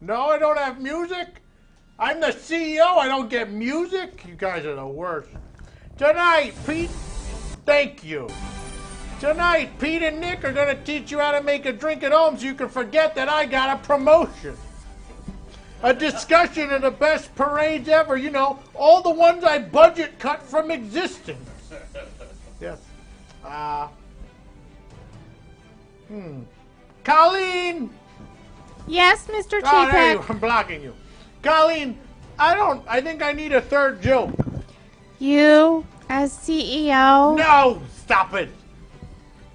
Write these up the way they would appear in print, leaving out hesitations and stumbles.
No, I don't have music. I'm the CEO. I don't get music. You guys are the worst. Tonight, Pete, thank you. Tonight, Pete and Nick are going to teach you how to make a drink at home so you can forget that I got a promotion. A discussion of the best parades ever. You know, all the ones I budget cut from existence. Yes. Colleen! Yes, Mr. Oh, there you, Chapek. I'm blocking you. Colleen, I think I need a third joke. You, as CEO, No, stop it.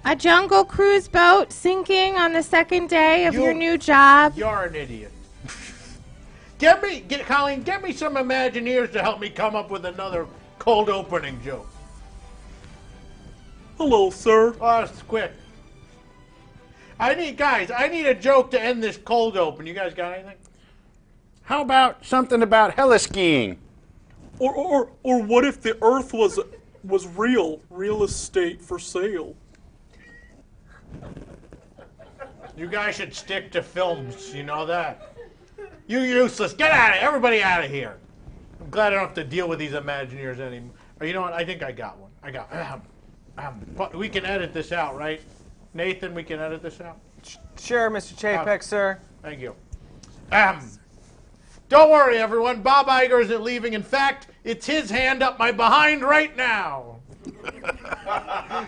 a jungle cruise boat sinking on the second day of You- your new job. You're an idiot. Colleen, get me some Imagineers to help me come up with another cold opening joke. Hello, sir. Oh, it's quick. I need a joke to end this cold open. You guys got anything? How about something about heliskiing? Or what if the Earth was real estate for sale? You guys should stick to films. You know that. You useless. Get out of here. Everybody out of here. I'm glad I don't have to deal with these Imagineers anymore. Or you know what? I think I got one. But we can edit this out, right? Nathan, we can edit this out? Sure, Mr. Chapek, sir. Thank you. Don't worry, everyone. Bob Iger isn't leaving. In fact, it's his hand up my behind right now.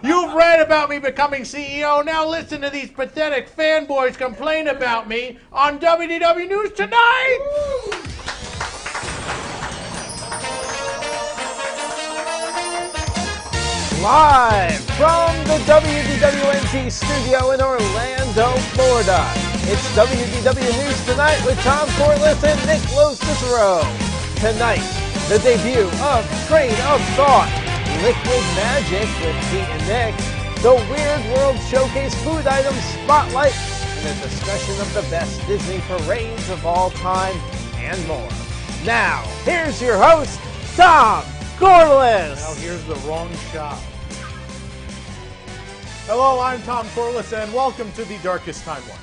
You've read about me becoming CEO. Now listen to these pathetic fanboys complain about me on WDW News Tonight. Live from the WDWNT studio in Orlando, Florida. It's WDW News Tonight with Tom Corliss and Nick Cicero. Tonight, the debut of Train of Thought, Liquid Magic with Pete and Nick, the Weird World Showcase Food Items Spotlight, and a discussion of the best Disney parades of all time, and more. Now, here's your host, Tom Corliss. Now here's the wrong shot. Hello, I'm Tom Corliss, and welcome to the Darkest Timeline.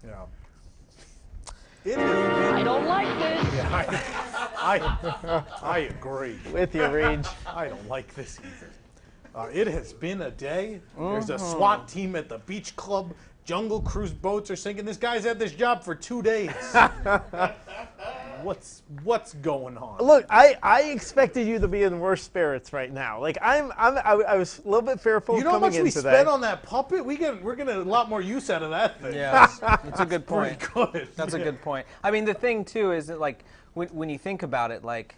Yeah. It is. I don't like this. Yeah, I agree. With your rage. I don't like this either. It has been a day. There's a SWAT team at the beach club. Jungle cruise boats are sinking. This guy's had this job for 2 days. What's going on? Look, I expected you to be in worse spirits right now. Like I was a little bit fearful You know how coming much in we today. spent on that puppet? We're getting a lot more use out of that thing. Yeah, That's a good point. Pretty good. That's a good point. I mean, the thing too is that, like, when you think about it, like,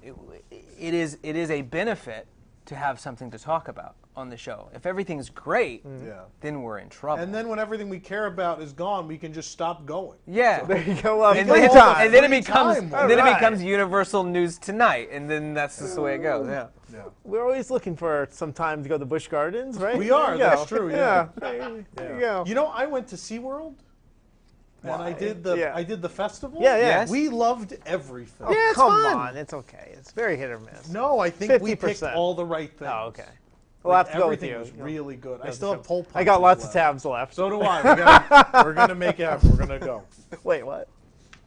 it is a benefit to have something to talk about on the show. If everything's great, then we're in trouble. And then when everything we care about is gone, we can just stop going. yeah, There you go. and then it becomes time. and then it Alright. becomes Universal News Tonight, and then that's just the way it goes. Yeah. We're always looking for some time to go to Busch Gardens, right? We are, There you that's go. true, yeah. There you go. You know, I went to SeaWorld. And I did the festival. Yeah, yeah. Yes. We loved everything. Oh, it's come fun. on, it's okay. It's very hit or miss. No, I think we picked 50%. all the right things. Oh, okay. We'll have to go with Everything you. was really good. I Go still to have show. pole I got punches lots of left. tabs left. So do I. We're gonna make it happen. We're gonna go. Wait, what?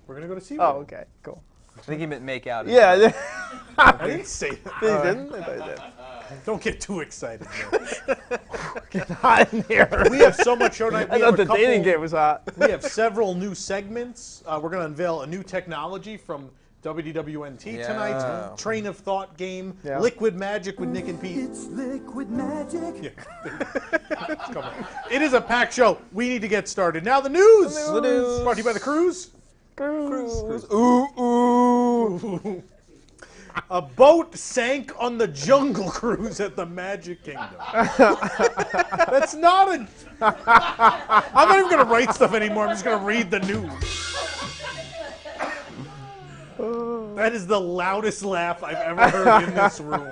We're gonna go to SeaWorld. Oh, okay, cool. I think he meant make out. Yeah. I didn't say that. They didn't? I thought you did. Don't get too excited. Man. Get hot in here. We have so much show tonight. I We thought have the a couple, dating game was hot. We have several new segments. We're going to unveil a new technology from WDWNT Yeah. tonight's Train of Thought game, Yeah. Liquid Magic with Nick and Pete. It's liquid magic. Come on. It is a packed show. We need to get started. Now the news. The news. Brought to you by the Cruise. Cruise. Ooh. A boat sank on the Jungle Cruise at the Magic Kingdom. That's not a... I'm not even going to write stuff anymore. I'm just going to read the news. That is the loudest laugh I've ever heard in this room.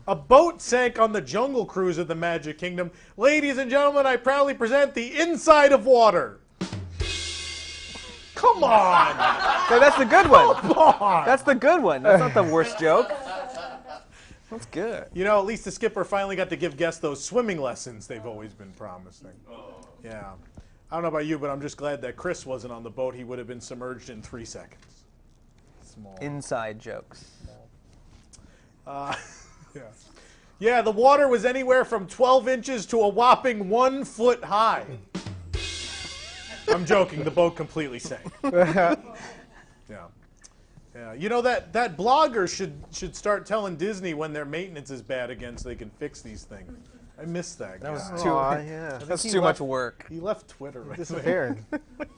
A boat sank on the Jungle Cruise at the Magic Kingdom. Ladies and gentlemen, I proudly present the inside of water. Come on! So that's the good one. Come on! That's the good one. That's not the worst joke. That's good. You know, at least the skipper finally got to give guests those swimming lessons they've always been promising. Yeah. I don't know about you, but I'm just glad that Chris wasn't on the boat. He would have been submerged in 3 seconds. Small. Inside jokes. Yeah. Yeah, the water was anywhere from 12 inches to a whopping 1 foot high. I'm joking. The boat completely sank. Yeah. Yeah. You know, that blogger should start telling Disney when their maintenance is bad again so they can fix these things. I missed that guy. That's too much work. He left Twitter right Disappeared.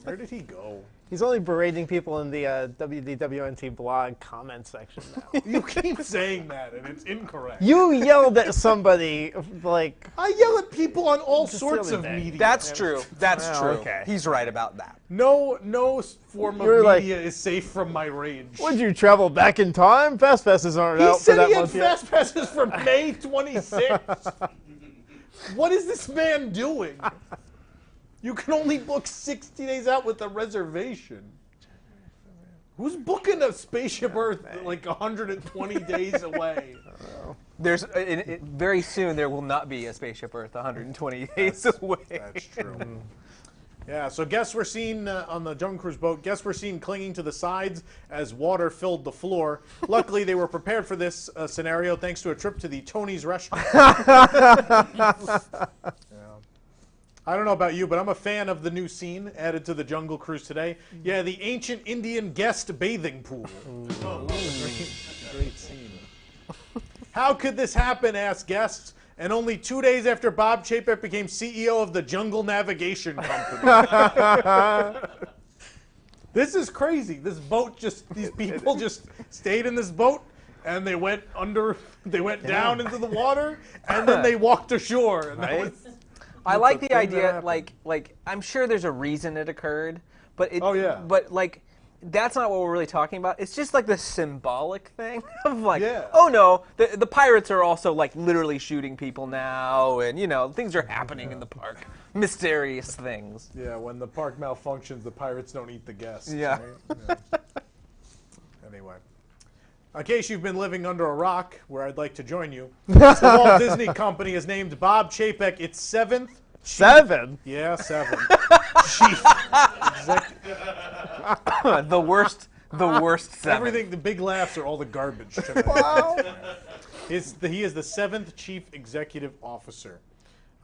Where did he go? He's only berating people in the WDWNT blog comment section now. You keep saying that, and it's incorrect. You yelled at somebody like... I yell at people on all Just sorts the of other day. media. That's true. That's Well, true. okay. He's right about that. No form of You're like- media is safe from my rage. Would you travel back in time? Fast passes aren't He out for said that he had month yet. fast passes for May 26th. What is this man doing? You can only book 60 days out with a reservation. Who's booking a Spaceship Earth like 120 days away? There's very soon there will not be a Spaceship Earth 120 days away. That's true. Yeah, so guests were seen on the Jungle Cruise boat. Guests were seen clinging to the sides as water filled the floor. Luckily, they were prepared for this scenario thanks to a trip to the Tony's restaurant. I don't know about you, but I'm a fan of the new scene added to the Jungle Cruise today. Yeah, the ancient Indian guest bathing pool. Great scene. How could this happen, asked guests. And only 2 days after Bob Chapek became CEO of the Jungle Navigation Company. This is crazy. This boat these people just stayed in this boat and they went down into the water and then they walked ashore. And that was, I like the thing that idea, happened. like I'm sure there's a reason it occurred, but but that's not what we're really talking about. It's just like the symbolic thing of like, Yeah. oh no, the pirates are also like literally shooting people now, and you know things are happening in the park, mysterious things. Yeah, when the park malfunctions, the pirates don't eat the guests. Yeah. Right? Yeah. Anyway. In case you've been living under a rock, where I'd like to join you, the Walt Disney Company has named Bob Chapek its 7th. 7? Yeah, 7. Chief. the worst 7. Everything, the big laughs are all the garbage tonight. Wow. He is the 7th Chief Executive Officer.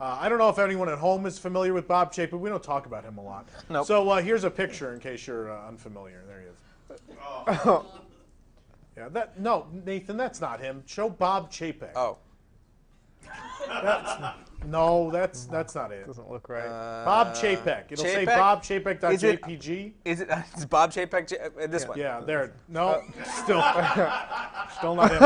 I don't know if anyone at home is familiar with Bob Chapek, but we don't talk about him a lot. Nope. So here's a picture in case you're unfamiliar. There he is. Yeah, Nathan, that's not him. Show Bob Chapek. Oh. That's not it. Doesn't look right. Bob Chapek. It'll say Chapek? bobchapek.jpg. Is it it's Bob Chapek? This one. Yeah, there. No, still not him.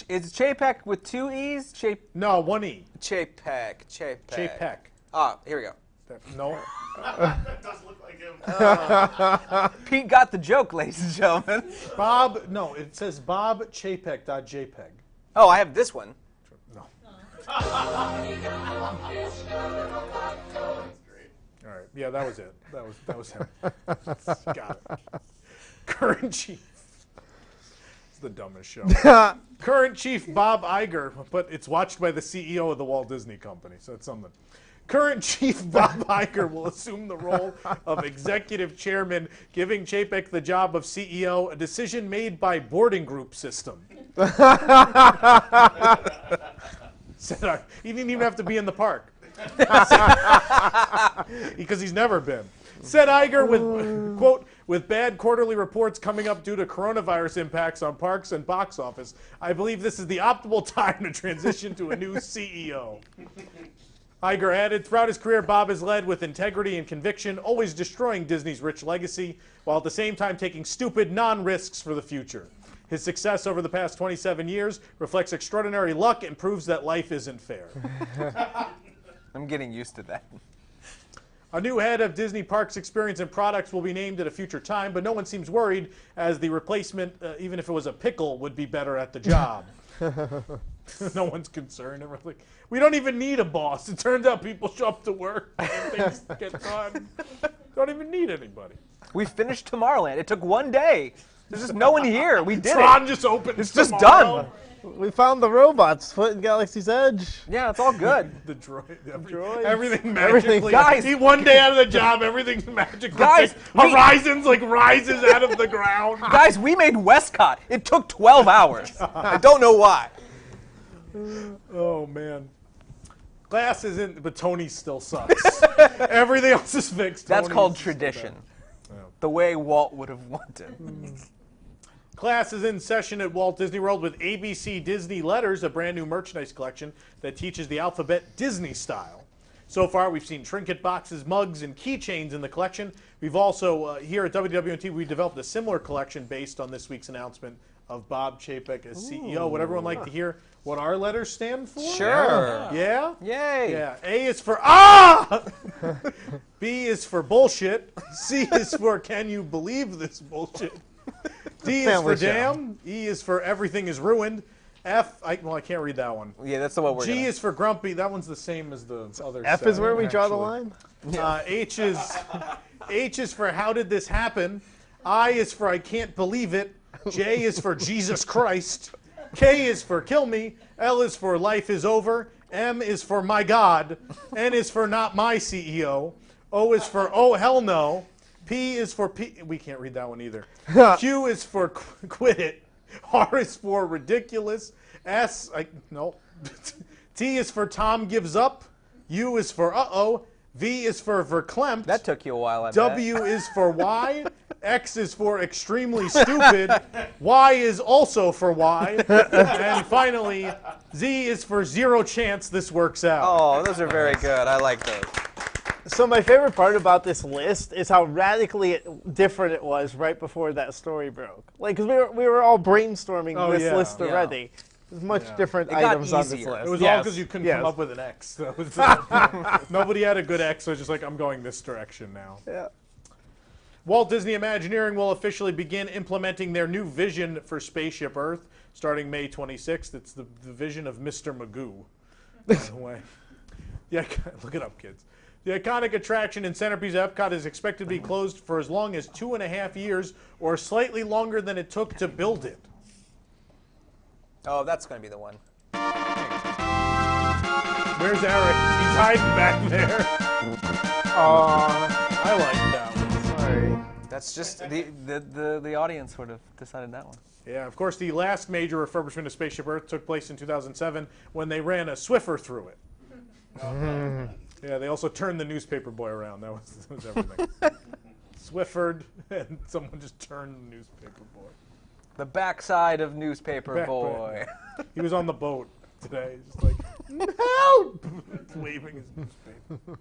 Is Chapek with 2 E's? No, 1 E. Chapek. Chapek. Ah, here we go. No. That does look like him. Pete got the joke, ladies and gentlemen. It says bobchapek.jpg. Oh, I have this one. No. All right. Yeah, that was it. That was him. Got it. Current chief. It's the dumbest show. Current chief Bob Iger, but it's watched by the CEO of the Walt Disney Company, so it's something. Current chief Bob Iger will assume the role of executive chairman, giving Chapek the job of CEO, a decision made by boarding group system. He didn't even have to be in the park. Because he's never been. Said Iger with, quote, with bad quarterly reports coming up due to coronavirus impacts on parks and box office, I believe this is the optimal time to transition to a new CEO. Iger added, throughout his career, Bob has led with integrity and conviction, always destroying Disney's rich legacy, while at the same time taking stupid non-risks for the future. His success over the past 27 years reflects extraordinary luck and proves that life isn't fair. I'm getting used to that. A new head of Disney Parks Experience and Products will be named at a future time, but no one seems worried, as the replacement, even if it was a pickle, would be better at the job. No one's concerned. Everyone's like, we don't even need a boss. It turns out people show up to work and things get done. Don't even need anybody. We finished Tomorrowland. It took 1 day. There's just no one here. We did Tron it. just opened. It's just tomorrow. done. We found the robots foot in Galaxy's Edge. Yeah, it's all good. The droid. Droids. Everything magically. Guys. He one day out of the job, everything's magically. Guys, Horizons like rises out of the ground. Guys, we made Westcott. It took 12 hours. I don't know why. Oh man. Glass isn't, but Tony still sucks. Everything else is fixed. That's Tony's called still tradition. bad. Yeah. The way Walt would have wanted. Class is in session at Walt Disney World with ABC Disney Letters, a brand new merchandise collection that teaches the alphabet Disney style. So far, we've seen trinket boxes, mugs, and keychains in the collection. We've also, here at WWNT, we developed a similar collection based on this week's announcement of Bob Chapek as CEO. Would everyone like to hear what our letters stand for? Sure. Yeah? Yay. Yeah. A is for ah! B is for bullshit. C is for can you believe this bullshit? D is for damn. E is for everything is ruined. F, I can't read that one. Yeah, that's the one we're G is for grumpy. That one's the same as the other. F is where we draw the line? H is for how did this happen? I is for I can't believe it. J is for Jesus Christ. K is for kill me. L is for life is over. M is for my God. N is for not my CEO. O is for oh hell no. P is for we can't read that one either. Q is for quit it. R is for ridiculous. No. T is for Tom gives up. U is for uh-oh. V is for verklempt. That took you a while, I bet. W is for Y. X is for extremely stupid. Y is also for Y. And finally, Z is for zero chance this works out. Oh, those are very good. I like those. So my favorite part about this list is how radically different it was right before that story broke. Like, cause we were all brainstorming this list already. There's much different items on this easier. list. It was all because you couldn't come up with an X. That was nobody had a good X, so it's just like, I'm going this direction now. Yeah. Walt Disney Imagineering will officially begin implementing their new vision for Spaceship Earth starting May 26th. It's the vision of Mr. Magoo, by the way. Yeah, look it up, kids. The iconic attraction and centerpiece of Epcot is expected to be closed for as long as 2.5 years or slightly longer than it took to build it. Oh, that's going to be the one. Where's Eric? He's hiding back there. I like that one. Sorry. That's just the audience would have decided that one. Yeah, of course, the last major refurbishment of Spaceship Earth took place in 2007 when they ran a Swiffer through it. Yeah, they also turned the newspaper boy around. That was everything. Swiffered, and someone just turned the newspaper boy. The backside of newspaper boy. He was on the boat today, just like, help! Waving his newspaper.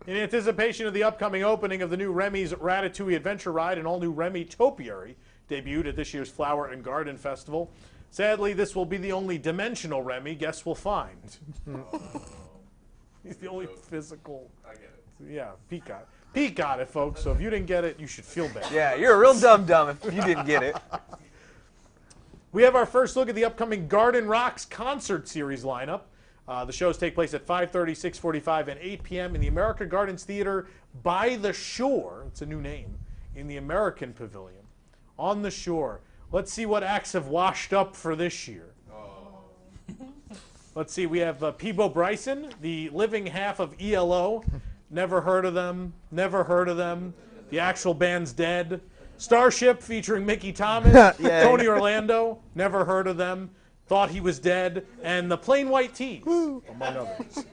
In anticipation of the upcoming opening of the new Remy's Ratatouille Adventure Ride, an all-new Remy Topiary debuted at this year's Flower and Garden Festival. Sadly, this will be the only dimensional Remy guests will find. He's the only physical. I get it. Yeah, Pete got it. Pete got it, folks. So if you didn't get it, you should feel bad. Yeah, you're a real dum-dum if you didn't get it. We have our first look at the upcoming Garden Rocks concert series lineup. The shows take place at 5:30, 6:45, and 8 p.m. in the America Gardens Theater by the Shore. It's a new name. In the American Pavilion. On the Shore. Let's see what acts have washed up for this year. Let's see, we have Peebo Bryson, the living half of ELO. Never heard of them. Never heard of them. The actual band's dead. Starship featuring Mickey Thomas. Tony Orlando. Never heard of them. Thought he was dead. And the Plain White Tees, among others.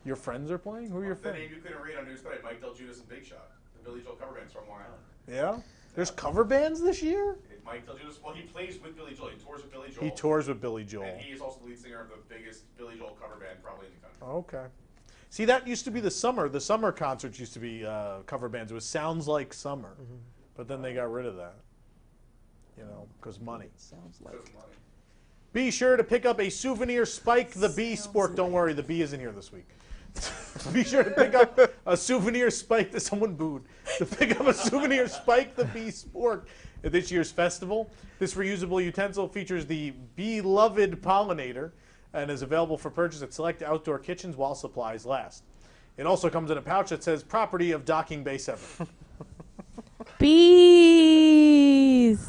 Your friends are playing? Who are your The friends? name you couldn't read on News Tonight, Mike Del Judas and Big Shot. The Billy Joel cover bands from Long Island. Yeah? There's cover bands this year? Mike Del Judas, well, he plays with Billy Joel. He tours with Billy Joel. He tours with Billy Joel. And he is also the lead singer of the biggest Billy Joel cover band probably in the country. Okay. See, that used to be the summer. The summer concerts used to be cover bands. It was Sounds Like Summer. But then they got rid of that. You know, because money. Sounds like. Be sure to pick up a souvenir Spike the Bee Sport. Don't worry, the bee isn't here this week. Be sure to pick up a souvenir Spike that someone booed. To pick up a souvenir Spike the Bee Sport at this year's festival. This reusable utensil features the beloved pollinator and is available for purchase at select outdoor kitchens while supplies last. It also comes in a pouch that says property of Docking Bay 7. Bees.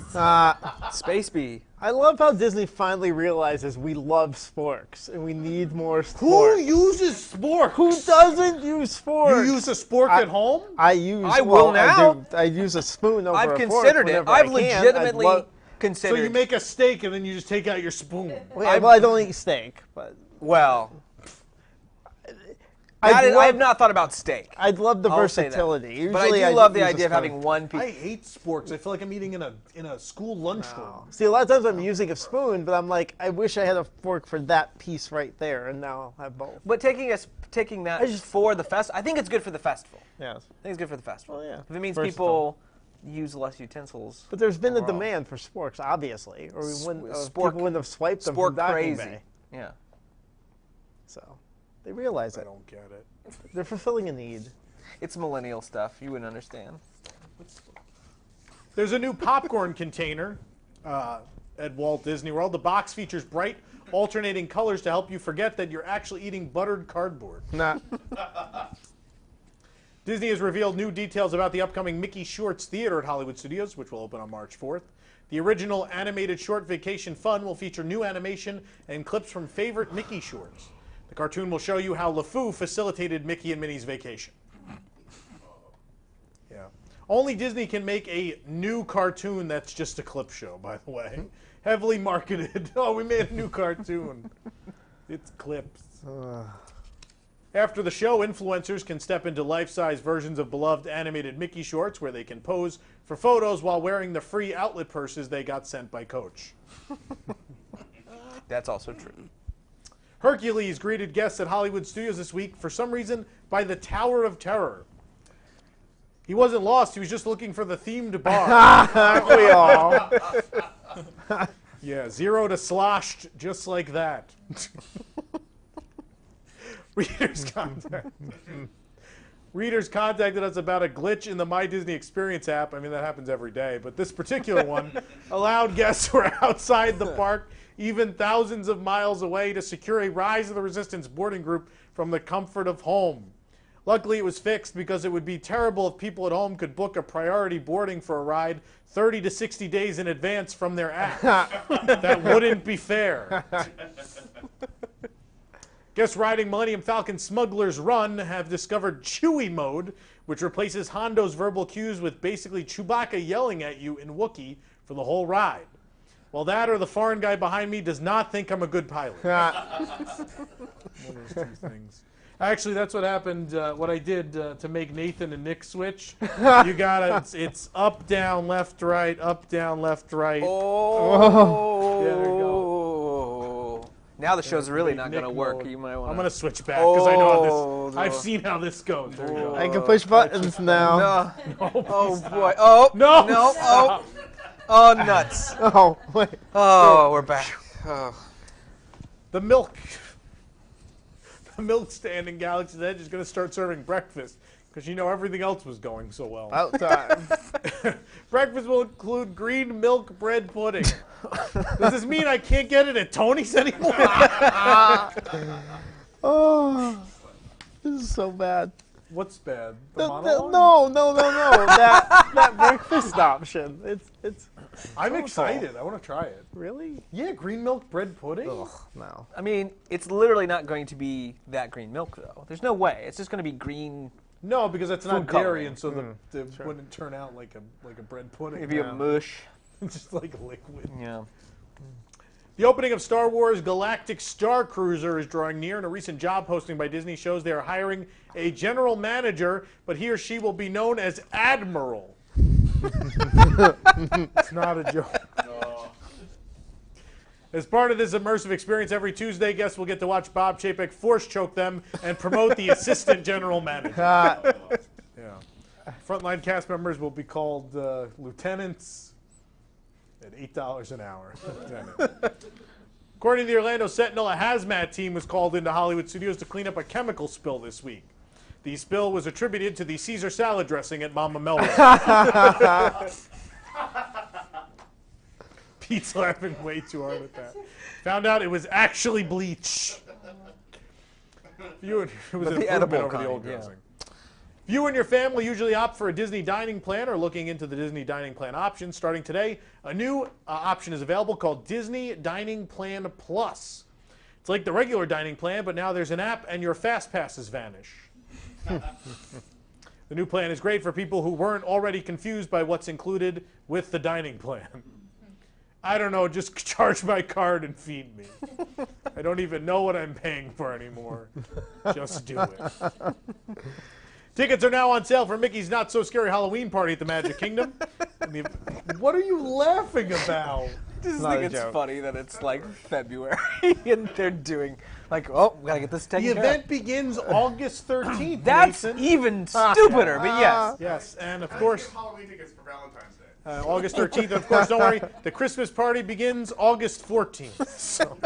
Space Bee. I love how Disney finally realizes we love sporks and we need more sporks. Who uses sporks? Who doesn't use sporks? You use a spork at home? I use. I will now. I use a spoon over I've a fork considered it. whenever I I've can. legitimately considered. So you make a steak and then you just take out your spoon. Well, I don't eat steak, but well. I have not thought about steak. I'd love the I'll say that. versatility. Usually But I do love the idea of having one piece. I hate sporks. I feel like I'm eating in a school lunchroom. See, a lot of times I'm using a spoon, but I'm like, I wish I had a fork for that piece right there, and now I'll have both. But taking that for the fest, I think it's good for the festival. Yes. I think it's good for the festival. Well, yeah. If it means Versatile. people use less utensils. But there's been a demand for sporks, obviously, or people wouldn't have swiped them from Spork Docking crazy. Bay. Yeah. So they realize I it. don't get it. They're fulfilling a need. It's millennial stuff. You wouldn't understand. There's a new popcorn container at Walt Disney World. The box features bright, alternating colors to help you forget that you're actually eating buttered cardboard. Not. Disney has revealed new details about the upcoming Mickey Shorts Theater at Hollywood Studios, which will open on March 4th. The original animated short Vacation Fun will feature new animation and clips from favorite Mickey shorts. The cartoon will show you how LeFou facilitated Mickey and Minnie's vacation. Yeah. Only Disney can make a new cartoon that's just a clip show, by the way. Heavily marketed. Oh, we made a new cartoon. It's clips. After the show, influencers can step into life-size versions of beloved animated Mickey shorts where they can pose for photos while wearing the free outlet purses they got sent by Coach. That's also true. Hercules greeted guests at Hollywood Studios this week, for some reason, by the Tower of Terror. He wasn't lost. He was just looking for the themed bar. Aren't we all? Yeah, 0 to sloshed, just like that. Readers contacted us about a glitch in the My Disney Experience app. I mean, that happens every day. But this particular one allowed guests who were outside the park, even thousands of miles away, to secure a Rise of the Resistance boarding group from the comfort of home. Luckily, it was fixed because it would be terrible if people at home could book a priority boarding for a ride 30 to 60 days in advance from their app. That wouldn't be fair. Guests riding Millennium Falcon Smuggler's Run have discovered Chewie mode, which replaces Hondo's verbal cues with basically Chewbacca yelling at you in Wookiee for the whole ride. Well, that or the foreign guy behind me does not think I'm a good pilot. One of those two things. Actually, that's what happened, what I did to make Nathan and Nick switch. You got it. It's up, down, left, right, up, down, left, right. Oh. Yeah, there you go. Now the show's really not going to Nick work. mode. You might want. I'm going to switch back because I know how this. no. I've seen how this goes. There you go. I can push buttons now. No. Oh boy. Oh. No. No. Stop. Oh. Oh nuts. Oh, wait. Oh, we're back. Oh. The milk stand in Galaxy's Edge is going to start serving breakfast because you know everything else was going so well. About time. Breakfast will include green milk bread pudding. Does this mean I can't get it at Tony's anymore? Oh, this is so bad. What's bad? No. That breakfast option. It's. I'm excited. I want to try it. Really? Yeah, green milk bread pudding? Ugh, no. I mean, it's literally not going to be that green milk, though. There's no way. It's just going to be green. No, because it's not Food dairy, coloring. and so it wouldn't turn out like a bread pudding. Maybe a mush. Just like liquid. Yeah. The opening of Star Wars Galactic Star Cruiser is drawing near, and a recent job posting by Disney shows they are hiring a general manager, but he or she will be known as Admiral. It's not a joke. No. As part of this immersive experience, every Tuesday, guests will get to watch Bob Chapek force choke them and promote the assistant general manager. Yeah. Frontline cast members will be called lieutenants at $8 an hour. According to the Orlando Sentinel, a hazmat team was called into Hollywood Studios to clean up a chemical spill this week. The spill was attributed to the Caesar salad dressing at Mama Melrose. Pete's laughing way too hard at that. Found out it was actually bleach. It was But an the improvement edible over the kind, old yeah. dressing. If you and your family usually opt for a Disney dining plan or looking into the Disney dining plan options, starting today, a new option is available called Disney Dining Plan Plus. It's like the regular dining plan, but now there's an app and your fast passes vanish. The new plan is great for people who weren't already confused by what's included with the dining plan. I don't know, just charge my card and feed me. I don't even know what I'm paying for anymore. Just do it. Tickets are now on sale for Mickey's Not So Scary Halloween Party at the Magic Kingdom. What are you laughing about? I just think it's funny that it's like February and they're doing like, oh, we gotta get this taken The care of. event begins August 13th. That's Nathan. even stupider, but yes. Yes, and of course, Halloween tickets for Valentine's Day. August 13th. And of course, don't worry, the Christmas party begins August 14th. So.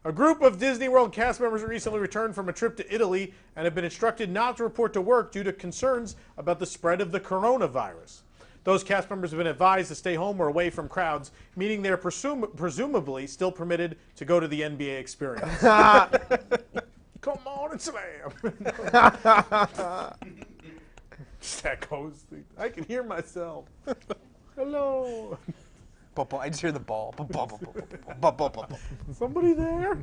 A group of Disney World cast members recently returned from a trip to Italy and have been instructed not to report to work due to concerns about the spread of the coronavirus. Those cast members have been advised to stay home or away from crowds, meaning they're presumably still permitted to go to the NBA experience. Come on and slam. That goes. I can hear myself. Hello. I just hear the ball. Somebody there?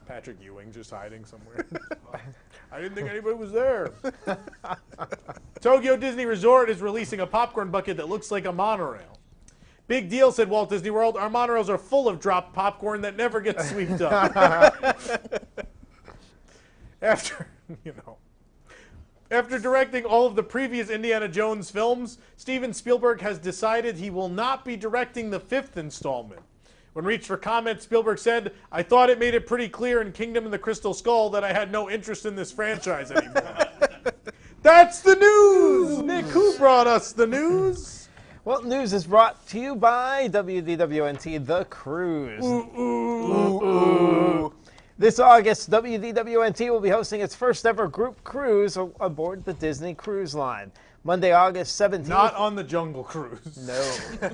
Patrick Ewing just hiding somewhere. I didn't think anybody was there. Tokyo Disney Resort is releasing a popcorn bucket that looks like a monorail. Big deal, said Walt Disney World. Our monorails are full of dropped popcorn that never gets swept up. After directing all of the previous Indiana Jones films, Steven Spielberg has decided he will not be directing the 5th installment. When reached for comment, Spielberg said, "I thought it made it pretty clear in Kingdom of the Crystal Skull that I had no interest in this franchise anymore." That's the news! Nick, who brought us the news? Well, news is brought to you by WDWNT The Cruise. This August, WDWNT will be hosting its first ever group cruise aboard the Disney Cruise Line. Monday, August 17th. Not on the Jungle Cruise. No.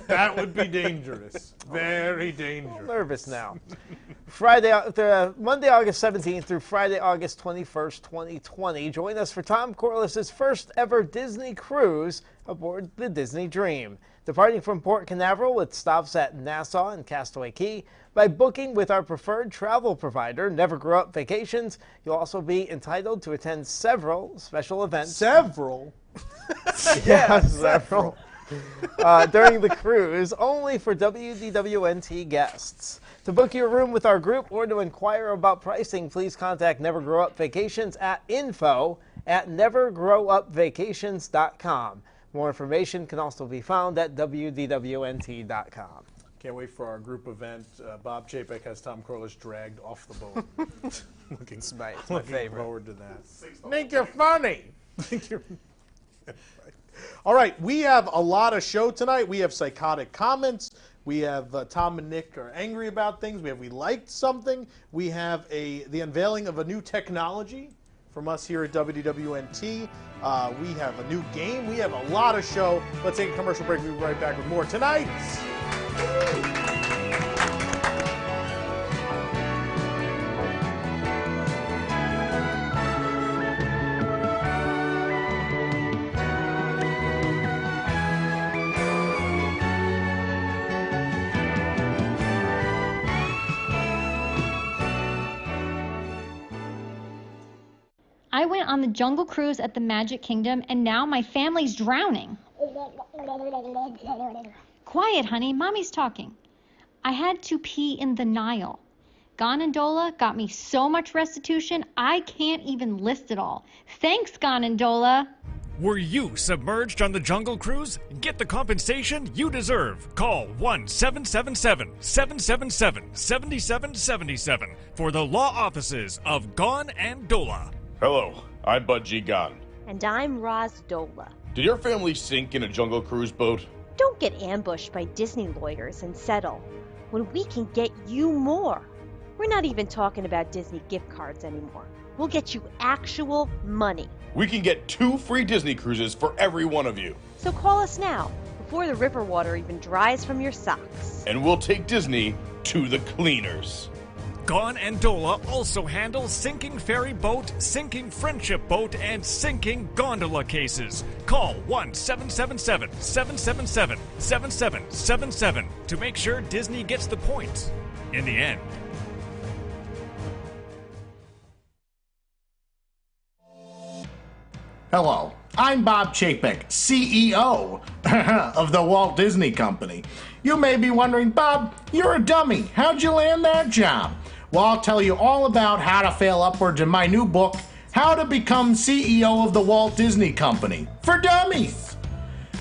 That would be dangerous. Very dangerous. I'm nervous now. Monday, August 17th through Friday, August 21st, 2020. Join us for Tom Corliss's first ever Disney cruise aboard the Disney Dream. Departing from Port Canaveral with stops at Nassau and Castaway Cay. By booking with our preferred travel provider, Never Grow Up Vacations, you'll also be entitled to attend several special events. Several? Yeah, several. During the cruise, only for WDWNT guests. To book your room with our group or to inquire about pricing, please contact Never Grow Up Vacations at info@nevergrowupvacations.com. More information can also be found at WDWNT.com. Can't wait for our group event. Bob Chapek has Tom Corliss dragged off the boat. looking my looking forward to that. Think you're funny. All right, we have a lot of show tonight. We have psychotic comments. We have Tom and Nick are angry about things. We have we liked something. We have the unveiling of a new technology from us here at WDWNT. We have a new game. We have a lot of show. Let's take a commercial break. We'll be right back with more tonight. I went on the Jungle Cruise at the Magic Kingdom, and now my family's drowning. Quiet, honey. Mommy's talking. I had to pee in the Nile. Gondola got me so much restitution, I can't even list it all. Thanks, Gondola. Were you submerged on the Jungle Cruise? Get the compensation you deserve. Call 1-777-777-7777 for the law offices of Gon and Dola. Hello, I'm Bud G. Gon. And I'm Roz Dola. Did your family sink in a jungle cruise boat? Don't get ambushed by Disney lawyers and settle when we can get you more. We're not even talking about Disney gift cards anymore. We'll get you actual money. We can get 2 free Disney cruises for every one of you. So call us now, before the river water even dries from your socks. And we'll take Disney to the cleaners. Gon and Dola also handle sinking ferry boat, sinking friendship boat, and sinking gondola cases. Call 1-777-777-7777 to make sure Disney gets the point in the end. Hello, I'm Bob Chapek, CEO of the Walt Disney Company. You may be wondering, Bob, you're a dummy. How'd you land that job? Well, I'll tell you all about how to fail upwards in my new book, How to Become CEO of the Walt Disney Company, for dummies.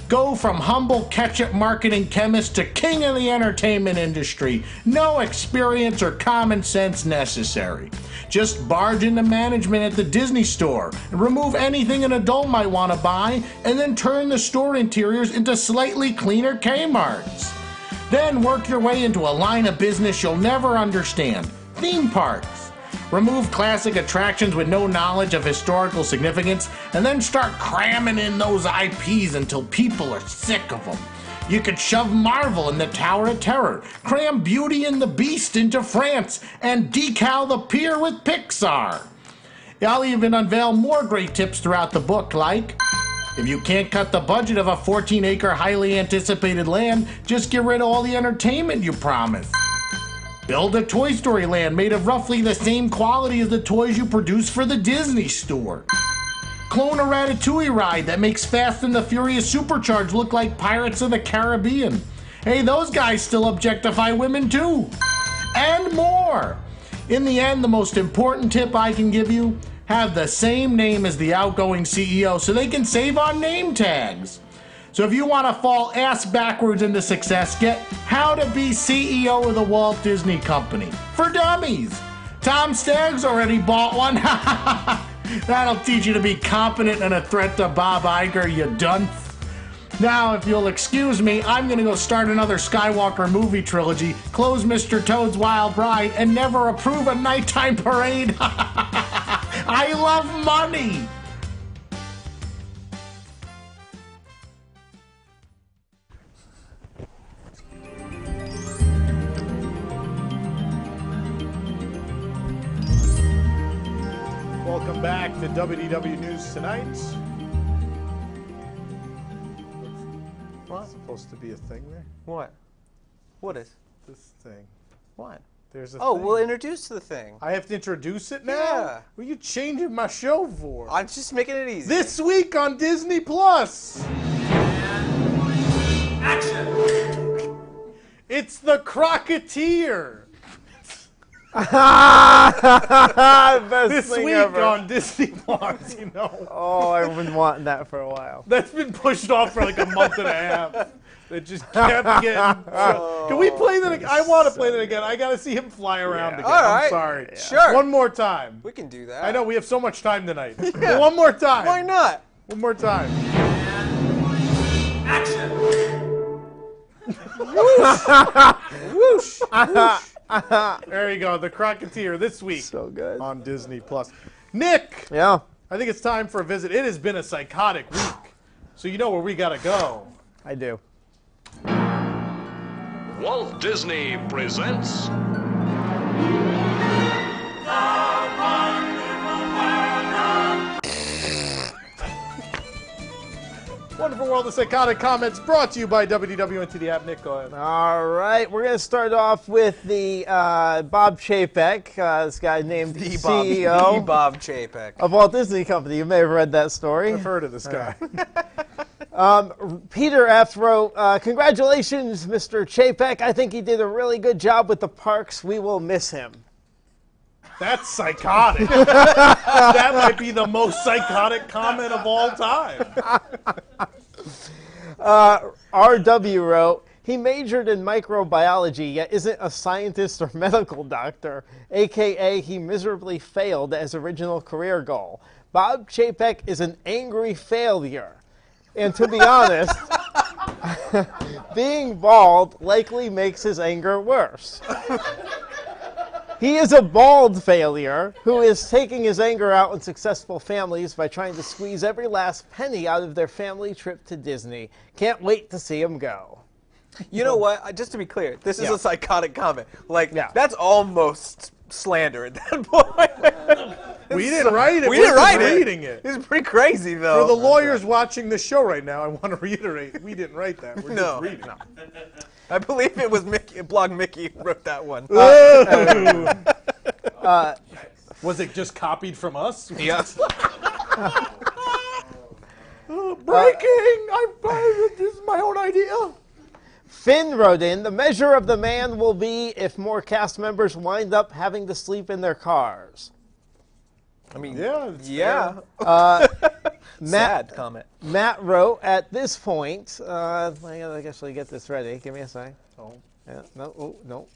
Go from humble ketchup marketing chemist to king of the entertainment industry. No experience or common sense necessary. Just barge into management at the Disney store and remove anything an adult might want to buy, and then turn the store interiors into slightly cleaner Kmarts. Then work your way into a line of business you'll never understand. Theme parks. Remove classic attractions with no knowledge of historical significance, and then start cramming in those IPs until people are sick of them. You could shove Marvel in the Tower of Terror, cram Beauty and the Beast into France, and decal the pier with Pixar. I'll even unveil more great tips throughout the book, like, if you can't cut the budget of a 14-acre highly anticipated land, just get rid of all the entertainment you promised. Build a Toy Story land made of roughly the same quality as the toys you produce for the Disney store. Clone a Ratatouille ride that makes Fast and the Furious Supercharged look like Pirates of the Caribbean. Hey, those guys still objectify women too. And more. In the end, the most important tip I can give you, have the same name as the outgoing CEO so they can save on name tags. So if you want to fall ass backwards into success, get How to Be CEO of the Walt Disney Company, for dummies. Tom Staggs already bought one. That'll teach you to be competent and a threat to Bob Iger, you dunce. Now, if you'll excuse me, I'm going to go start another Skywalker movie trilogy, close Mr. Toad's Wild Ride, and never approve a nighttime parade. I love money. Welcome back to WDW News Tonight. What's supposed to be a thing there? What? What is? This thing. What? There's a Oh, thing. we'll introduce the thing. I have to introduce it now? Yeah. What are you changing my show for? I'm just making it easy. This week on Disney Plus. Action! It's the Crocketeer. Best This thing week ever. on Disney Plus, you know. Oh, I've been wanting that for a while. That's been pushed off for like a month and a half. It just kept getting. Can we play that again? I want to play that again. I got to see him fly around again. All right. I'm sorry. Yeah. Sure. One more time. We can do that. I know we have so much time tonight. But one more time. Why not? One more time. Action! Whoosh. There you go. The Crocketeer this week So good. on Disney Plus. Nick, Yeah. I think it's time for a visit. It has been a psychotic week, so you know where we gotta go. I do. Walt Disney presents Wonderful World of Psychotic Comments brought to you by WDWNT, the app. Nick, go ahead. All right, we're going to start off with the Bob Chapek, this guy named The CEO Bob Chapek. of Walt Disney Company. You may have read that story. I've heard of this guy. Peter F. wrote, congratulations, Mr. Chapek. I think he did a really good job with the parks. We will miss him. That's psychotic. That might be the most psychotic comment of all time. RW wrote, he majored in microbiology, yet isn't a scientist or medical doctor, a.k.a. he miserably failed as original career goal. Bob Chapek is an angry failure. And to be honest, being bald likely makes his anger worse. He is a bald failure who is taking his anger out on successful families by trying to squeeze every last penny out of their family trip to Disney. Can't wait to see him go. You know what? Just to be clear, this is Yeah. a psychotic comment. Like, Yeah. that's almost slander at that point. We didn't write it. We didn't write it. Reading it. It's pretty crazy, though. For the lawyers watching this show right now, I want to reiterate, we didn't write that. We're just reading it. I believe it was Blog Mickey who wrote that one. Was it just copied from us? Yes. Breaking! This is my own idea. Finn wrote in, the measure of the man will be if more cast members wind up having to sleep in their cars. I mean, yeah. Sad comment. Matt wrote, at this point, I gotta actually get this ready. Give me a second. Oh. Yeah, no.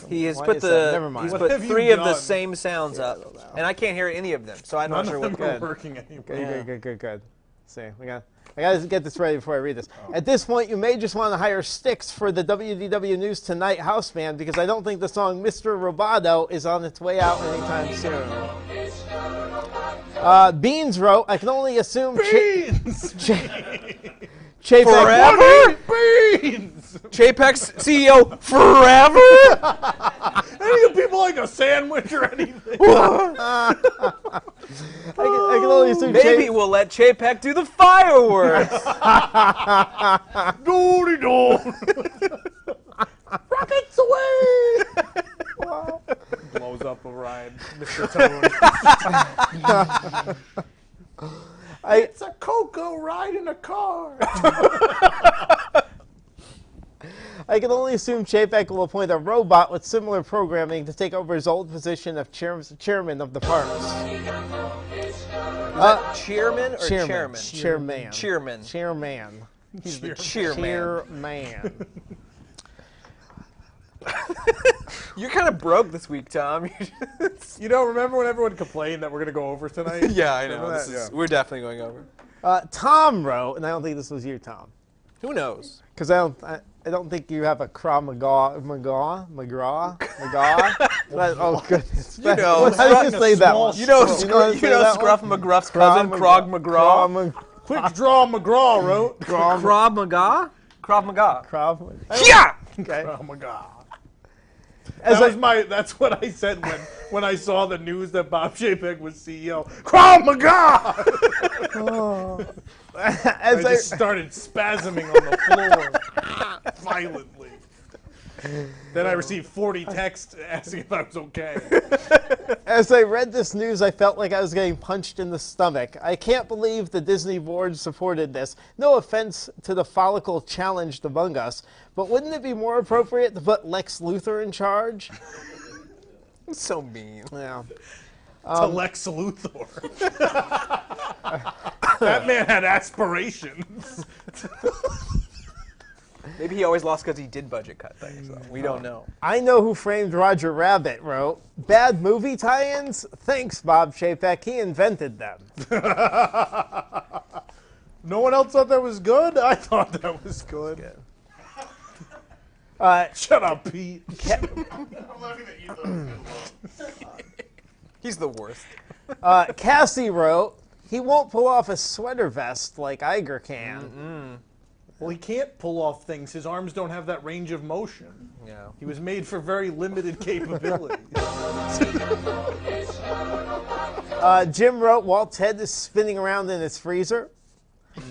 He has Why put is that? Never mind. he's What put have you 3 of the done? same sounds up, and I can't hear any of them, so I'm not None sure of what. them are working anymore. Good. See, I gotta get this ready before I read this. At this point, you may just want to hire Styx for the WDW News Tonight house band because I don't think the song Mr. Roboto is on its way out anytime soon. Beans wrote, I can only assume Beans! Forever? Beans! Chapek's CEO forever? Any of people like a sandwich or anything? I can only assume Maybe we'll let Chapek do the fireworks. Doody-doo! Rockets away! Blows up a ride, Mr. Toad. It's a Coco ride in a car. I can only assume Chapek will appoint a robot with similar programming to take over his old position of chairman of the parks. Chairman or chairman? Chairman. He's the chairman. You're kind of broke this week, Tom. You know, remember when everyone complained that we're going to go over tonight? Yeah, I know. Yeah. We're definitely going over. Tom wrote, and I don't think this was you, Tom. Who knows? Because I don't think you have a McGraw. Oh goodness! You know, how do you say that one? You know Scruff McGruff's cousin, Krog McGraw. Quick Draw McGraw wrote. Krav Maga? Krav Maga. Yeah. Okay. Oh my God. That's what I said when I saw the news that Bob Chapek was CEO. Krav Maga! I just started spasming on the floor violently. Then I received 40 texts asking if I was okay. As I read this news, I felt like I was getting punched in the stomach. I can't believe the Disney board supported this. No offense to the follicle challenged among us, but wouldn't it be more appropriate to put Lex Luthor in charge? So mean. Yeah. To Lex Luthor. That man had aspirations. Maybe he always lost because he did budget cut things, though. We don't know. I Know Who Framed Roger Rabbit wrote, bad movie tie-ins? Thanks, Bob Chapek. He invented them. No one else thought that was good? I thought that was good. Shut up, Pete. He's the worst. Cassie wrote, he won't pull off a sweater vest like Iger can. Well, he can't pull off things. His arms don't have that range of motion. Yeah. He was made for very limited capabilities. Jim wrote, Walt's head is spinning around in his freezer. In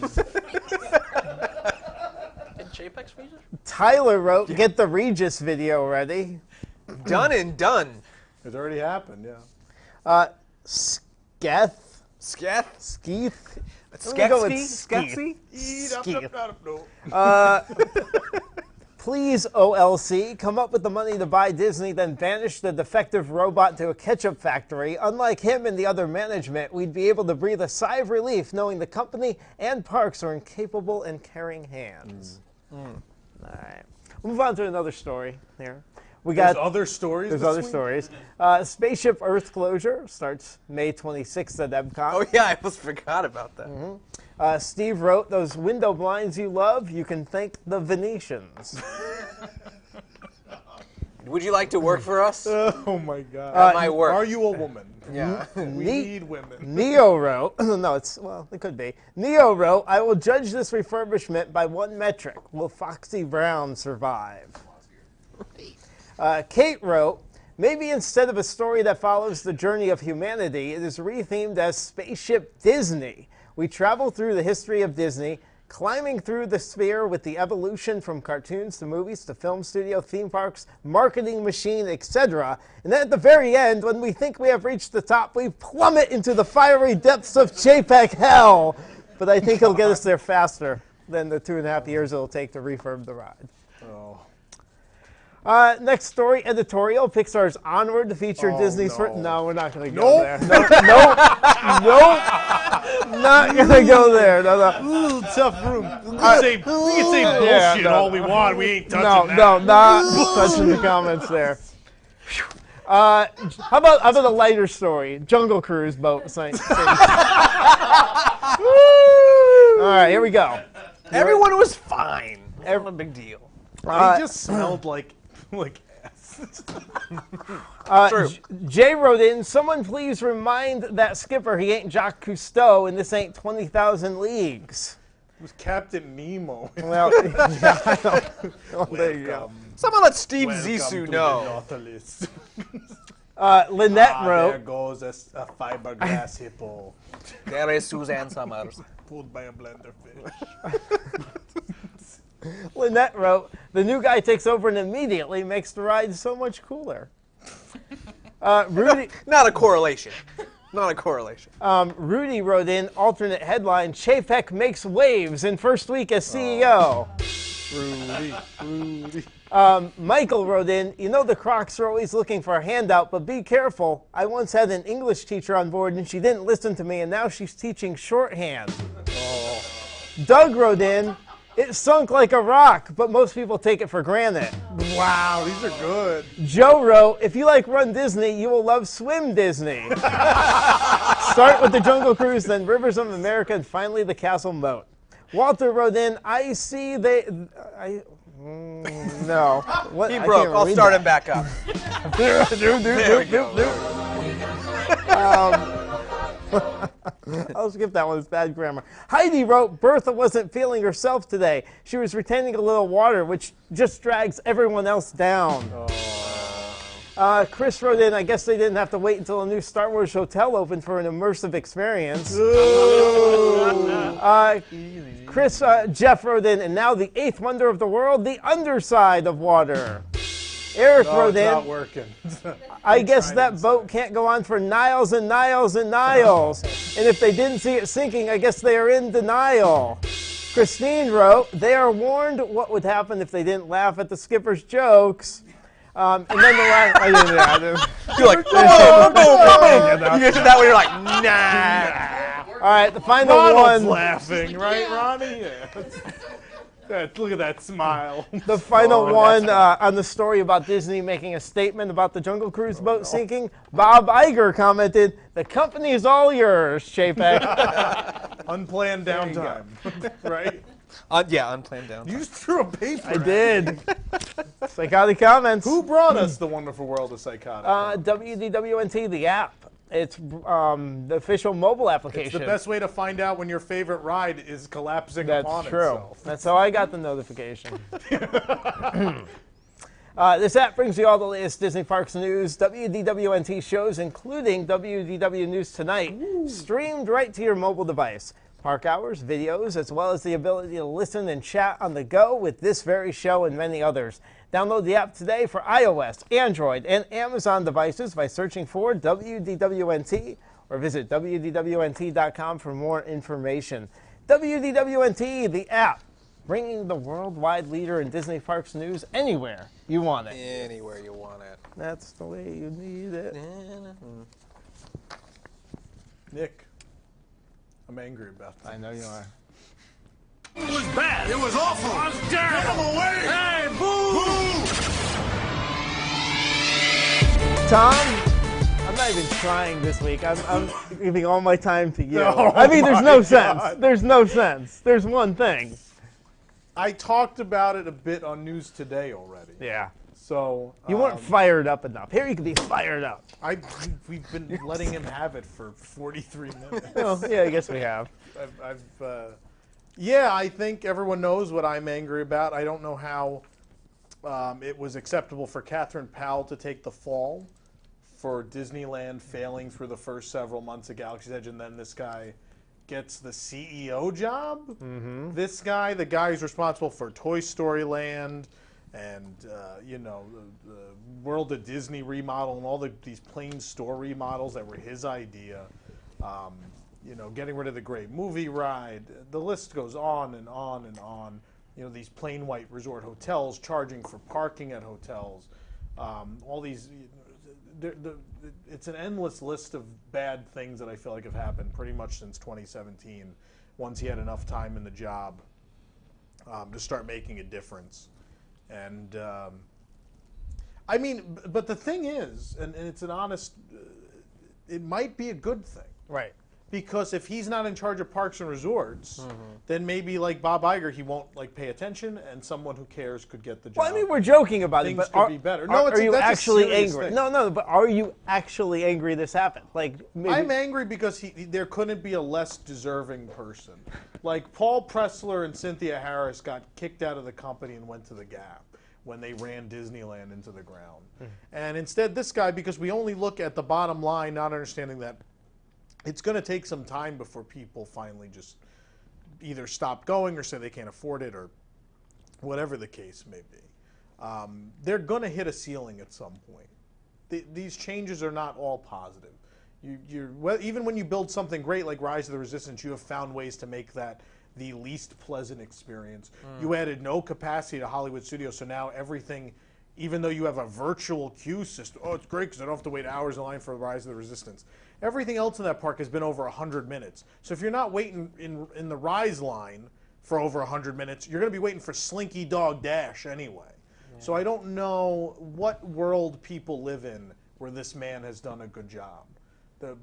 Chapek's freezer? Tyler wrote, get the Regis video ready. Done and done. It already happened, yeah. Skeeth. Sketsy? Please, OLC, come up with the money to buy Disney, then banish the defective robot to a ketchup factory. Unlike him and the other management, we'd be able to breathe a sigh of relief knowing the company and parks are in capable and caring hands. All right. We'll move on to another story here. There's other stories? There's other stories. Spaceship Earth closure starts May 26th at Epcot. Oh, yeah, I almost forgot about that. Steve wrote, those window blinds you love, you can thank the Venetians. Would you like to work for us? Oh, my God. At my work. Are you a woman? Yeah. We need women. Neo wrote, it could be. Neo wrote, I will judge this refurbishment by one metric. Will Foxy Brown survive? Kate wrote, Maybe instead of a story that follows the journey of humanity, it is rethemed as Spaceship Disney. We travel through the history of Disney, climbing through the sphere with the evolution from cartoons to movies to film studio, theme parks, marketing machine, etc. And then at the very end, when we think we have reached the top, we plummet into the fiery depths of Chapek hell. But I think he'll get us there faster than the 2.5 years it'll take to refurb the ride. Next story, editorial. Pixar's Onward to feature Disney's... No, we're not going to go there. Nope. Not going to go there. No. Tough room. We can say bullshit all we want. We ain't touching that. No, not touching the comments there. How about a lighter story? Jungle Cruise boat. All right, here we go. Everyone was fine. Not a big deal. They just smelled like ass. True. Jay wrote in, someone please remind that skipper he ain't Jacques Cousteau and this ain't 20,000 Leagues. It was Captain Nemo. Well, yeah, I know. Well, there you go. Someone let Steve Zissou know. Lynette wrote, there goes a fiberglass hippo. There is Suzanne Summers. Pulled by a blender fish. Lynette wrote, the new guy takes over and immediately makes the ride so much cooler. Rudy, Not a correlation. Not a correlation. Rudy wrote in, alternate headline, Chapek makes waves in first week as CEO. Rudy. Michael wrote in, you know the Crocs are always looking for a handout, but be careful. I once had an English teacher on board and she didn't listen to me and now she's teaching shorthand. Doug wrote in, it sunk like a rock, but most people take it for granted. Wow, these are good. Joe wrote, if you like Run Disney, you will love Swim Disney. Start with the Jungle Cruise, then Rivers of America, and finally the Castle Moat. Walter wrote in, I see they... no. What? He broke. I'll start him back up. I'll skip that one. It's bad grammar. Heidi wrote, Bertha wasn't feeling herself today. She was retaining a little water, which just drags everyone else down. Chris wrote in, I guess they didn't have to wait until a new Star Wars hotel opened for an immersive experience. Jeff wrote in, and now the 8th wonder of the world, the underside of water. Eric wrote in, not working. I guess that boat can't go on for Niles and Niles and Niles. And if they didn't see it sinking, I guess they are in denial. Christine wrote, they are warned what would happen if they didn't laugh at the skipper's jokes. And then the last, You're like, you get to that way, you're like, nah. All right, the final Ronald's one. laughing, right, Ronnie? Yeah. Look at that smile. The final one on the story about Disney making a statement about the Jungle Cruise boat sinking. Bob Iger commented, the company is all yours, Chapek. Unplanned downtime, right? Unplanned downtime. You just threw a paper. I did. Psychotic comments. Who brought us the wonderful world of Psychotic? WDWNT, the app. It's the official mobile application. It's the best way to find out when your favorite ride is collapsing upon itself. That's how I got the notification. This app brings you all the latest Disney Parks news, WDWNT shows, including WDW News Tonight, streamed right to your mobile device. Park hours, videos, as well as the ability to listen and chat on the go with this very show and many others. Download the app today for iOS, Android, and Amazon devices by searching for WDWNT or visit WDWNT.com for more information. WDWNT, the app, bringing the worldwide leader in Disney Parks news anywhere you want it. Anywhere you want it. That's the way you need it. Nick, I'm angry about that. I know you are. It was bad. It was awful. It was terrible. Get him away. Hey, boo! Tom, I'm not even trying this week. I'm giving all my time to you. Oh I mean, there's my no God. sense. There's no sense. There's one thing. I talked about it a bit on News Today already. Yeah. So You weren't fired up enough. Here you can be fired up. We've been letting him have it for 43 minutes. Well, yeah, I guess we have. Yeah, I think everyone knows what I'm angry about. I don't know how it was acceptable for Catherine Powell to take the fall for Disneyland failing through the first several months of Galaxy's Edge, and then this guy gets the CEO job. This guy, the guy who's responsible for Toy Story Land and you know, the World of Disney remodel and all these plain store remodels that were his idea. You know, getting rid of the Great Movie Ride. The list goes on and on and on. You know, these plain white resort hotels, charging for parking at hotels. All these, it's an endless list of bad things that I feel like have happened pretty much since 2017, once he had enough time in the job to start making a difference. And I mean, but the thing is, and it's an honest, it might be a good thing. Right. Because if he's not in charge of parks and resorts, then maybe like Bob Iger, he won't like pay attention, and someone who cares could get the job. Well, I mean, we're joking about Things it, but could be better. No, are you that's actually a serious angry? thing. No, but are you actually angry this happened? Like, maybe... I'm angry because there couldn't be a less deserving person. Like Paul Pressler and Cynthia Harris got kicked out of the company and went to the Gap when they ran Disneyland into the ground. And instead, this guy, because we only look at the bottom line, not understanding that it's going to take some time before people finally just either stop going or say they can't afford it or whatever the case may be. They're going to hit a ceiling at some point. These changes are not all positive. Even when you build something great like Rise of the Resistance, you have found ways to make that the least pleasant experience. You added no capacity to Hollywood Studios, so now everything, even though you have a virtual queue system, oh, it's great because I don't have to wait hours in line for Rise of the Resistance. Everything else in that park has been over 100 minutes. So if you're not waiting in the Rise line for over 100 minutes, you're going to be waiting for Slinky Dog Dash anyway. Yeah. So I don't know what world people live in where this man has done a good job.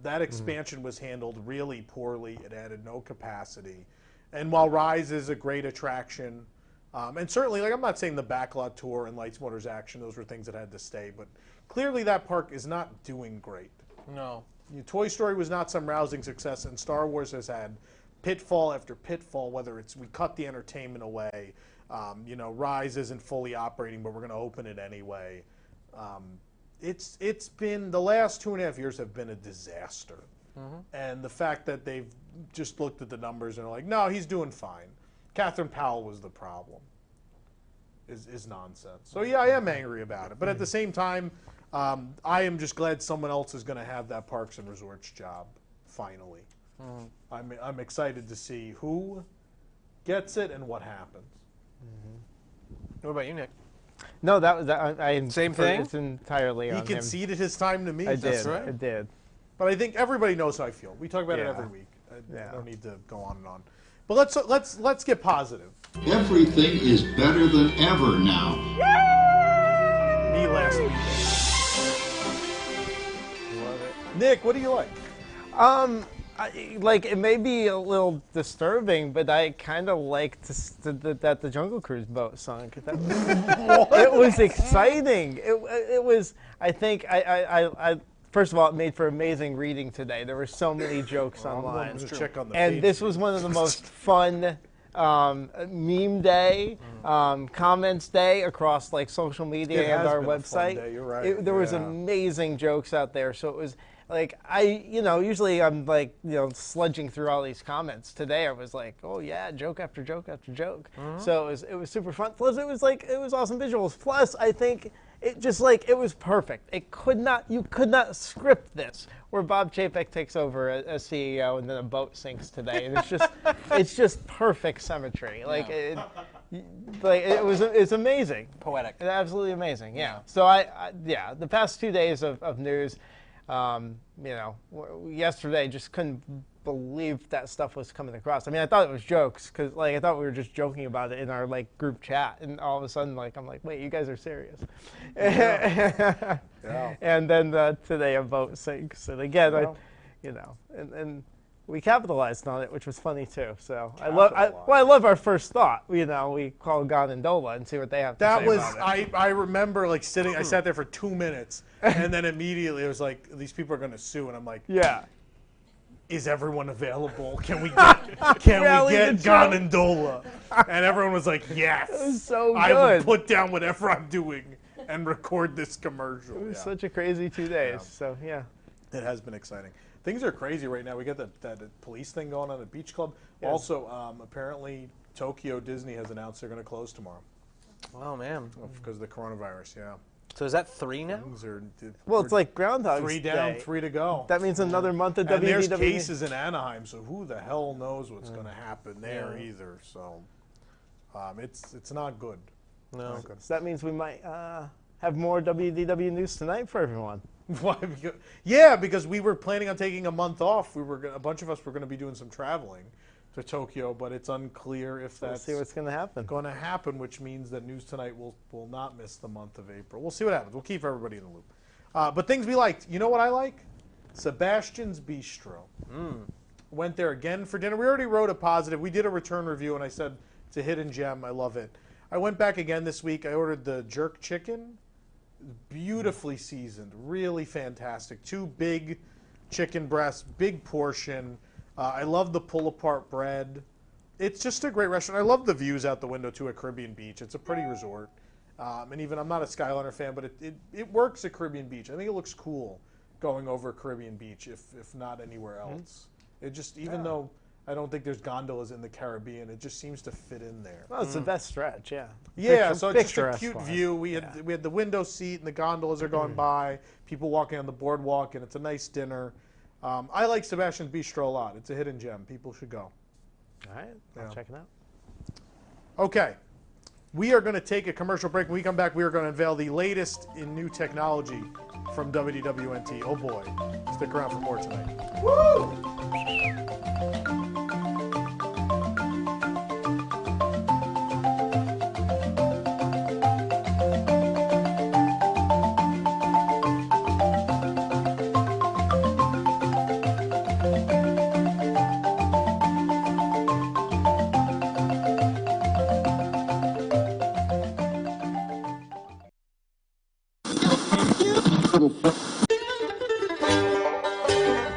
That expansion was handled really poorly. It added no capacity. And while Rise is a great attraction, and certainly, like, I'm not saying the Backlot Tour and Lights, Motors, Action, those were things that had to stay, but clearly that park is not doing great. No. Toy Story was not some rousing success, and Star Wars has had pitfall after pitfall, whether it's we cut the entertainment away, you know, Rise isn't fully operating, but we're going to open it anyway. It's been, the last 2.5 years have been a disaster. And the fact that they've just looked at the numbers and are like, no, he's doing fine. Catherine Powell was the problem, is nonsense. So yeah, I am angry about it. But at the same time, I am just glad someone else is going to have that Parks and Resorts job, finally. I'm excited to see who gets it and what happens. What about you, Nick? No, I Same thing? It's entirely on him. He conceded his time to me. That's right. I did. But I think everybody knows how I feel. We talk about it every week. I don't need to go on and on. But let's get positive. Everything is better than ever now. Me last week. Love it. Nick, what do you like? Like, it may be a little disturbing, but I kind of liked that the Jungle Cruise boat sunk. It was exciting. It was. I think I first of all, it made for amazing reading today. There were so many jokes online, and this was one of the most fun meme day, comments day across like social media and our website. You're right. There was amazing jokes out there, so it was. Like, usually I'm like, sludging through all these comments. Today I was like, oh yeah, joke after joke after joke. So it was super fun. Plus it was awesome visuals. Plus I think it just it was perfect. You could not script this where Bob Chapek takes over as CEO and then a boat sinks today. And it's just perfect symmetry. It's amazing. Poetic. It's absolutely amazing. Yeah. So the past 2 days of news. Yesterday just couldn't believe that stuff was coming across. I mean, I thought it was jokes because I thought we were just joking about it in our group chat, and all of a sudden I'm like, wait, you guys are serious? Yeah. And then today a boat sinks, and again, and we capitalized on it, which was funny too. So I love our first thought. We call Gondola and see what they have to say about it. I remember sitting. I sat there for 2 minutes, and then immediately it was like, these people are going to sue, and I'm like, yeah. is everyone available? Can we get Gondola? And everyone was like, yes. It was so I will good. put down whatever I'm doing and record this commercial. It was such a crazy 2 days. Yeah. So yeah. It has been exciting. Things are crazy right now. We got that police thing going on at Beach Club. Yes. Also, apparently Tokyo Disney has announced they're going to close tomorrow. Oh, man. Because of the coronavirus, yeah. So is that 3 now? Well, it's like Groundhog's 3 down, Day. 3 to go. That means another month of And there's WDW. cases in Anaheim, so who the hell knows what's going to happen there either. So it's not good. No. So that means we might have more WDW news tonight for everyone. Why? Yeah, because we were planning on taking a month off. A bunch of us were going to be doing some traveling to Tokyo, but it's unclear if We'll that's see what's going to happen. which means that News Tonight will not miss the month of April. We'll see what happens. We'll keep everybody in the loop. But things we liked. You know what I like? Sebastian's Bistro. Went there again for dinner. We already wrote a positive. We did a return review, and I said it's a hidden gem. I love it. I went back again this week. I ordered the jerk chicken. Beautifully seasoned. Really fantastic. 2 big chicken breasts, big portion. I love the pull-apart bread. It's just a great restaurant. I love the views out the window, too, at Caribbean Beach. It's a pretty resort. And even, I'm not a Skyliner fan, but it works at Caribbean Beach. I think it looks cool going over Caribbean Beach, if not anywhere else. It just, even though I don't think there's gondolas in the Caribbean, it just seems to fit in there. Well, it's the best stretch, yeah. Yeah, so it's just a cute view. We had the window seat, and the gondolas are going by, people walking on the boardwalk, and it's a nice dinner. I like Sebastian's Bistro a lot. It's a hidden gem. People should go. All right, I'll check it out. Okay, we are going to take a commercial break. When we come back, we are going to unveil the latest in new technology from WWNT. Oh boy, stick around for more tonight. Woo!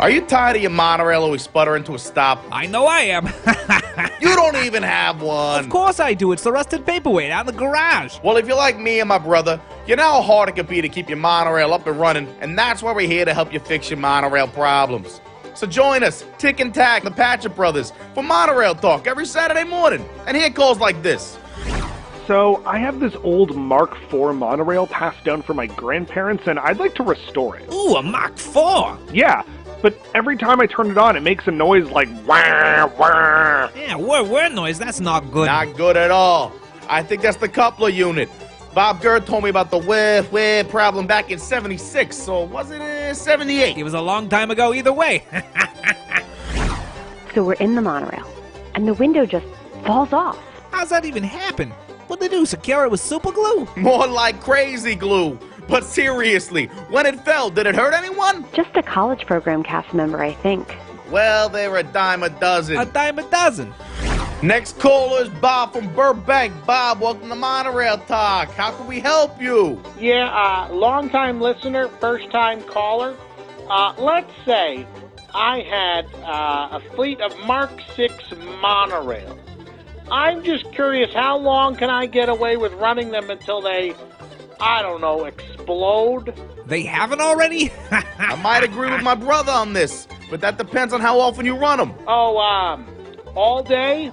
Are you tired of your monorail always sputtering to a stop? I know I am. You don't even have one. Of course I do. It's the rusted paperweight out in the garage. Well, if you're like me and my brother, you know how hard it can be to keep your monorail up and running, and that's why we're here to help you fix your monorail problems. So join us, Tick and Tack, the Patchett Brothers, for Monorail Talk every Saturday morning. And hear calls like this. So, I have this old Mark IV monorail passed down from my grandparents, and I'd like to restore it. Ooh, a Mark IV? Yeah, but every time I turn it on, it makes a noise like wah, wah. Yeah, whir noise, that's not good. Not good at all. I think that's the coupler unit. Bob Gurr told me about the whir problem back in 76, so was it 78? It was a long time ago either way. So we're in the monorail, and the window just falls off. How's that even happen? What'd they do, secure it with super glue? More like crazy glue. But seriously, when it fell, did it hurt anyone? Just a college program cast member, I think. Well, they're a dime a dozen. A dime a dozen. Next caller is Bob from Burbank. Bob, welcome to Monorail Talk. How can we help you? Yeah, long-time listener, first-time caller. Let's say I had a fleet of Mark VI monorails. I'm just curious, how long can I get away with running them until they, I don't know, explode? They haven't already? I might agree with my brother on this, but that depends on how often you run them. Oh, all day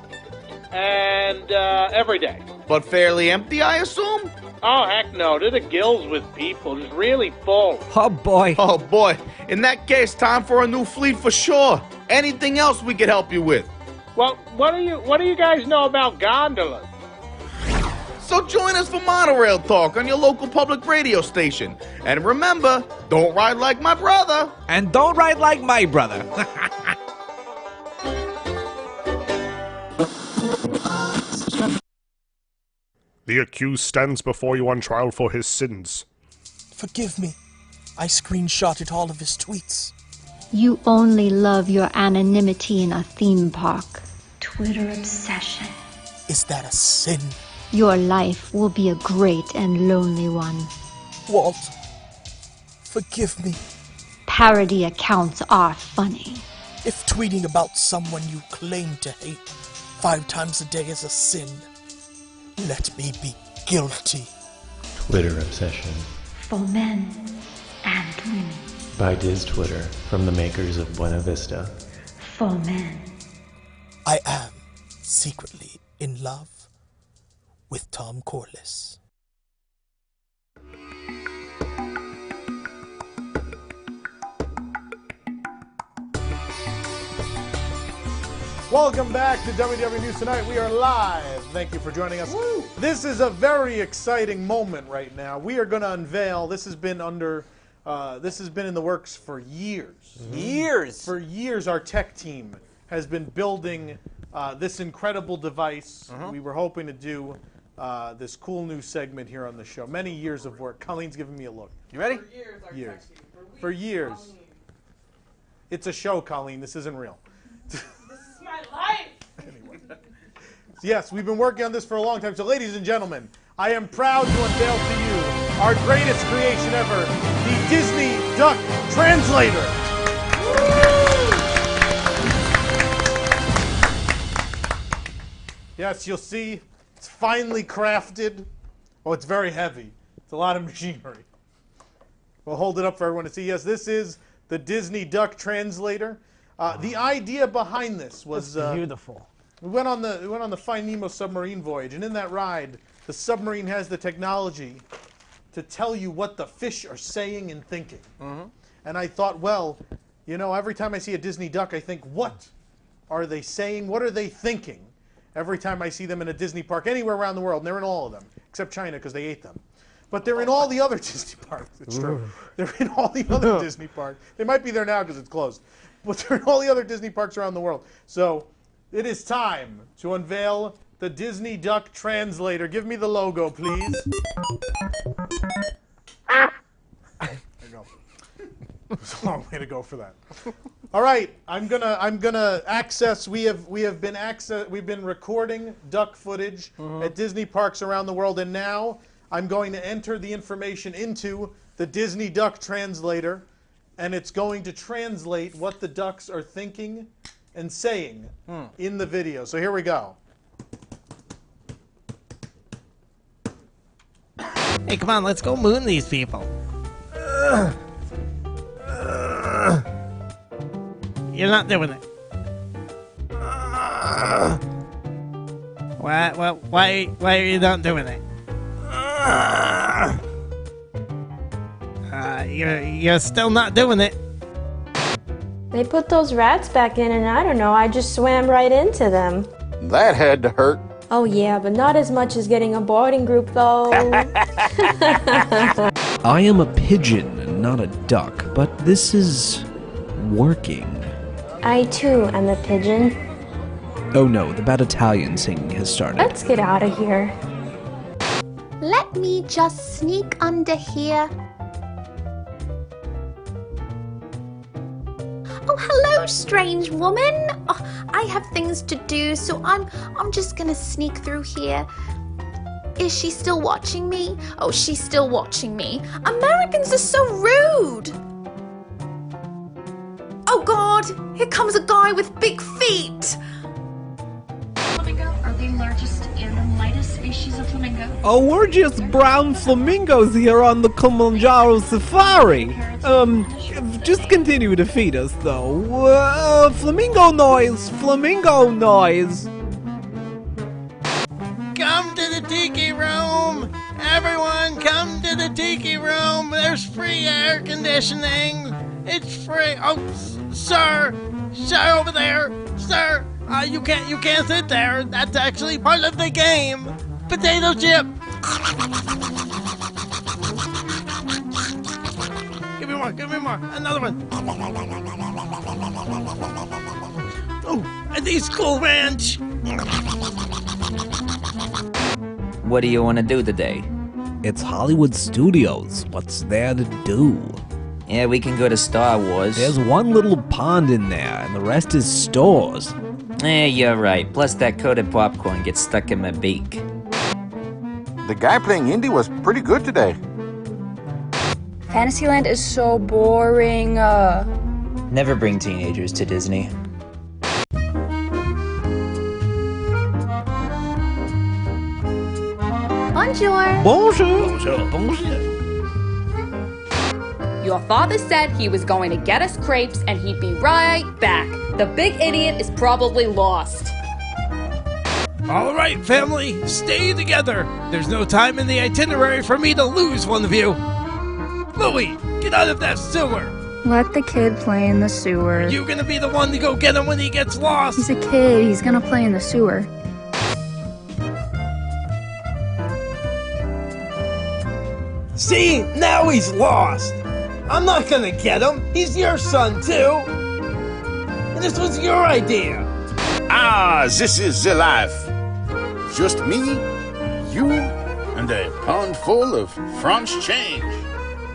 and every day. But fairly empty, I assume? Oh, heck no. To the gills with people. Just really full. Oh, boy. Oh, boy. In that case, time for a new fleet for sure. Anything else we could help you with? Well, what do you guys know about gondolas? So join us for Monorail Talk on your local public radio station. And remember, don't ride like my brother. And don't ride like my brother. The accused stands before you on trial for his sins. Forgive me. I screenshotted all of his tweets. You only love your anonymity in a theme park. Twitter obsession. Is that a sin? Your life will be a great and lonely one. Walt, forgive me. Parody accounts are funny. If tweeting about someone you claim to hate 5 times a day is a sin, let me be guilty. Twitter Obsession. For men and women. By Diz Twitter, from the makers of Buena Vista. For men. I am secretly in love with Tom Corliss. Welcome back to WDW News Tonight. We are live. Thank you for joining us. Woo. This is a very exciting moment right now. We are going to unveil. This has been in the works for years. Years. For years, our tech team has been building this incredible device. We were hoping to do this cool new segment here on the show. Many years of work. Colleen's giving me a look. You ready? For years. For years. It's a show, Colleen. This isn't real. My life. Anyway. Yes, we've been working on this for a long time. So, ladies and gentlemen, I am proud to unveil to you our greatest creation ever, the Disney Duck Translator. Yes, you'll see it's finally crafted. Oh, it's very heavy. It's a lot of machinery. We'll hold it up for everyone to see. Yes, this is the Disney Duck Translator. The idea behind this was beautiful. We went on the Find Nemo submarine voyage, and in that ride, the submarine has the technology to tell you what the fish are saying and thinking. And I thought, well, you know, every time I see a Disney duck, I think, what are they saying? What are they thinking? Every time I see them in a Disney park anywhere around the world, and they're in all of them, except China because they ate them. But they're in all the other Disney parks. It's true. They're in all the other Disney parks. They might be there now because it's closed. But they're in all the other Disney parks around the world. So it is time to unveil the Disney Duck Translator. Give me the logo, please. There you go. It's a long way to go for that. All right, I'm gonna access. We've been recording duck footage at Disney parks around the world, and now I'm going to enter the information into the Disney Duck Translator, and it's going to translate what the ducks are thinking and saying in the video. So here we go. Hey, come on, let's go moon these people. You're not doing it. Why are you not doing it? You're still not doing it. They put those rats back in, and I don't know, I just swam right into them. That had to hurt. Oh yeah, but not as much as getting a boarding group, though. I am a pigeon, not a duck, but this is working. I too am a pigeon. Oh no, the bad Italian singing has started. Let's get out of here. Let me just sneak under here. Oh, hello, strange woman. Oh, I have things to do, so I'm just gonna sneak through here. Is she still watching me? Oh, she's still watching me. Americans are so rude. Oh God, here comes a guy with big feet. Flamingo are the largest and lightest species of flamingo. Oh, we're just brown flamingos here on the Kilimanjaro Safari. Just continue to feed us, though. Flamingo noise! Flamingo noise! Come to the tiki room! Everyone, come to the tiki room! There's free air conditioning! It's free! Oh, sir! Sir, over there! Sir! You can't sit there! That's actually part of the game! Potato chip! Give me more! Another one! Oh, and these Cool Ranch! What do you want to do today? It's Hollywood Studios. What's there to do? Yeah, we can go to Star Wars. There's one little pond in there, and the rest is stores. Eh, you're right. Plus that coated popcorn gets stuck in my beak. The guy playing Indy was pretty good today. Fantasyland is so boring. Never bring teenagers to Disney. Bonjour. Bonjour. Bonjour. Your father said he was going to get us crepes and he'd be right back. The big idiot is probably lost. All right, family, stay together. There's no time in the itinerary for me to lose one of you. Louie, get out of that sewer. Let the kid play in the sewer. You gonna be the one to go get him when he gets lost? He's a kid. He's gonna play in the sewer. See? Now he's lost. I'm not gonna get him. He's your son, too. And this was your idea. Ah, this is the life. Just me, you, and a pound full of French change.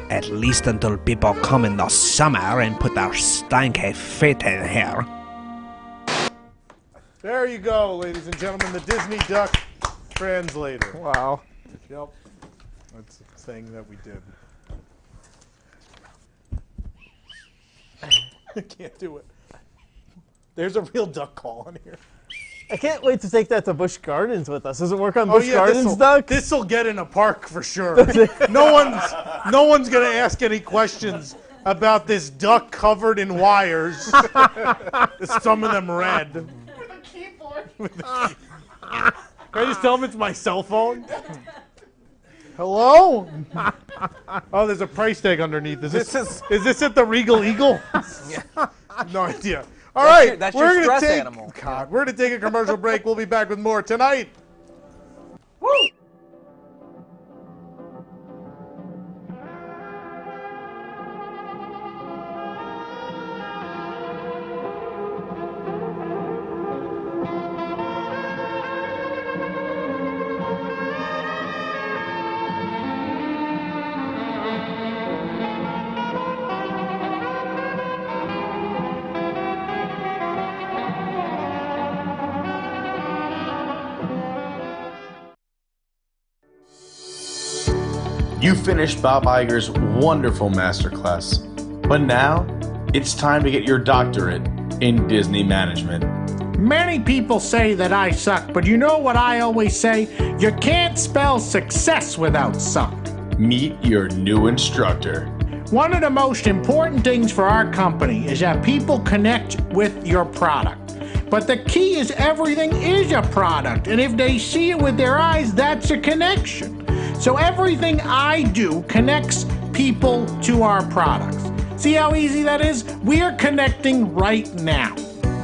At least until people come in the summer and put their stanky feet in here. There you go, ladies and gentlemen, the Disney Duck translator. Wow. Yep. That's a thing that we did. I can't do it. There's a real duck call in here. I can't wait to take that to Busch Gardens with us. Does it work on Busch Gardens, Duck? This'll get in a park for sure. No one's gonna ask any questions about this duck covered in wires. Some of them red. With a keyboard. Can I just tell them it's my cell phone? Hello? Oh, there's a price tag underneath. Is this at the Regal Eagle? No idea. All right, that's your stress take, animal. God, we're going to take a commercial break. We'll be back with more tonight. Woo! You finished Bob Iger's wonderful masterclass, but now it's time to get your doctorate in Disney management. Many people say that I suck, but you know what I always say? You can't spell success without suck. Meet your new instructor. One of the most important things for our company is that people connect with your product. But the key is everything is a product, and if they see it with their eyes, that's a connection. So everything I do connects people to our products. See how easy that is? We're connecting right now.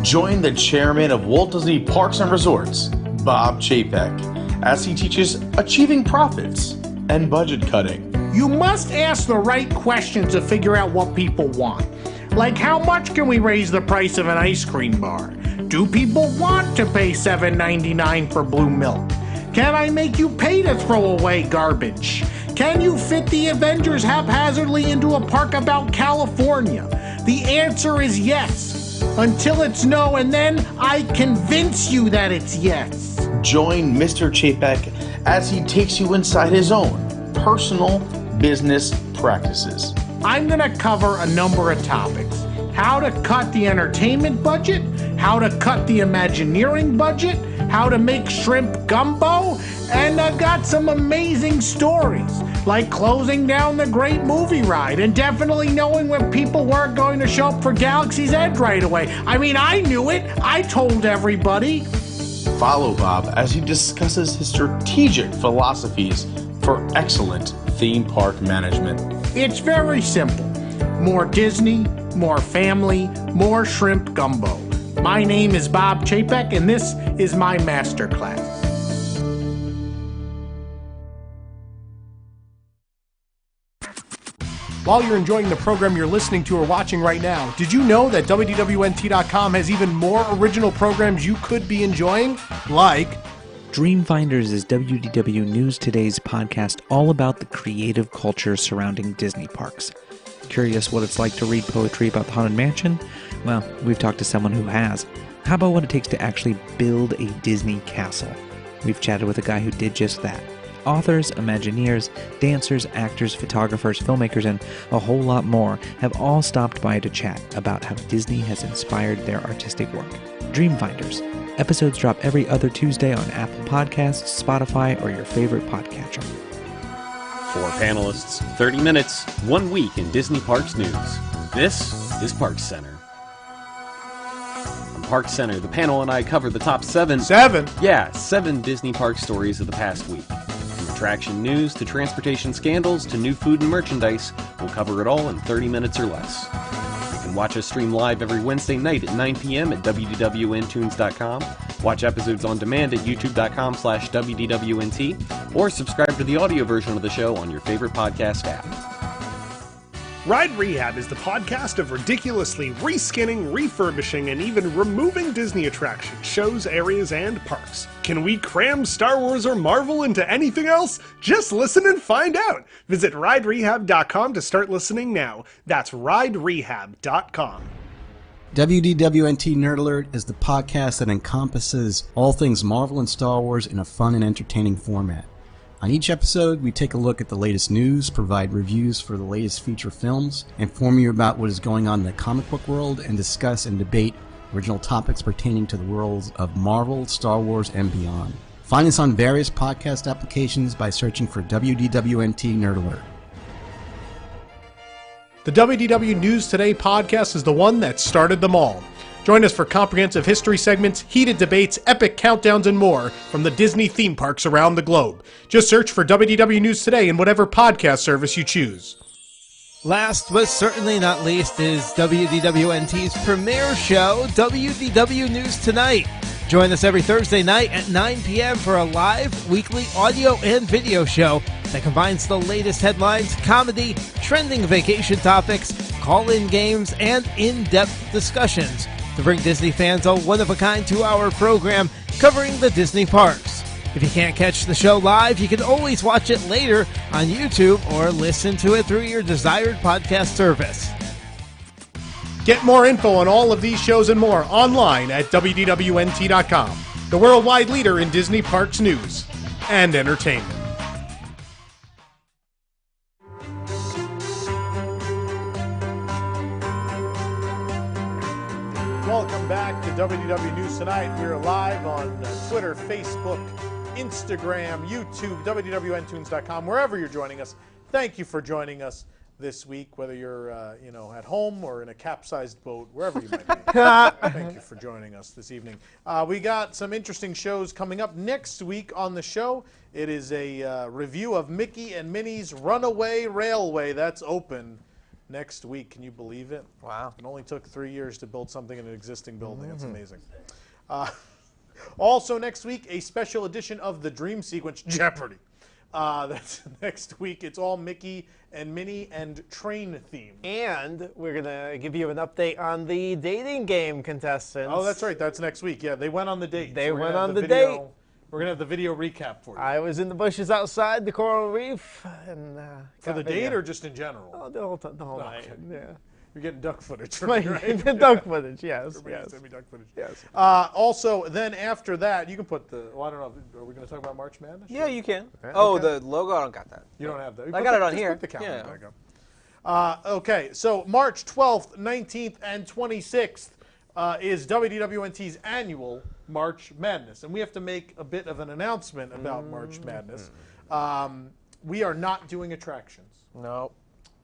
Join the chairman of Walt Disney Parks and Resorts, Bob Chapek, as he teaches achieving profits and budget cutting. You must ask the right questions to figure out what people want. Like, how much can we raise the price of an ice cream bar? Do people want to pay $7.99 for blue milk? Can I make you pay to throw away garbage? Can you fit the Avengers haphazardly into a park about California? The answer is yes, until it's no, and then I convince you that it's yes. Join Mr. Chapek as he takes you inside his own personal business practices. I'm going to cover a number of topics. How to cut the entertainment budget, how to cut the Imagineering budget, how to make shrimp gumbo, and I've got some amazing stories, like closing down the Great Movie Ride and definitely knowing when people weren't going to show up for Galaxy's Edge right away. I mean, I knew it. I told everybody. Follow Bob as he discusses his strategic philosophies for excellent theme park management. It's very simple. More Disney, more family, more shrimp gumbo. My name is Bob Chapek, and this is my masterclass. While you're enjoying the program you're listening to or watching right now, did you know that WDWNT.com has even more original programs you could be enjoying? Like Dreamfinders is WDW News Today's podcast all about the creative culture surrounding Disney parks. Curious what it's like to read poetry about the Haunted Mansion? Well, we've talked to someone who has. How about what it takes to actually build a Disney castle? We've chatted with a guy who did just that. Authors, Imagineers, dancers, actors, photographers, filmmakers, and a whole lot more have all stopped by to chat about how Disney has inspired their artistic work. Dreamfinders. Episodes drop every other Tuesday on Apple Podcasts, Spotify, or your favorite podcatcher. 4 panelists, 30 minutes, 1 week in Disney Parks news. This is Parks Center. On Parks Center, the panel and I cover the top 7... 7? Yeah, 7 Disney Park stories of the past week. From attraction news to transportation scandals to new food and merchandise, we'll cover it all in 30 minutes or less. You can watch us stream live every Wednesday night at 9 p.m. at WDWNtunes.com, watch episodes on demand at youtube.com/WDWNT, or subscribe to the audio version of the show on your favorite podcast app. Ride Rehab is the podcast of ridiculously reskinning, refurbishing, and even removing Disney attractions, shows, areas, and parks. Can we cram Star Wars or Marvel into anything else? Just listen and find out. Visit riderehab.com to start listening now. That's riderehab.com. WDWNT Nerd Alert is the podcast that encompasses all things Marvel and Star Wars in a fun and entertaining format. On each episode, we take a look at the latest news, provide reviews for the latest feature films, inform you about what is going on in the comic book world, and discuss and debate original topics pertaining to the worlds of Marvel, Star Wars, and beyond. Find us on various podcast applications by searching for WDWNT Nerd Alert. The WDW News Today podcast is the one that started them all. Join us for comprehensive history segments, heated debates, epic countdowns, and more from the Disney theme parks around the globe. Just search for WDW News Today in whatever podcast service you choose. Last but certainly not least is WDWNT's premiere show, WDW News Tonight. Join us every Thursday night at 9 p.m. for a live, weekly audio and video show that combines the latest headlines, comedy, trending vacation topics, call-in games, and in-depth discussions to bring Disney fans a one-of-a-kind 2-hour program covering the Disney parks. If you can't catch the show live, you can always watch it later on YouTube or listen to it through your desired podcast service. Get more info on all of these shows and more online at WDWNT.com, the worldwide leader in Disney parks news and entertainment. Welcome back to WDW News Tonight. We're live on Twitter, Facebook, Instagram, YouTube, WDWNtunes.com, wherever you're joining us. Thank you for joining us this week, whether you're at home or in a capsized boat, wherever you might be. Thank you for joining us this evening. We got some interesting shows coming up next week on the show. It is a review of Mickey and Minnie's Runaway Railway. That's open next week. Can you believe it? Wow. It only took 3 years to build something in an existing building. That's amazing. Also next week, a special edition of the Dream Sequence Jeopardy. That's next week. It's all Mickey and Minnie and train theme. And we're going to give you an update on the dating game contestants. Oh, that's right. That's next week. Yeah, they went on the date. They went on the date. We're going to have the video recap for you. I was in the bushes outside the coral reef. And for the date or just in general? Oh, the whole night. Okay. Yeah. You're getting duck footage from me, right? Duck footage, yes. Send me duck footage. Yes. Also, then after that, you can put the, I don't know, are we going to talk about March Madness? Yeah, you can. Okay. Oh, the logo, I don't got that. You don't have that. I got it on here. Put the calendar back up. Okay, so March 12th, 19th, and 26th is WDWNT's annual March Madness. And we have to make a bit of an announcement about March Madness. We are not doing attractions. No.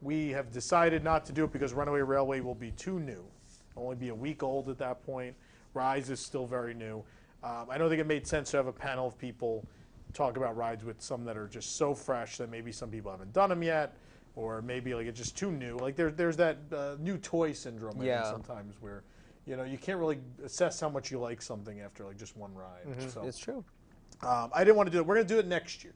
We have decided not to do it because Runaway Railway will be too new. It'll only be a week old at that point. Rise is still very new. I don't think it made sense to have a panel of people talk about rides with some that are just so fresh that maybe some people haven't done them yet, or maybe like it's just too new. Like there's that new toy syndrome I think sometimes where you can't really assess how much you like something after like just one ride. So it's true. I didn't want to do it. We're going to do it next year.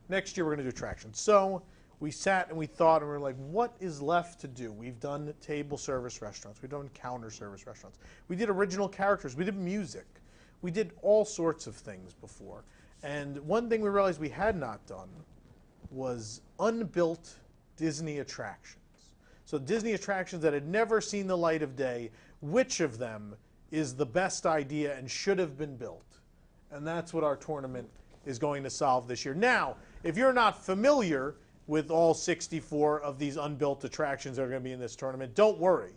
Next year we're going to do attractions. So we sat and we thought and we were like, what is left to do? We've done table service restaurants. We've done counter service restaurants. We did original characters. We did music. We did all sorts of things before. And one thing we realized we had not done was unbuilt Disney attractions. So Disney attractions that had never seen the light of day, which of them is the best idea and should have been built? And that's what our tournament is going to solve this year. Now, if you're not familiar with all 64 of these unbuilt attractions that are going to be in this tournament, don't worry.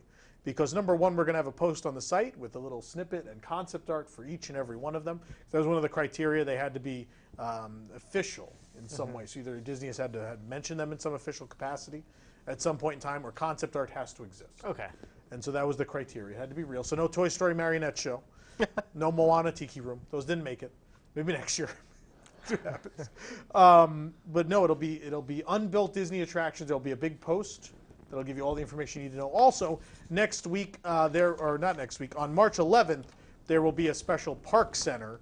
Because number one, we're going to have a post on the site with a little snippet and concept art for each and every one of them. That was one of the criteria. They had to be official in some way. So either Disney has had to mention them in some official capacity at some point in time, or concept art has to exist. Okay. And so that was the criteria. It had to be real. So no Toy Story marionette show. No Moana Tiki Room. Those didn't make it. Maybe next year. See what happens. But no, it'll be unbuilt Disney attractions. There'll be a big post that'll give you all the information you need to know. Also, next week, on March 11th, there will be a special park center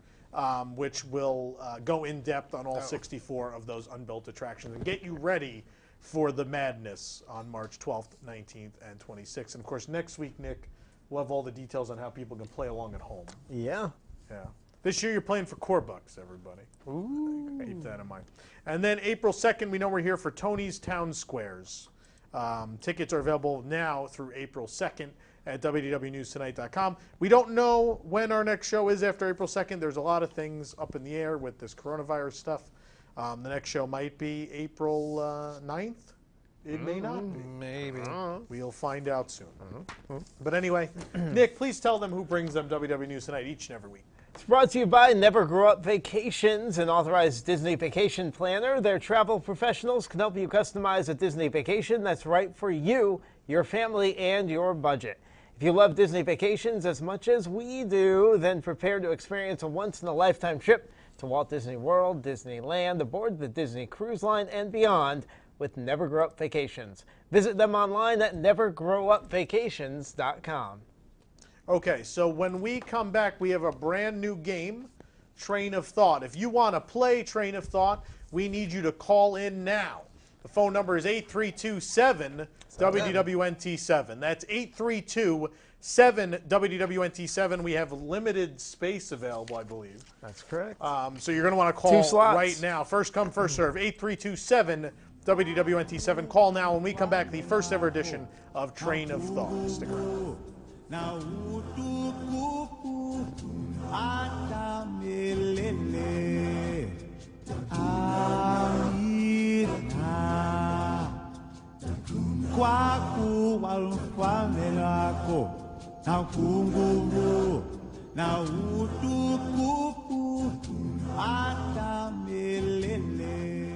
which will go in depth on all 64 of those unbuilt attractions and get you ready for the madness on March 12th, 19th, and 26th. And of course, next week, Nick, we'll have all the details on how people can play along at home. Yeah. Yeah. This year, you're playing for core bucks, everybody. Ooh. Keep that in mind. And then April 2nd, we know we're here for Tony's Town Squares. Tickets are available now through April 2nd at WDWNewsTonight.com. We don't know when our next show is after April 2nd. There's a lot of things up in the air with this coronavirus stuff. The next show might be April 9th. It may not be. Maybe. We'll find out soon. But anyway, Nick, please tell them who brings them WW News Tonight each and every week. It's brought to you by Never Grow Up Vacations, an authorized Disney vacation planner. Their travel professionals can help you customize a Disney vacation that's right for you, your family, and your budget. If you love Disney vacations as much as we do, then prepare to experience a once-in-a-lifetime trip to Walt Disney World, Disneyland, aboard the Disney Cruise Line, and beyond with Never Grow Up Vacations. Visit them online at nevergrowupvacations.com. Okay, so when we come back, we have a brand new game, Train of Thought. If you want to play Train of Thought, we need you to call in now. The phone number is 832-7-WDWNT7. That's 832-7-WDWNT7. We have limited space available, I believe. That's correct. So you're going to want to call right now. First come, first serve. 832-7-WDWNT7. Call now. When we come back, the first ever edition of Train of Thought. Stick around. Na utukufu hata milele. Amina. Kwa kuwa ufalme wako na ukungufu na utukufu hata milele.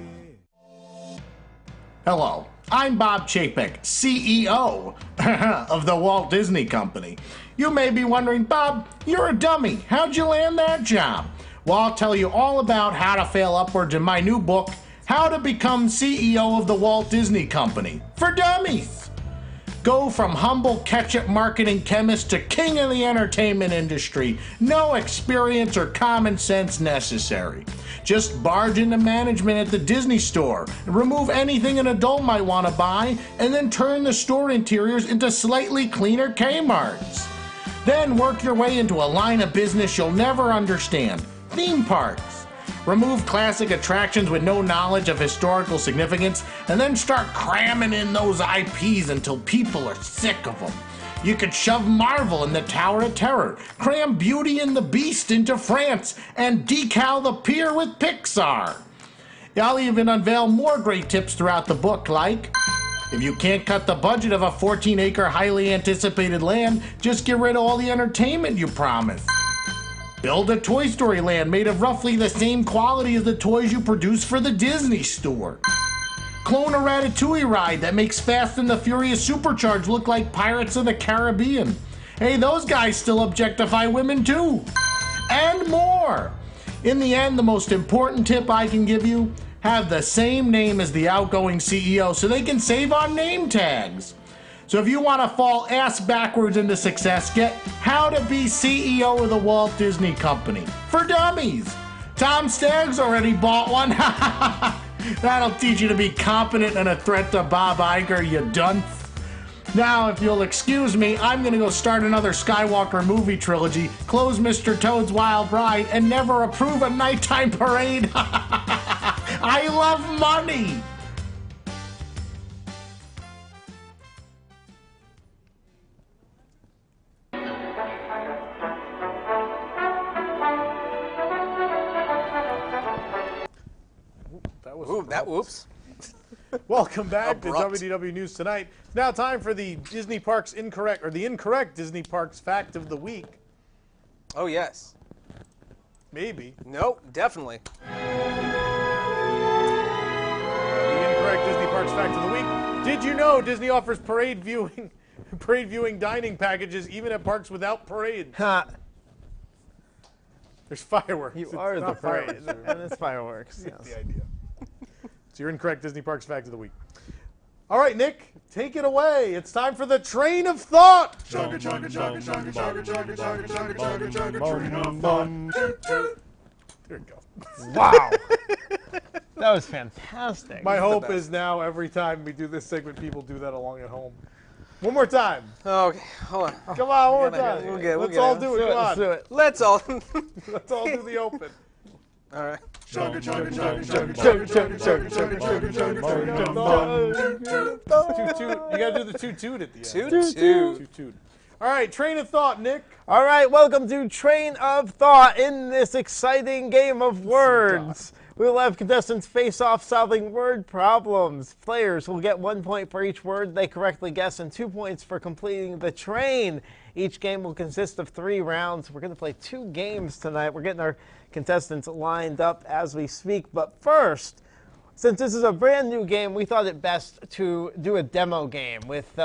Hello, I'm Bob Chapek, CEO of the Walt Disney Company. You may be wondering, Bob, you're a dummy. How'd you land that job? Well, I'll tell you all about how to fail upwards in my new book, How to Become CEO of the Walt Disney Company, for dummies. Go from humble ketchup marketing chemist to king of the entertainment industry. No experience or common sense necessary. Just barge into management at the Disney store, remove anything an adult might want to buy, and then turn the store interiors into slightly cleaner Kmarts. Then work your way into a line of business you'll never understand, theme parks. Remove classic attractions with no knowledge of historical significance, and then start cramming in those IPs until people are sick of them. You could shove Marvel in the Tower of Terror, cram Beauty and the Beast into France, and decal the pier with Pixar. I'll even unveil more great tips throughout the book, like, if you can't cut the budget of a 14-acre highly anticipated land, just get rid of all the entertainment you promised. Build a Toy Story land made of roughly the same quality as the toys you produce for the Disney store. Clone a Ratatouille ride that makes Fast and the Furious Supercharged look like Pirates of the Caribbean. Hey, those guys still objectify women too. And more. In the end, the most important tip I can give you, have the same name as the outgoing CEO so they can save on name tags. So if you want to fall ass backwards into success, get How to Be CEO of the Walt Disney Company, for dummies. Tom Staggs already bought one. That'll teach you to be competent and a threat to Bob Iger, you dunce. Now, if you'll excuse me, I'm going to go start another Skywalker movie trilogy, close Mr. Toad's Wild Ride, and never approve a nighttime parade. I love money. Whoops. Welcome back to Abrupt. WDW News Tonight. It's now time for the Disney Parks incorrect, or the incorrect Disney Parks fact of the week. Oh, yes. Maybe. Nope, definitely. The incorrect Disney Parks fact of the week. Did you know Disney offers parade viewing dining packages even at parks without parades? There's fireworks. You It's are the not parade, fireworks. and it's fireworks. That's Yes. the idea. It's your incorrect Disney Parks fact of the week. All right, Nick, take it away. It's time for the train of thought. There you go. Wow. That was fantastic. My hope is now every time we do this segment, people do that along at home. One more time. Okay, hold on. Come on, one more time. Let's all do it. Come on. Let's all. Let's all do the open. All right. Two-toot. You gotta do the toot-toot at the end. Toot-toot. All right, train of thought, Nick. All right, welcome to Train of Thought in this exciting game of words. We will have contestants face off solving word problems. Players will get 1 point for each word they correctly guess and 2 points for completing the train. Each game will consist of 3 rounds. We're going to play 2 games tonight. We're getting our contestants lined up as we speak. But first, since this is a brand new game, we thought it best to do a demo game with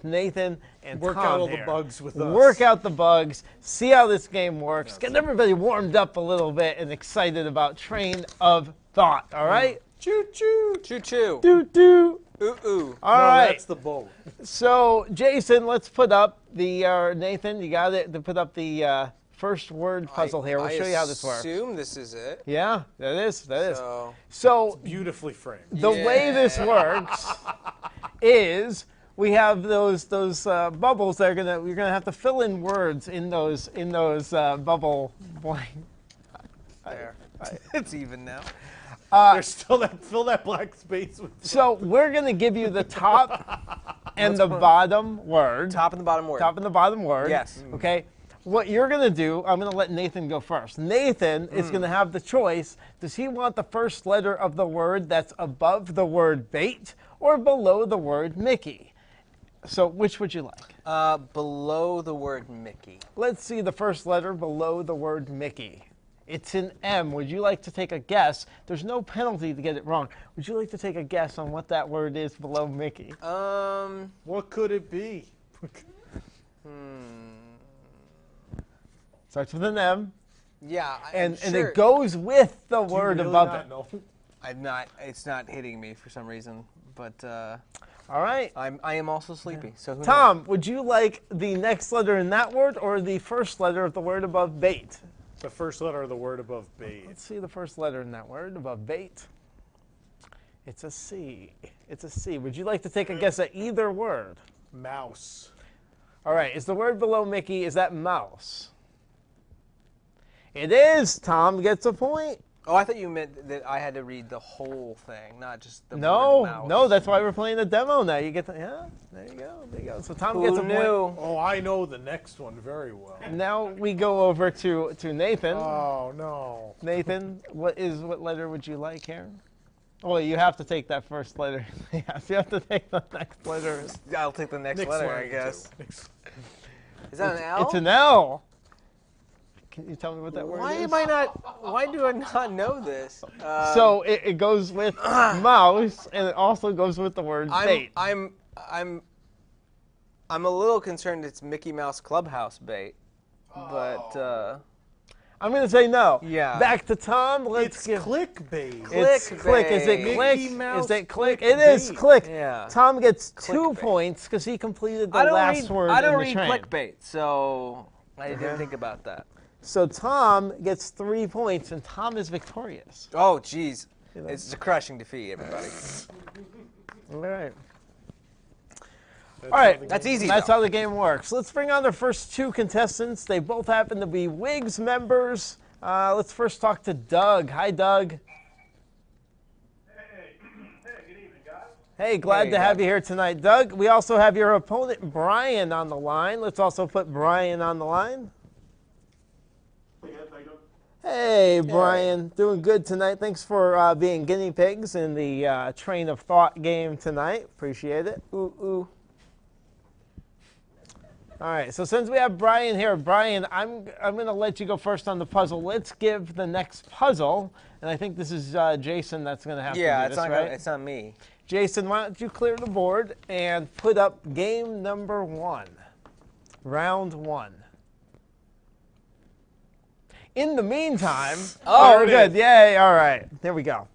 Nathan and Work Tom out all here. the bugs with us. Work out the bugs, see how this game works, get everybody warmed up a little bit and excited about Train of Thought, all right? Choo-choo. Choo-choo. Doo-doo. Ooh-ooh. All right. That's the boat. So, Jason, let's put up the, Nathan, you got it, to put up the first word puzzle here. We'll show you how this works. I assume this is it. Yeah, that is. So So beautifully framed. The way this works is we have those bubbles that we're gonna have to fill in words in those bubble blank. There. It's even now. There's still fill that black space with. So we're gonna give you the top and the bottom word. Top and the bottom word. Top and the bottom word. Yes. Okay. What you're going to do, I'm going to let Nathan go first. Nathan is going to have the choice. Does he want the first letter of the word that's above the word bait or below the word Mickey? So which would you like? Below the word Mickey. Let's see the first letter below the word Mickey. It's an M. Would you like to take a guess? There's no penalty to get it wrong. Would you like to take a guess on what that word is below Mickey? What could it be? Starts with an M. Yeah, and sure. it goes with the word really above not it. know? It's not hitting me for some reason, but all right. I am also sleepy. So who Tom, knows? would you like the next letter in that word or the first letter of the word above bait? The first letter of the word above bait. Let's see the first letter in that word above bait. It's a C. It's a C. Would you like to take a guess at either word? Mouse. All right. Is the word below Mickey, is that mouse? It is. Tom gets a point. Oh, I thought you meant that I had to read the whole thing, not just the word mouse. No, that's why we're playing the demo now. You get the, there you go. So Tom gets a point. Oh, I know the next one very well. Now we go over to Nathan. Oh, no. Nathan, what letter would you like here? Oh, you have to take that first letter. Yes, you have to take the next letter. I'll take the next letter, I guess. Is that an L? It's an L. Can you tell me what that word is? Why do I not know this? So it goes with mouse, and it also goes with the word bait. I'm a little concerned it's Mickey Mouse Clubhouse bait, but I'm going to say no. Yeah. Back to Tom. It's clickbait. It's click. Is it click? Mickey Mouse Is it click? click It is bait. click. Yeah. Tom gets 2 points because he completed the last word I don't in the read train. clickbait, so I didn't think about that. So Tom gets 3 points, and Tom is victorious. Oh, geez. It's a crushing defeat, everybody. All right. All right. That's easy. That's how the game works. Let's bring on the first 2 contestants. They both happen to be WIGS members. Let's first talk to Doug. Hi, Doug. Hey, good evening, guys. Hey, glad to have you here tonight, Doug. We also have your opponent, Brian, on the line. Let's also put Brian on the line. Hey, Brian. Doing good tonight. Thanks for being guinea pigs in the train of thought game tonight. Appreciate it. Ooh, ooh. All right, so since we have Brian here, Brian, I'm going to let you go first on the puzzle. Let's give the next puzzle, and I think this is Jason that's going to have to do this, right? It's not me. Jason, why don't you clear the board and put up game number 1, round 1. In the meantime, we're good. Yay, all right, there we go.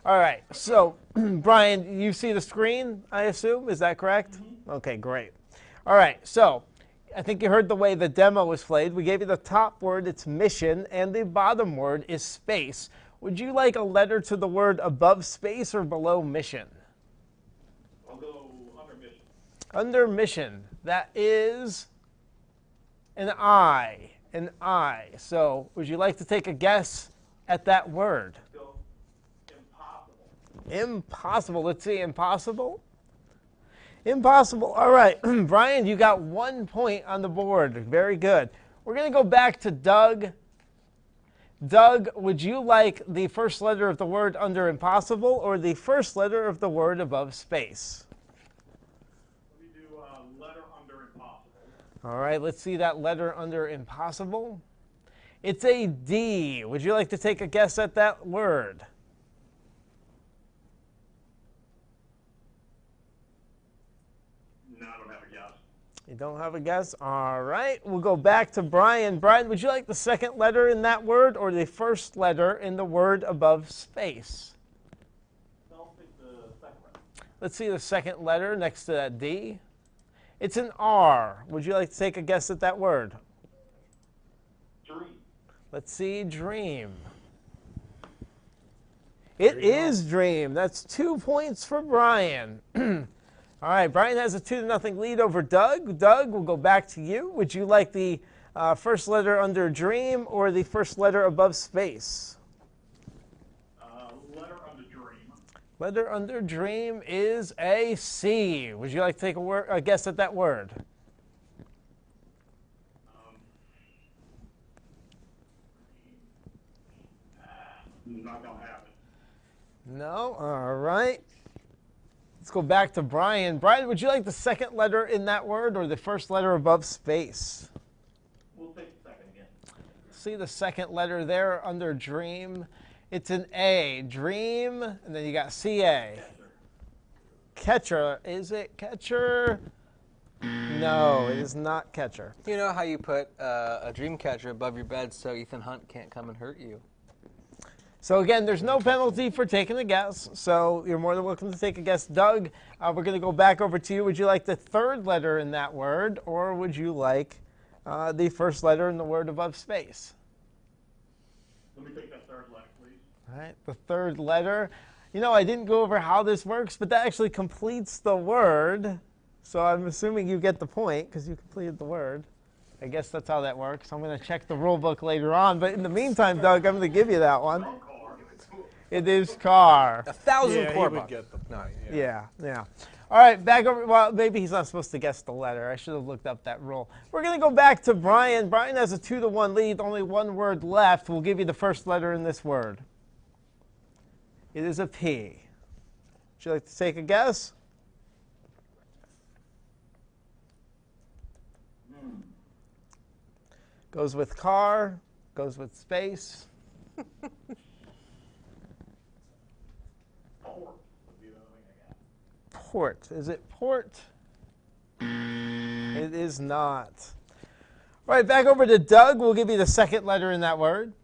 All right, so Brian, you see the screen, I assume, is that correct? Okay, great. All right, so I think you heard the way the demo was played. We gave you the top word, it's mission, and the bottom word is space. Would you like a letter to the word above space or below mission? I'll go under mission. Under mission, that is an I. An I. So, would you like to take a guess at that word? Impossible. Impossible. Let's see, impossible? Impossible. All right, Brian, you got 1 point on the board. Very good. We're going to go back to Doug. Doug, would you like the first letter of the word under impossible or the first letter of the word above space? Let me do letter under impossible. All right, let's see that letter under impossible. It's a D. Would you like to take a guess at that word? No, I don't have a guess. You don't have a guess? All right, we'll go back to Brian. Brian, would you like the second letter in that word or the first letter in the word above space? I'll pick the second letter. Let's see the second letter next to that D. It's an R. Would you like to take a guess at that word? Dream. Let's see, dream. It is dream. That's 2 points for Brian. All right, Brian has a 2-0 lead over Doug. Doug, we'll go back to you. Would you like the first letter under dream or the first letter above space? Letter under dream. Letter under dream is a C. Would you like to take a guess at that word? Not gonna have it. No? All right. Let's go back to Brian. Brian, would you like the second letter in that word or the first letter above space? We'll take the second again. See the second letter there under dream? It's an A. Dream, and then you got C-A. Catcher. Is it catcher? No, it is not catcher. You know how you put a dream catcher above your bed so Ethan Hunt can't come and hurt you? So again, there's no penalty for taking a guess, so you're more than welcome to take a guess. Doug, we're going to go back over to you. Would you like the third letter in that word, or would you like the first letter in the word above space? Let me take that third letter, please. All right, the third letter. You know, I didn't go over how this works, but that actually completes the word. So I'm assuming you get the point because you completed the word. I guess that's how that works. I'm going to check the rule book later on. But in the meantime, Doug, I'm going to give you that one. It is car. 1,000 he core would bucks. get the point. Yeah. All right, back over. Well, maybe he's not supposed to guess the letter. I should have looked up that rule. We're going to go back to Brian. Brian has a 2-1 lead. Only one word left. We'll give you the first letter in this word. It is a P. Would you like to take a guess? Goes with car, goes with space. Port. Is it port? It is not. All right, back over to Doug. We'll give you the second letter in that word.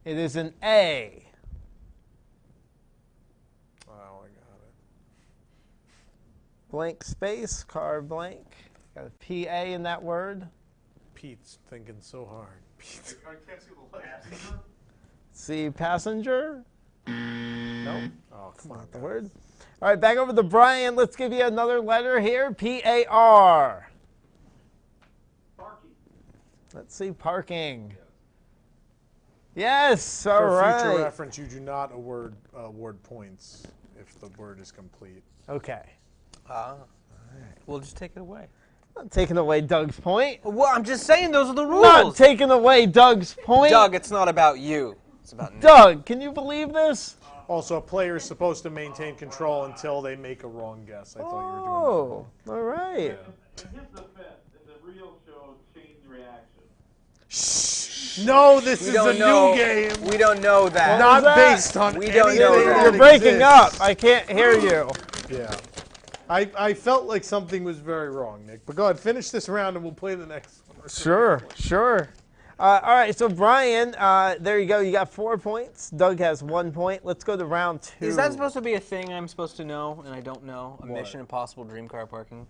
It is an A. Oh, I got it. Blank space, car blank. Got a PA in that word. Pete's thinking so hard. Pete. I can't see the letters. See passenger? Nope. Oh, come on. Not the word. All right, back over to Brian. Let's give you another letter here. P-A-R. Parking. Let's see, parking. Yes, all right. For future reference, you do not award points if the word is complete. Okay. We'll just take it away. Not taking away Doug's point. Well, I'm just saying those are the rules. Not taking away Doug's point. Doug, it's not about you. It's about Nick. Doug, can you believe this? Also, a player is supposed to maintain control until they make a wrong guess. I thought you were doing that. All right. Yeah. No, this is a new game. We don't know that. Not based on We don't know anything that. You're breaking up. I can't hear you. Yeah. I felt like something was very wrong, Nick. But go ahead, finish this round and we'll play the next one. Sure. All right, so Brian, there you go. You got 4 points. Doug has 1 point. Let's go to round 2. Is that supposed to be a thing I'm supposed to know and I don't know? A Mission Impossible dream car parking?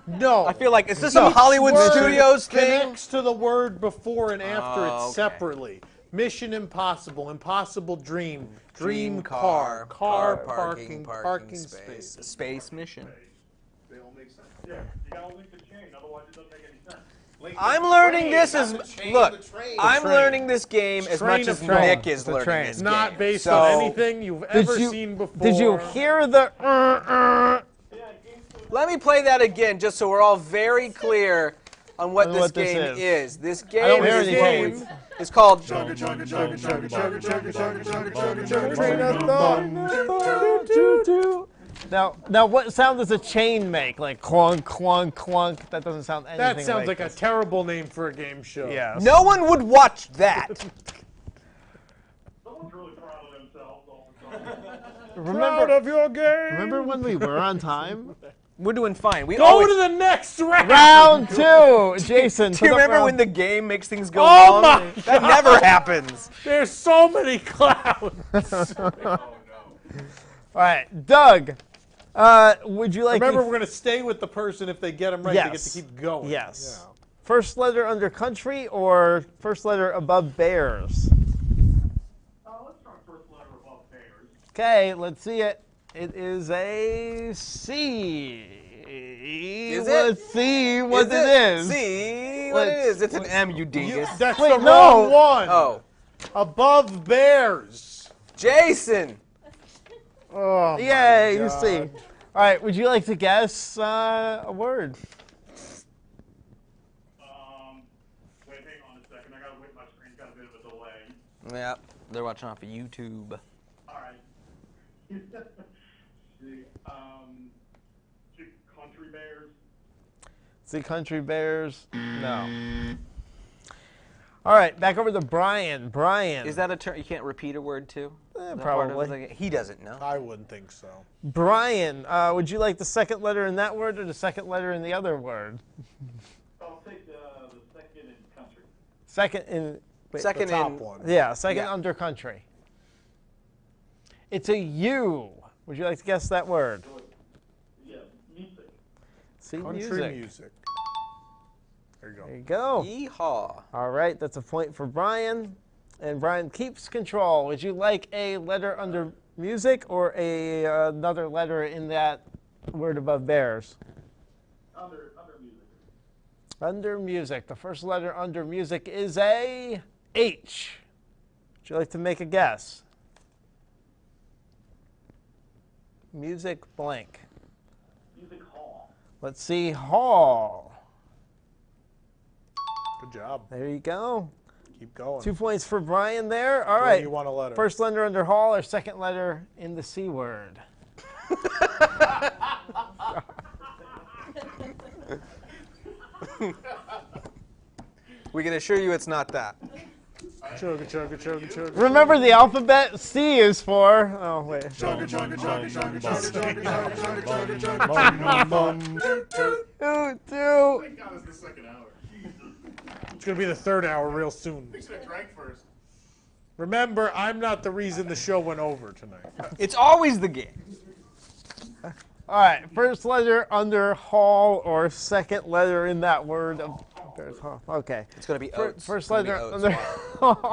No. I feel like, is this some Hollywood Studios thing? Connects to the word before and after it okay. separately. Mission Impossible, Impossible Dream, Dream car, parking space. Space mission. They all make sense. Yeah, you gotta link the chain, otherwise it doesn't make any sense. I'm learning this as I'm learning this game as much as Nick is learning this It's game. not based on anything you've ever seen before. Did you hear the? Let me play that again, just so we're all very clear on what this game is. This game is called. Now, what sound does a chain make? Like clunk, clunk, clunk. That doesn't sound anything That sounds like a terrible name for a game show. Yeah. No one would watch that. Someone's really proud of themselves all the time. Proud of your game. Remember when we were on time? We're doing fine. We Go to the next round. Round 2, Jason. Do you remember when the game makes things go Oh wrong? my That God. never happens. There's so many clowns. All right, Doug. Would you like? Remember, we're going to stay with the person if they get them right. They get to keep going. Yes. Yeah. First letter under country or first letter above bears? Let's start first letter above bears. Okay, let's see it. It is a C. Is it? Let's see what it is. See what it is. It's an M, you dingus. That's Wait, the no. wrong one. Oh. Above bears. Jason. Oh, Yay, my you God. see. All right, would you like to guess a word? Wait, hang on a second. I gotta wait. My screen's got a bit of a delay. Yeah, they're watching off of YouTube. All right. Country bears. See, country bears? No. All right, back over to Brian. Brian. Is that a term? You can't repeat a word too? Probably. He doesn't know. I wouldn't think so. Brian, would you like the second letter in that word or the second letter in the other word? I'll take the second in country. Second in. Second the top in. one. Yeah, second under country. It's a U. Would you like to guess that word? Yeah, music. See, Country music. There you go. There you go. Yeehaw. All right, that's a point for Brian. And Brian keeps control. Would you like a letter under music or another letter in that word above bears? Under music. Under music. The first letter under music is a H. Would you like to make a guess? Music blank. Music hall. Let's see, hall. Good job. There you go. Keep going. 2 points for Brian there. All Where right. do you want a letter? First letter under hall or second letter in the C word? We can assure you it's not that. Chugga, chugga, chugga, chugga. Remember the alphabet? C is for. Oh, wait. Chugga, chugga, chugga, chugga, chugga, chugga, chugga, chugga, chugga, chugga. Toot, toot. Thank God it's the second hour. It's going to be the third hour real soon. We should have drank first. Remember, I'm not the reason the show went over tonight. It's always the game. All right. First letter under hall or second letter in that word. There's hall. Okay. It's going to be oats. First It's gonna be letter oats. under.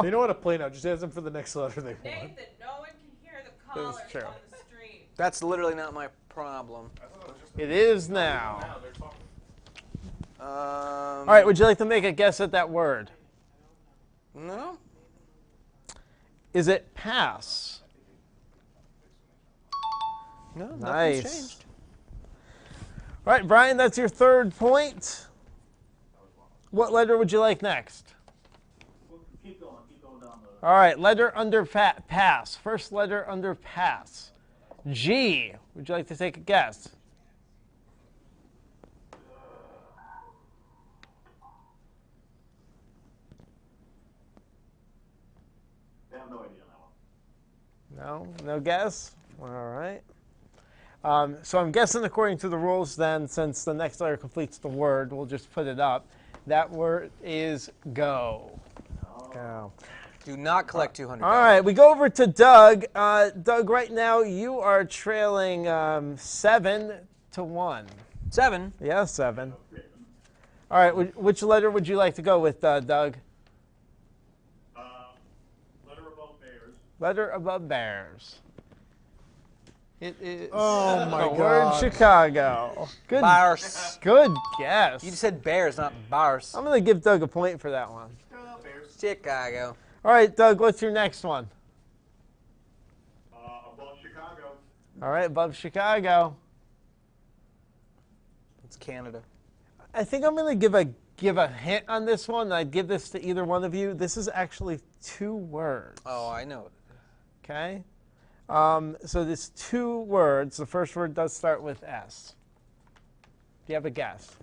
They know how to play now. Just ask them for the next letter they want. Nathan, no one can hear the callers That's true. on the stream. That's literally not my problem. It is now. All All right. Would you like to make a guess at that word? No. Is it pass? No, nothing's Nice. changed. All All right, Brian, that's your third point. What letter would you like next? Keep going down the... All right, letter under pass. First letter under pass. G. Would you like to take a guess? I have no idea on that one. No guess? All right. So I'm guessing according to the rules then, since the next letter completes the word, we'll just put it up. That word is go. Go. Do not collect $200. All right, we go over to Doug. Doug, right now you are trailing 7-1. 7? Yeah, 7. All right, which letter would you like to go with, Doug? Letter above bears. Letter above bears. It is. Oh my the God. word Chicago. Good. Bears. Good guess. You said bears, not bars. I'm gonna give Doug a point for that one. Chicago. All right, Doug. What's your next one? Above Chicago. All right, above Chicago. It's Canada. I think I'm gonna give a hint on this one. I'd give this to either one of you. This is actually 2 words. Oh, I know. Okay. So there's 2 words. The first word does start with S. Do you have a guess?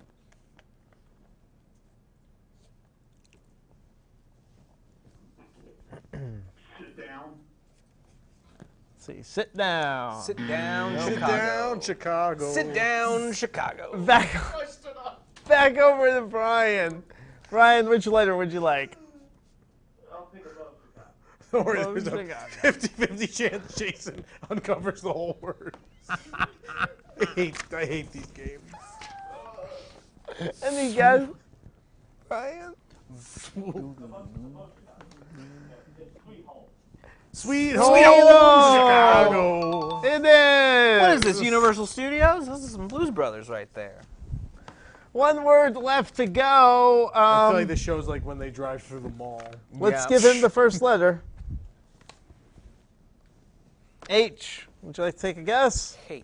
Sit down. Let's see. Sit down. Sit down, Sit Chicago. down, Chicago. Sit down, Chicago. Back over to Brian. Brian, which letter would you like? I'll pick above Chicago. Don't worry, Above there's a Chicago. 50-50 chance Jason uncovers the whole word. I hate these games. Any guess? Brian? Sweet home, Chicago. It is. What is this, Universal Studios? This is some Blues Brothers right there. 1 word left to go. I feel like this show's like when they drive through the mall. Let's give him the first letter. H. Would you like to take a guess? H.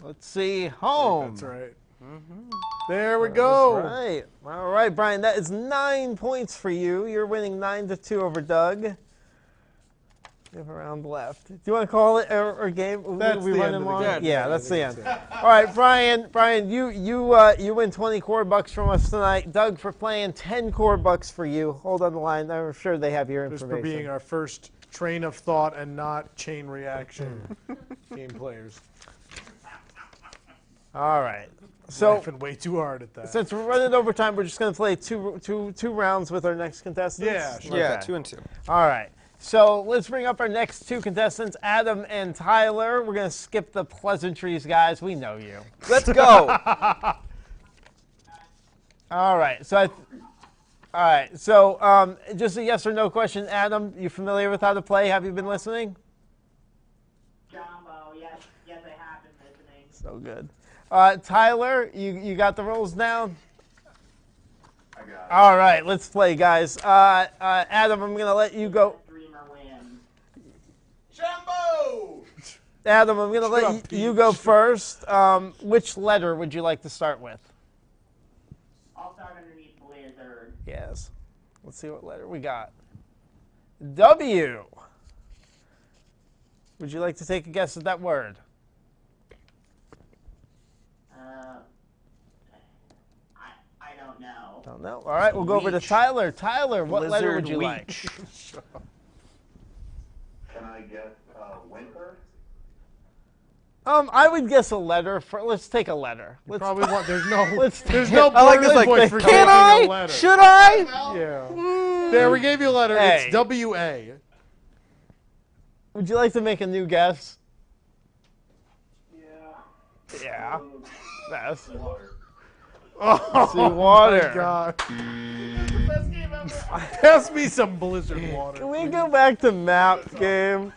Let's see. Home. That's right. There we go. That's right. All right, Brian. That is 9 points for you. You're winning 9-2 over Doug. We have a round left. Do you want to call it or game? That's we the running end of the long? game. Yeah, that's the end. All right, Brian. Brian, you win 20 core bucks from us tonight. Doug, for playing 10 core bucks for you. Hold on the line. I'm sure they have your Just information. for being our first train of thought and not chain reaction game players. All right. So laughing way too hard at that. Since we're running over time, we're just going to play two rounds with our next contestants. Yeah, sure. Yeah, Okay. 2 and 2. All right. So let's bring up our next 2 contestants, Adam and Tyler. We're going to skip the pleasantries, guys. We know you. Let's go. All right. So just a yes or no question. Adam, you familiar with how to play? Have you been listening? Jumbo, yes, I have been listening. So good. Tyler, you got the rules down? I got it. All right, let's play, guys. Adam, I'm going to let you go. Dreamer wins. Jumbo! Adam, I'm going to let you go first. Which letter would you like to start with? I'll start underneath Blizzard. Yes. Let's see what letter we got. W. Would you like to take a guess at that word? I don't know. Don't know. All right, we'll go over to Tyler. Tyler, what letter would you like? Can I guess winter? I would guess a letter. Let's take a letter. Let's Probably want. There's no. Let's There's no I like this, birthday like, boy for can taking I? a letter. Should I? Yeah. There, we gave you a letter. Hey. It's W-A. Would you like to make a new guess? Yeah. Yeah. That's Water. Oh, see water. my God. Pass me some Blizzard water. Can we go back to map game?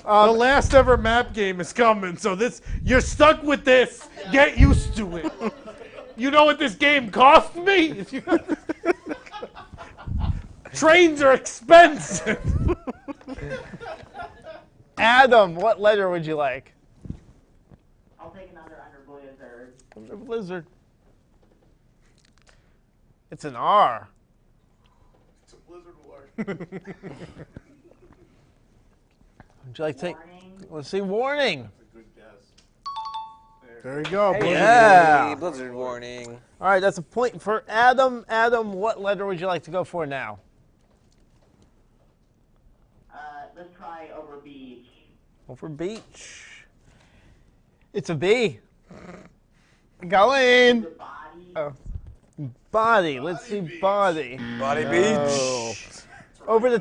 The last ever map game is coming, so you're stuck with this. Get used to it. You know what this game cost me? Trains are expensive. Adam, what letter would you like? I'll take another under blizzard. Under blizzard. It's an R. It's a blizzard alert. Would you like to take? Let's see, warning. That's a good guess. There you go. Hey, blizzard yeah. alert. Blizzard warning. All right, that's a point for Adam. Adam, what letter would you like to go for now? Let's try over beach. Over beach. It's a B. Going. Oh. Body. Let's see body. Body No. beach. Over to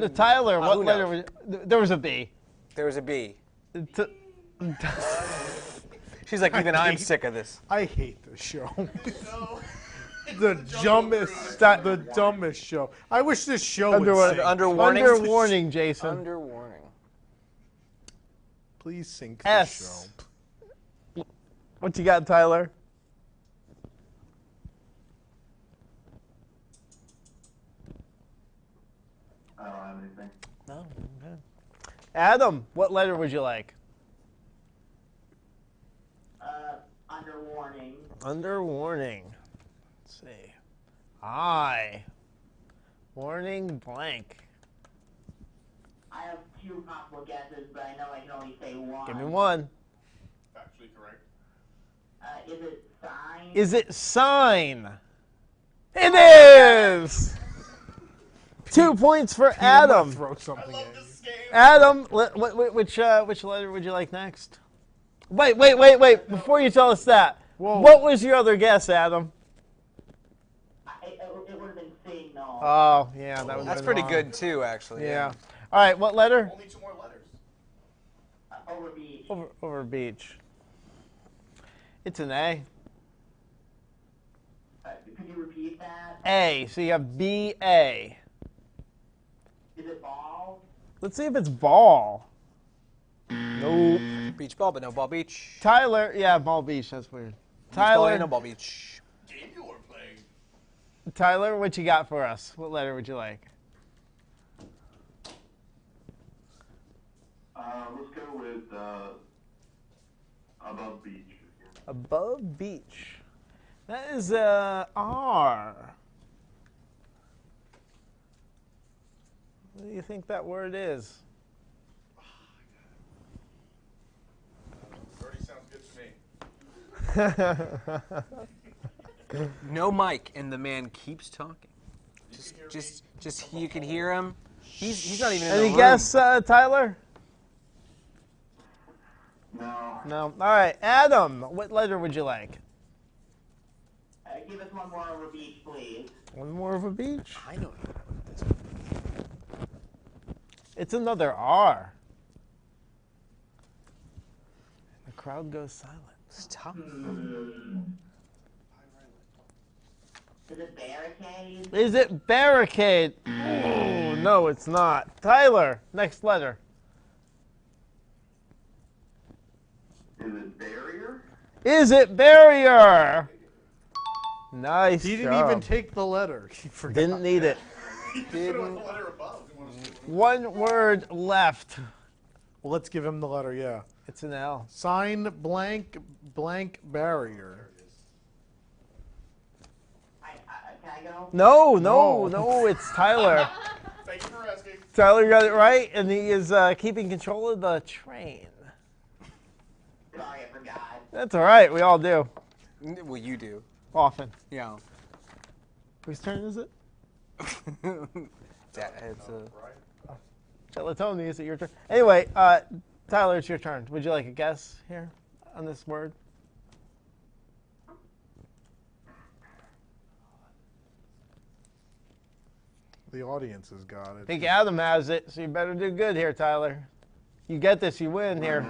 Tyler. What who letter? knows? There was a B. There was a B. T- She's like, even I'm sick of this. I hate this show. The dumbest show. I wish this show would sing. Under warning. Under warning, Jason. Under warning. Please sink S. the What you got, Tyler? I don't have anything. No. Okay. Adam, what letter would you like? Under warning. Under warning. Let's see. I. Warning blank. I have two possible guesses, but I know I can only say one. Give me one. Actually correct. Is it sign? Is it sign? It is! 2 points for Adam. Throw something at you. Adam, which letter would you like next? Wait. Before you tell us that, what was your other guess, Adam? It would have been signal. Oh, yeah, that was That's pretty good too, actually. Yeah. All right, what letter? Only 2 more letters. Over beach. Over beach. It's an A. Could you repeat that? A. So you have B-A. Is it ball? Let's see if it's ball. Nope. Beach ball, but no ball beach. Tyler, yeah, ball beach. That's weird. Beach ball, Tyler, ain't no ball beach. Game you were playing. Tyler, what you got for us? What letter would you like? Let's go with above beach. Above beach. That is R. What do you think that word is? Already sounds good to me. No mic, and the man keeps talking. Just you can hear him. He's not even in the room. Any guess, Tyler? No. No. All right, Adam, what letter would you like? Give us one more over beach, please. One more of a beach? I know. It's another R. The crowd goes silent. Stop. Is it barricade? Is it barricade? Oh, no, it's not. Tyler, next letter. Is it barrier? Is it barrier? Nice. He didn't job. even take the letter. He forgot. Didn't need it. Didn't. The letter above. One word left. Well, let's give him the letter, yeah. It's an L. Sign blank barrier. Can I go? No, it's Tyler. Thank you for asking. Tyler got it right, and he is keeping control of the train. Sorry, I forgot. That's all right. We all do. Well, you do. Often. Yeah. Whose turn is it? It's Tony, is it your turn? Anyway, Tyler, it's your turn. Would you like a guess here on this word? The audience has got it. I think Adam has it, so you better do good here, Tyler. You get this, you win here.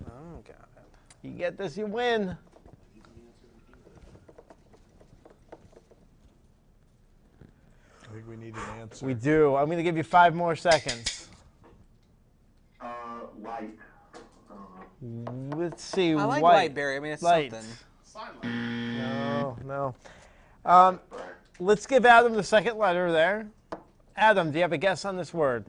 Oh, got it. You get this, you win. I think we need an answer. We do. I'm going to give you 5 more seconds. Light. Let's see. I like white. light, Barry. I mean, it's light. something. No. let's give Adam the second letter there. Adam, do you have a guess on this word?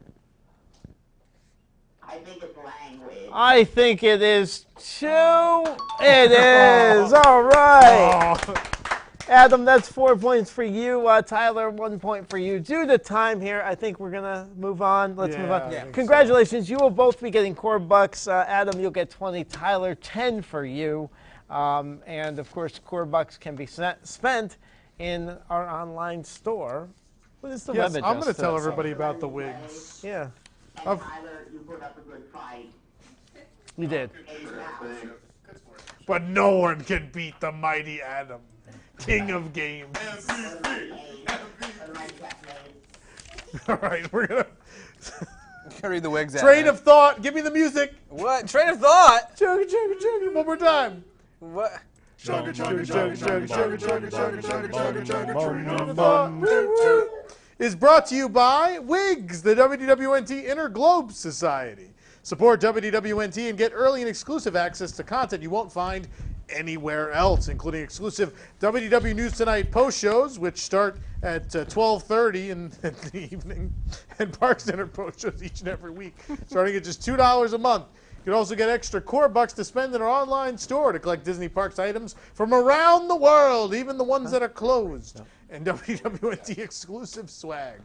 I think it's language. I think it is too. It is. All right. Oh. Adam, that's 4 points for you. Tyler, 1 point for you. Due to time here, I think we're going to move on. Let's move on. Yeah. Congratulations. You will both be getting core bucks. Adam, you'll get 20. Tyler, 10 for you. And, of course, core bucks can be spent in our online store. What is the web address? I'm going to tell everybody about the wigs. Yeah. And Tyler, you put up a good fight. You did. But no one can beat the mighty Adam, king of games. All right, we're going to read the wigs out. Train of thought. Give me the music. What? Train of thought? Chugga, chugga, chugga. One more time. What? Chugga, chugga, chugga, chugga, chugga, chugga, chugga, chugga, chugga, chugga, train of thought. Is brought to you by WIGS, the WDWNT Inner Globe Society. Support WDWNT and get early and exclusive access to content you won't find anywhere else, including exclusive WDW News Tonight post shows, which start at 12:30 in the evening, and Park Center post shows each and every week, starting at just $2 a month. You can also get extra core bucks to spend in our online store to collect Disney Parks items from around the world, even the ones that are closed, and WWNT exclusive swag.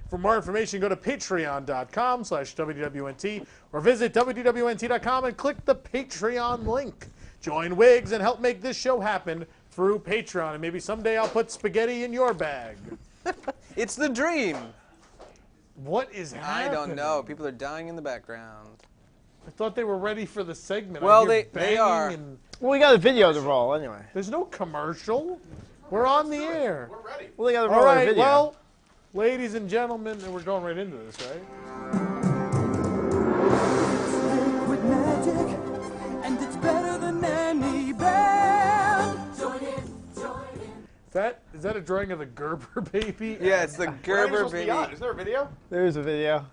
For more information, go to patreon.com/WWNT or visit WDWNT.com and click the Patreon link. Join WIGS and help make this show happen through Patreon. And maybe someday I'll put spaghetti in your bag. It's the dream. What is happening? I don't know. People are dying in the background. I thought they were ready for the segment. Well, I hear they are. and- Well, we got a video to roll anyway. There's no commercial. We're on the air. We're ready. Well, they got to All roll our right, video. well, ladies and gentlemen, and we're going right into this, right? Liquid magic, and it's better than any band. Join in, join in. Is that a drawing of the Gerber baby? Yeah, it's the Gerber baby. Is there a video? There's a video.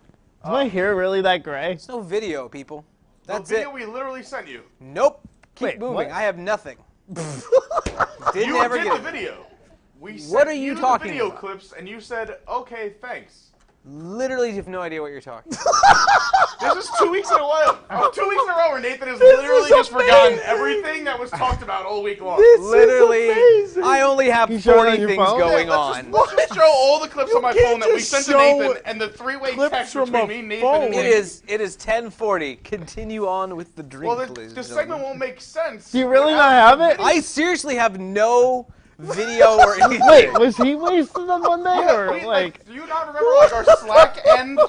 Is my hair really that gray? There's no video, people. That's the video it. we literally sent you. Nope. Keep Wait, moving. what? I have nothing. You ever did get the video. We What sent are you the talking video about? clips, and you said, okay, thanks. Literally have no idea what you're talking about. This is 2 weeks in a row. 2 weeks in a row where Nathan has literally just forgotten everything that was talked about all week long. Literally, I only have You show it 40 on your things phone? going Let's on. just show all the clips on my phone that we just sent to show Nathan and the three-way clips text from between a me, Nathan, phone. and It Link. is 10:40. Continue on with the drink, Well, ladies the and segment gentlemen. won't make sense. Do you really not have it? I seriously have no video or anything. Wait, was he wasted on Monday or like? Do you not remember like our Slack end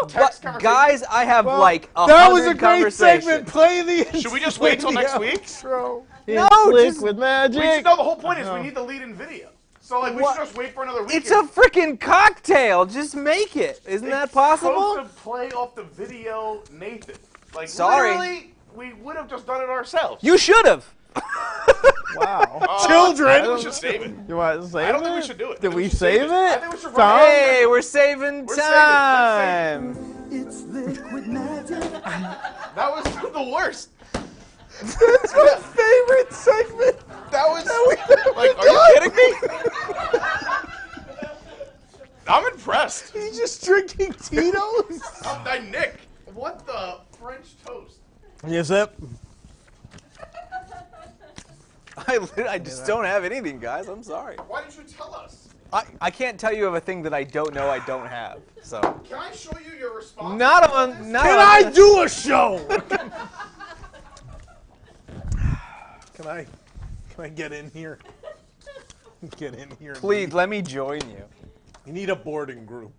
text conversation? Guys, I have like That was a 100 great conversations. segment. Play the. Should we just wait till next week? Outro. No, It's just liquid magic. No, the whole point is we need the lead-in video. So like we should just wait for another week. It's a freaking cocktail. Just make it. Isn't that possible? Supposed to play off the video, Nathan. Like Sorry. literally, we would have just done it ourselves. You should have. Wow. Children. I think we should save it. You want to save it? I don't think we should do it. I Did think we should save it? I think we should Tom? run it. Hey, we're saving We're saving it. Let's time. It's liquid magic. That was the worst. That's my favorite segment. That was like, are you kidding me? I'm impressed. He's just drinking Tito's. Nick, what the French toast? Yes, sir. I just don't have anything, guys. I'm sorry. Why didn't you tell us? I can't tell you of a thing that I don't know I don't have. So Can I show you your response? not on. Can I do a show? Can I get in here? Get in here. Please let me join you. You need a boarding group.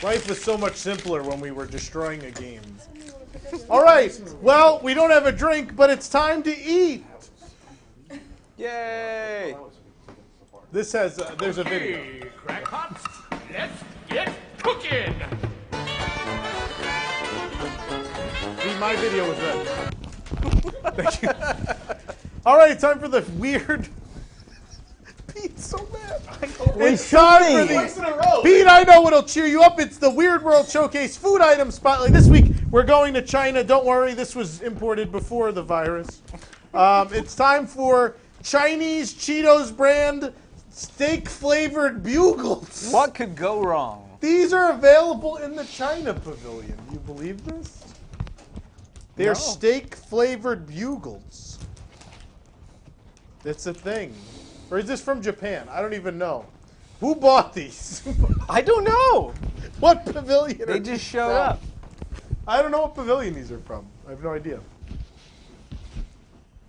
Life was so much simpler when we were destroying a game. All right. Well, we don't have a drink, but it's time to eat. Yay! This has there's a video. Crack hops, let's get cooking. See, my video was ready. Thank you. All right, time for the weird. Pete's so mad. It's time for the. Pete, I know what'll cheer you up. It's the Weird World Showcase food item spotlight. This week we're going to China. Don't worry, this was imported before the virus. It's time for Chinese Cheetos brand steak-flavored bugles. What could go wrong? These are available in the China Pavilion. You believe this? They're steak-flavored bugles. It's a thing. Or is this from Japan? I don't even know. Who bought these? I don't know. What pavilion? They just showed up. I don't know what pavilion these are from. I have no idea.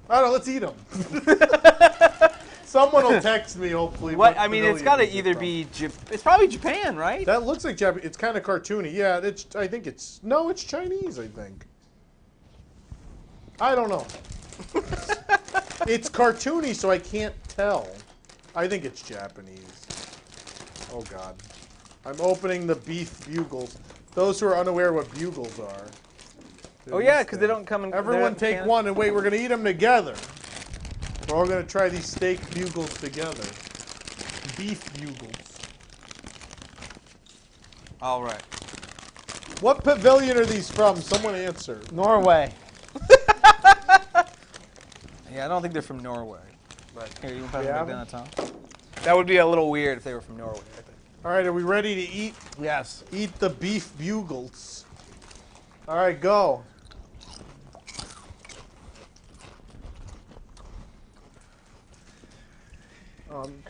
I don't know. Let's eat them. Someone will text me, hopefully. What? I mean, it's got to either be. It's probably Japan, right? That looks like Japanese. It's kind of cartoony. Yeah, I think it's. No, it's Chinese, I think. I don't know. It's cartoony, so I can't tell. I think it's Japanese. Oh, God. I'm opening the beef bugles. Those who are unaware what bugles are. Oh, yeah, because they don't come in. Everyone take one and wait. We're going to eat them together. We're all going to try these steak bugles together. Beef bugles. All right. What pavilion are these from? Someone answer. Norway. Yeah, I don't think they're from Norway. But here, you can pass them back down the top. That would be a little weird if they were from Norway, I think. All right, are we ready to eat? Yes. Eat the beef bugles. All right, go.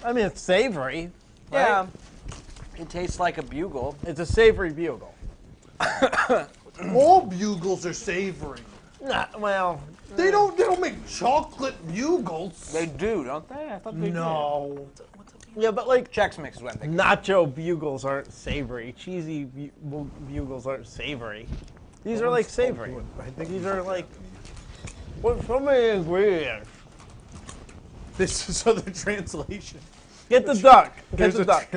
I mean, it's savory. Yeah. Right? It tastes like a bugle. It's a savory bugle. All bugles are savory. Nah, well, They don't make chocolate bugles. They do, don't they? I thought they No. yeah, but like Chex Mix is what I'm thinking. nacho bugles aren't savory. Cheesy bugles aren't savory. These are like savory. I think These are like what so many ingredients. This is the translation. Get the duck. Get There's the a duck.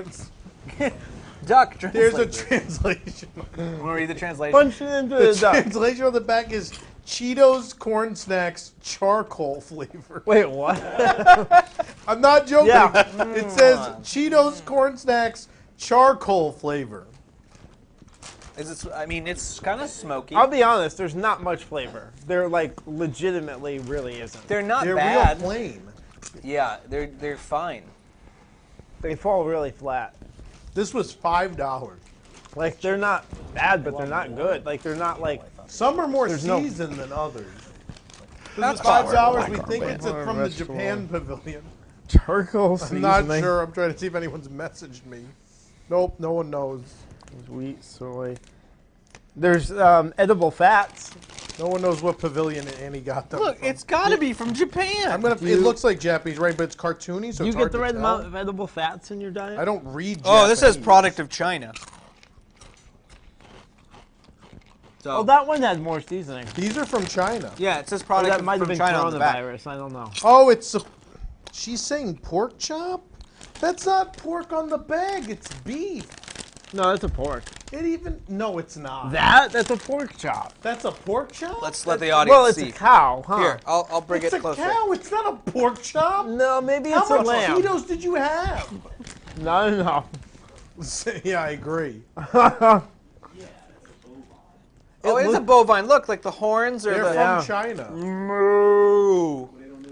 Duck There's a translator. translation. Want to read the translation? Punch it into The the duck. translation on the back is Cheetos corn snacks charcoal flavor. Wait, what? I'm not joking. Yeah. It says Cheetos corn snacks charcoal flavor. Is it? I mean, it's kind of smoky. I'll be honest. There's not much flavor. They're like legitimately really isn't. They're not They're bad. real plain. Yeah, they're fine. They fall really flat. This was $5. Like they're not bad, but they're not good. Like they're not like. Some are more There's no- seasoned than others. This That's is $5. We think it's from the Japan Pavilion. Charcoal I'm not seasoning. sure. I'm trying to see if anyone's messaged me. Nope, no one knows. There's wheat, soy. There's edible fats. No one knows what pavilion Annie got them Look, from. it's got to be from Japan. It looks like Japanese, right? But it's cartoony, so You it's get hard the to right tell. amount of edible fats in your diet? I don't read Oh, this says Japanese. product of China. So, Oh, that one had more seasoning. These are from China. yeah, it says Oh, product that might have from been China on the back. coronavirus. I don't know. Oh, she's saying pork chop? That's not pork on the bag. It's beef. No, that's a pork. No, it's not. That's a pork chop. That's a pork chop? Let's let the audience Well, it's see. a cow, huh? Here, I'll bring It's it a closer. cow. It's not a pork chop. No, maybe How it's a much lamb. Cheetos did you have? No. Yeah, I agree. Oh, it is a bovine. Look, like the horns or They're the. from China. Moo.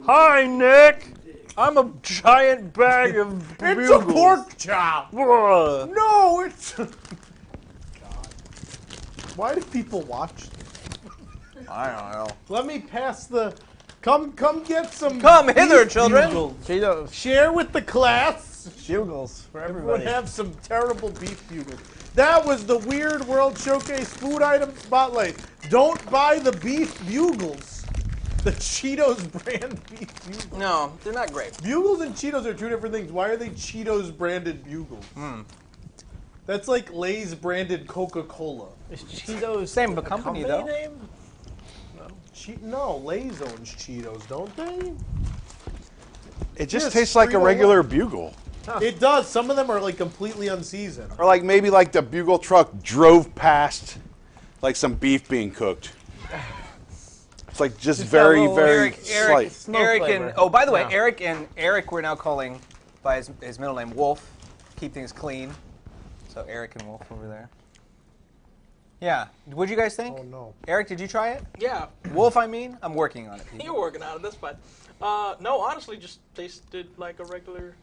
Hi, Nick. I'm a giant bag of It's a pork chop. Bruh. No, it's. God. Why do people watch this? I don't know. Let me pass the. Come get some. Come hither, beef children. bugles. Cheetos. Share with the class. Bugles for Everyone everybody. have some terrible beef bugles. That was the Weird World Showcase Food Item Spotlight. Don't buy the beef bugles. The Cheetos brand beef bugles. No, they're not great. Bugles and Cheetos are two different things. Why are they Cheetos branded bugles? That's like Lay's branded Coca-Cola. Is Cheetos Same a company, though. name? No, Lay's owns Cheetos, don't they? It just Yes, tastes like a Frito-Lay. regular bugle. It does. Some of them are like completely unseasoned. Or like maybe like the bugle truck drove past like some beef being cooked. It's like just very, little very Eric, slight. Eric, flavor. and by the way, Yeah. Eric, we're now calling by his middle name Wolf. Keep things clean. So Eric and Wolf over there. Yeah. What'd you guys think? Oh, no. Eric, did you try it? Yeah. Wolf, I'm working on it. You're working on it. That's fine. No, honestly, just tasted like a regular.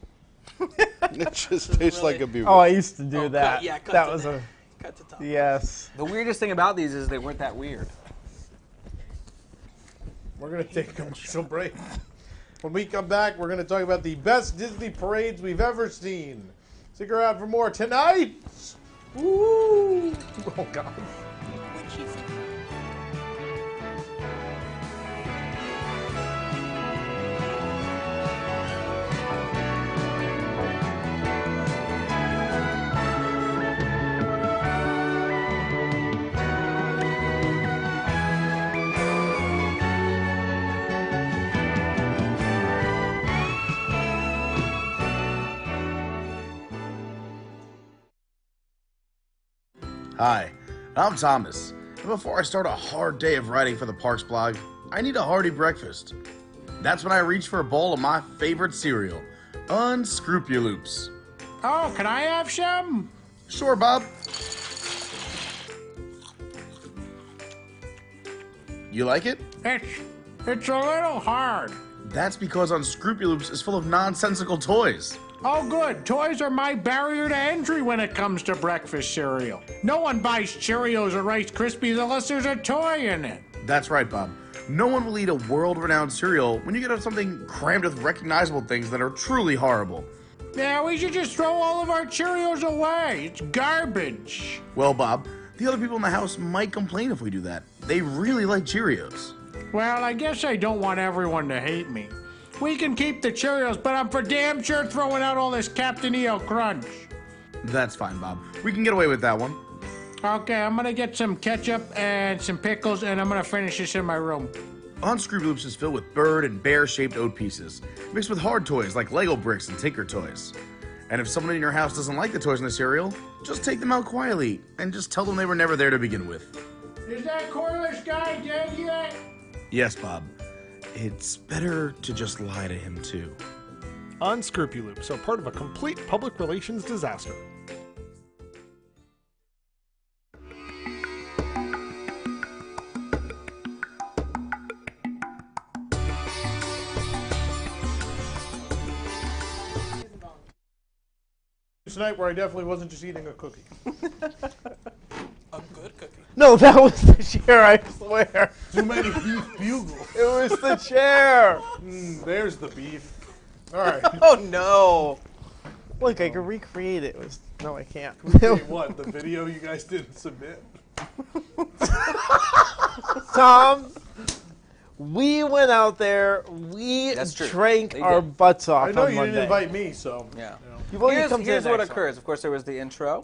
It just tastes like a bugle. Oh, I used to do that. Cut, yeah, cut that to was that. a. Cut to top. Yes. The weirdest thing about these is they weren't that weird. We're going to take a commercial break. When we come back, we're going to talk about the best Disney parades we've ever seen. Stick around for more tonight. Woo! Oh, God. Hi, I'm Thomas, and before I start a hard day of writing for the Parks blog, I need a hearty breakfast. That's when I reach for a bowl of my favorite cereal, Unscrupuloops. Oh, can I have some? Sure, Bob. You like it? It's a little hard. That's because Unscrupuloops is full of nonsensical toys. Oh, good. Toys are my barrier to entry when it comes to breakfast cereal. No one buys Cheerios or Rice Krispies unless there's a toy in it. That's right, Bob. No one will eat a world-renowned cereal when you get something crammed with recognizable things that are truly horrible. Yeah, we should just throw all of our Cheerios away. It's garbage. Well, Bob, the other people in the house might complain if we do that. They really like Cheerios. Well, I guess I don't want everyone to hate me. We can keep the Cheerios, but I'm for damn sure throwing out all this Captain EO Crunch. That's fine, Bob. We can get away with that one. Okay, I'm gonna get some ketchup and some pickles, and I'm gonna finish this in my room. Unscrupuloops is filled with bird and bear-shaped oat pieces, mixed with hard toys like Lego bricks and Tinker toys. And if someone in your house doesn't like the toys in the cereal, just take them out quietly and just tell them they were never there to begin with. Is that Corliss guy dead yet? Yes, Bob. It's better to just lie to him, too. Unscrupuloops are part of a complete public relations disaster. Tonight where I definitely wasn't just eating a cookie. A good cookie. No, that was the chair, I swear. Too many beef bugles. It was the chair. There's the beef. All right. Oh, no. Look, I can recreate it. No, I can't. Recreate what? The video you guys didn't submit? Tom, we went out there. We drank our butts off I know on you Monday. didn't invite me, so. Yeah. Here's Here's what occurs. Of course, there was the intro.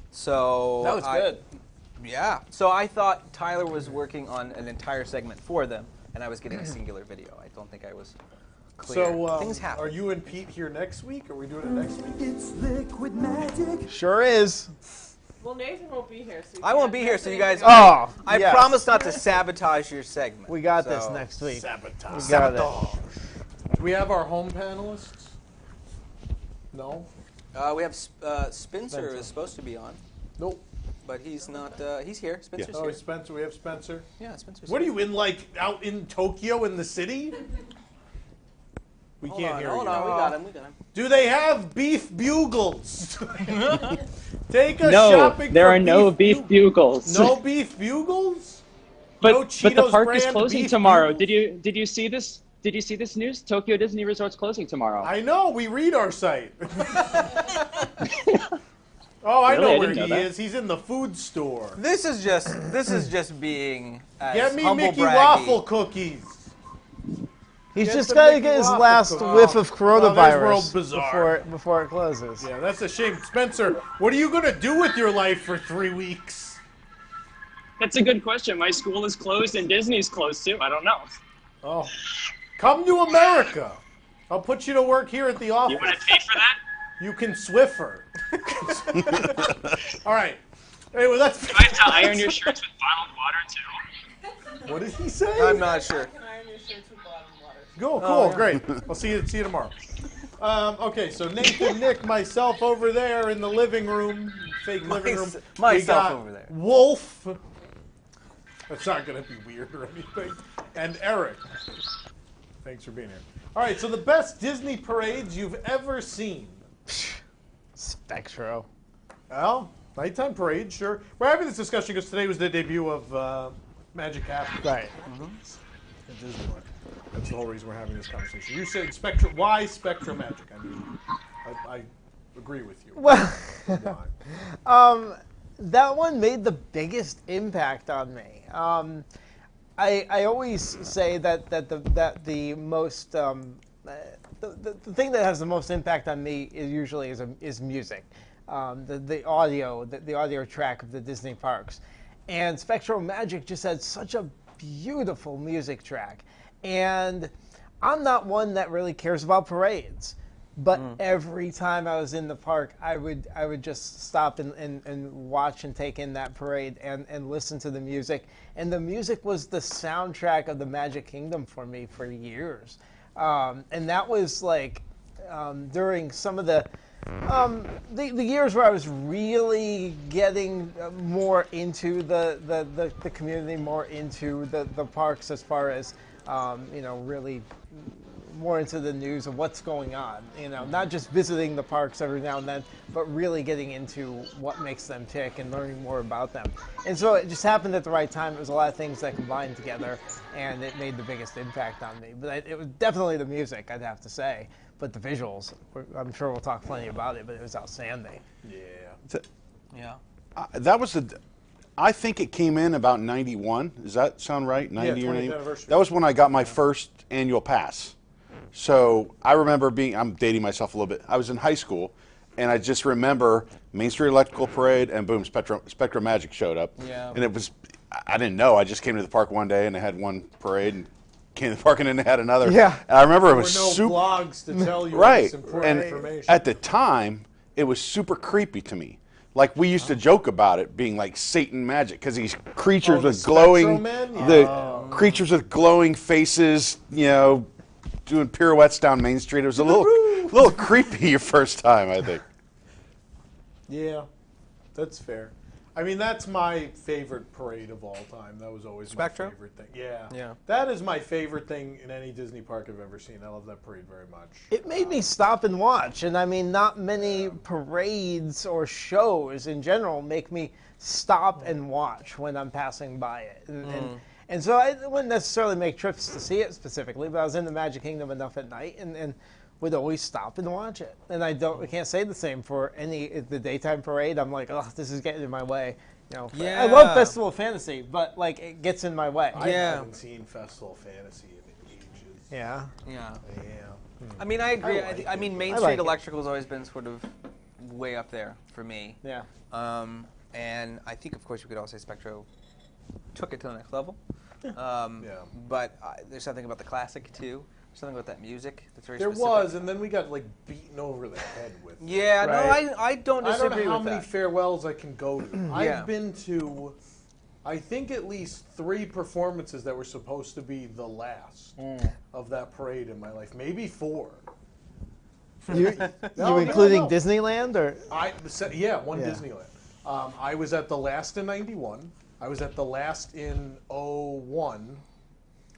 So That was good. Yeah. So I thought Tyler was working on an entire segment for them, and I was getting a singular video. I don't think I was clear. So, things happen. are you and Pete here next week? Are we doing it next week? It's liquid magic. Sure is. Well, Nathan won't be here. So I won't be here, so you guys. Oh, I yes. promise not to sabotage your segment. We got so. this next week. Sabotage. We got it. Do we have our home panelists? No? We have Spencer is supposed to be on. Nope. But he's not. He's here. Spencer's Oh, here. Spencer. We have Spencer. Yeah, Spencer's What are here. you in, like, out in Tokyo in the city? We can't hear Hold you. on, we got him. Do they have beef bugles? Take a No, shopping there for are no beef bugles. No beef bugles? But No but the Cheetos park is brand closing beef tomorrow. bugles? Did you see this? Did you see this news? Tokyo Disney Resort's closing tomorrow. I know. We read our site. Oh, I Really? know I where didn't know he that. is. He's in the food store. This is just being as Get me humble Mickey braggy. waffle cookies. He's Get just the got to Mickey get his waffle last cookies. whiff of Oh, there's World coronavirus Bazaar. before it closes. Yeah, that's a shame. Spencer, what are you going to do with your life for 3 weeks? That's a good question. My school is closed and Disney's closed too. I don't know. Oh, come to America. I'll put you to work here at the office. You want to pay for that? You can Swiffer. All right. Anyway, that's. Do I have to iron your shirts with bottled water too? What did he say? I'm not sure. Cool, Oh, yeah. great. I'll see you tomorrow. Okay, so Nathan, Nick, myself over there in the living room, fake living room. Myself We got over there. Wolf. That's not going to be weird or anything. And Eric. Thanks for being here. All right, so the best Disney parades you've ever seen. Spectro. Well, nighttime parade, sure. We're having this discussion because today was the debut of Magic Castle. Right. At Disneyland. That's the whole reason we're having this conversation. You said Spectra. Why Spectra Magic? I mean, I agree with you. Well, Why? that one made the biggest impact on me. I always say that the most the thing that has the most impact on me is music, the audio track of the Disney parks, and Spectral Magic just had such a beautiful music track. And I'm not one that really cares about parades, but every time I was in the park, I would just stop and watch and take in that parade and listen to the music. And the music was the soundtrack of the Magic Kingdom for me for years. And that was like during some of the years where I was really getting more into the community, more into the parks as far as really more into the news of what's going on, not just visiting the parks every now and then, but really getting into what makes them tick and learning more about them. And so it just happened at the right time. It was a lot of things that combined together, and it made the biggest impact on me. But it was definitely the music, I'd have to say. But the visuals, I'm sure we'll talk plenty about it, but it was outstanding. Yeah. Yeah. That was I think it came in about 91. Does that sound right? 90 or 90? anniversary. That was when I got my first annual pass. So I remember I'm dating myself a little bit. I was in high school, and I just remember Main Street Electrical Parade, and boom, Spectra Magic showed up. Yeah. And it was, I didn't know. I just came to the park one day, and they had one parade, and came to the park, and then they had another. Yeah. And I remember There it was were no super. blogs to tell you Right. this important And information. at the time, it was super creepy to me. Like, we used to joke about it being like Satan magic, because these creatures the with glowing, Spectro Men? the creatures with glowing faces, doing pirouettes down Main Street. It was a little creepy your first time, I think. Yeah, that's fair. I mean, that's my favorite parade of all time. That was always Spectro? my favorite thing. Yeah. Yeah. That is my favorite thing in any Disney park I've ever seen. I love that parade very much. It made me stop and watch, and I mean, not many parades or shows in general make me stop and watch when I'm passing by it. And so I wouldn't necessarily make trips to see it specifically, but I was in the Magic Kingdom enough at night and would always stop and watch it. And I can't say the same for the daytime parade. I'm like, oh, this is getting in my way. Yeah. I love Festival of Fantasy, but like it gets in my way. I haven't seen Festival of Fantasy in ages. Yeah. Yeah. Yeah. I mean, I agree. like I mean, Main I Street like it. Electrical has always been sort of way up there for me. Yeah. And I think, of course, we could also say Spectro took it to the next level. But there's something about the classic, too. There's something about that music that's very specific. There was, and then we got like beaten over the head with it. Yeah, Right. no, I don't disagree I don't know how with many that. farewells I can go to. Yeah. I've been to, I think, at least 3 performances that were supposed to be the last of that parade in my life. Maybe 4. You including Disneyland or? One Disneyland. I was at the last in 91. I was at the last in 01.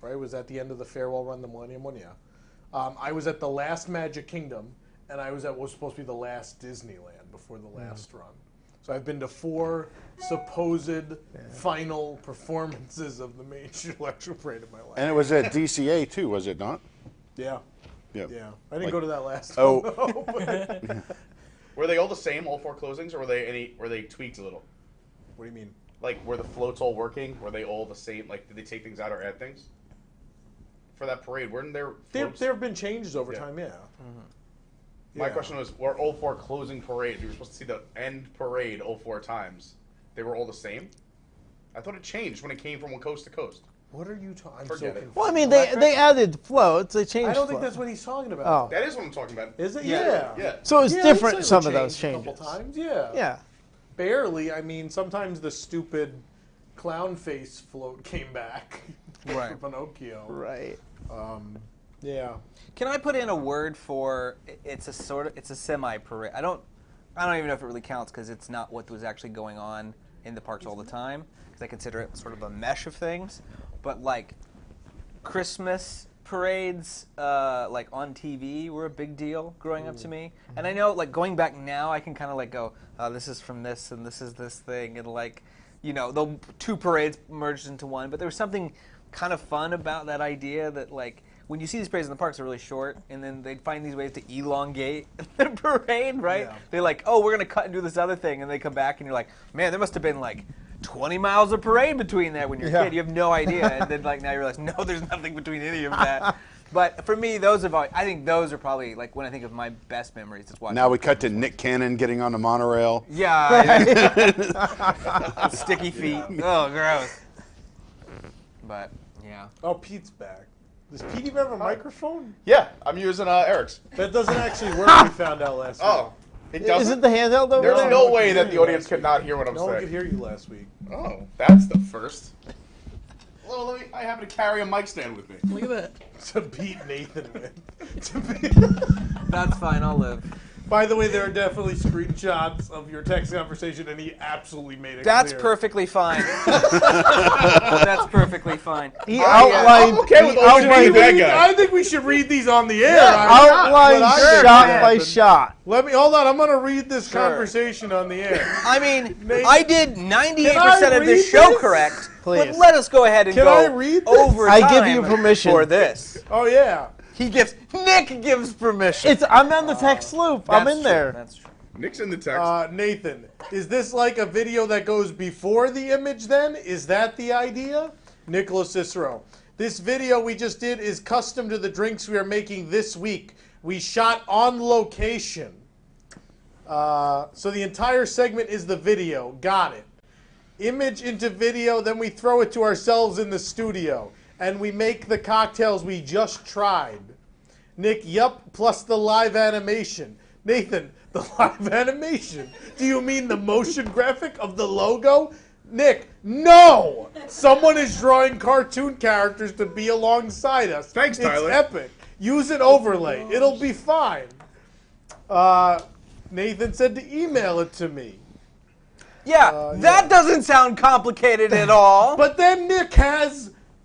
Right, it was at the end of the farewell run, the Millennium one, yeah. I was at the last Magic Kingdom, and I was at what was supposed to be the last Disneyland before the last run. So I've been to 4 supposed final performances of the Main Street Electrical Parade in my life. And it was at DCA, too, was it not? Yeah. Yeah. Yeah. I didn't go to that last Oh. one, though, but- Were they all the same, all 4 closings, or were they tweaked a little? What do you mean? Like, were the floats all working? Were they all the same? Like, did they take things out or add things? For that parade, weren't there floats? There have been changes over time, yeah. My question was, were all 4 closing parades, we were supposed to see the end parade all 4 times, they were all the same? I thought it changed when it came from one coast to coast. What are you talking? Forget it. Well, I mean, they added floats. They changed. I don't think floats. that's what he's talking about. Oh. That is what I'm talking about. Is it? Yeah. Yeah. So it's Yeah, different. I'd say Some it of those changed changes. A couple times, yeah. Yeah. Barely. I mean, sometimes the stupid clown face float came back. Right. For Pinocchio. Right. Yeah. Can I put in a word for it's a semi parade? I don't I don't even know if it really counts because it's not what was actually going on in the parks all the time, because I consider it sort of a mesh of things. But like Christmas parades, like on TV, were a big deal growing up to me. And I know, like going back now, I can kind of like go, oh, this is from this and this is this thing, and like, you know, the two parades merged into one. But there was something kind of fun about that idea that like when you see these parades in the parks, they're really short, and then they'd find these ways to elongate the parade, right? Yeah. They're like, oh, we're gonna cut and do this other thing, and they come back and you're like, man, there must have been like 20 miles of parade between that when you're a kid. You have no idea. And then like now you realize, no, there's nothing between any of that. But for me, I think those are probably like when I think of my best memories. Is watching. Now we cut to Nick Cannon getting on the monorail. Yeah. Sticky feet. Oh, gross. But yeah. Oh, Pete's back. Does Pete even have a microphone? Yeah, I'm using Eric's. That doesn't actually work. We found out last week. Oh. It doesn't? Isn't the handheld over There's there? no way that the audience could not hear what I'm saying. No one could hear you last week. Oh, that's the first. Well, I happen to carry a mic stand with me. Look at that. To beat Nathan with. That's fine, I'll live. By the way, there are definitely screenshots of your text conversation, and he absolutely made it That's clear. perfectly fine. That's perfectly fine. He outlined. I'm okay with that guy. I think we should read these on the air. Yeah, outlined shot by shot. Let me hold on. I'm going to read this conversation on the air. I mean, I did 98% of this show correct. Please. But let us go ahead and Can go I read this? over I time give you permission for this. Oh yeah. Nick gives permission. I'm on the text loop. I'm in there. That's true. Nick's in the text. Nathan, is this like a video that goes before the image then? Is that the idea? Nicholas Cicero. This video we just did is custom to the drinks we are making this week. We shot on location. So the entire segment is the video. Got it. Image into video, then we throw it to ourselves in the studio. And we make the cocktails we just tried. Nick, yup, plus the live animation. Nathan, the live animation? Do you mean the motion graphic of the logo? Nick, no! Someone is drawing cartoon characters to be alongside us. Thanks, Tyler. It's epic. Use an overlay. It'll be fine. Nathan said to email it to me. Yeah, that doesn't sound complicated at all. But then Nick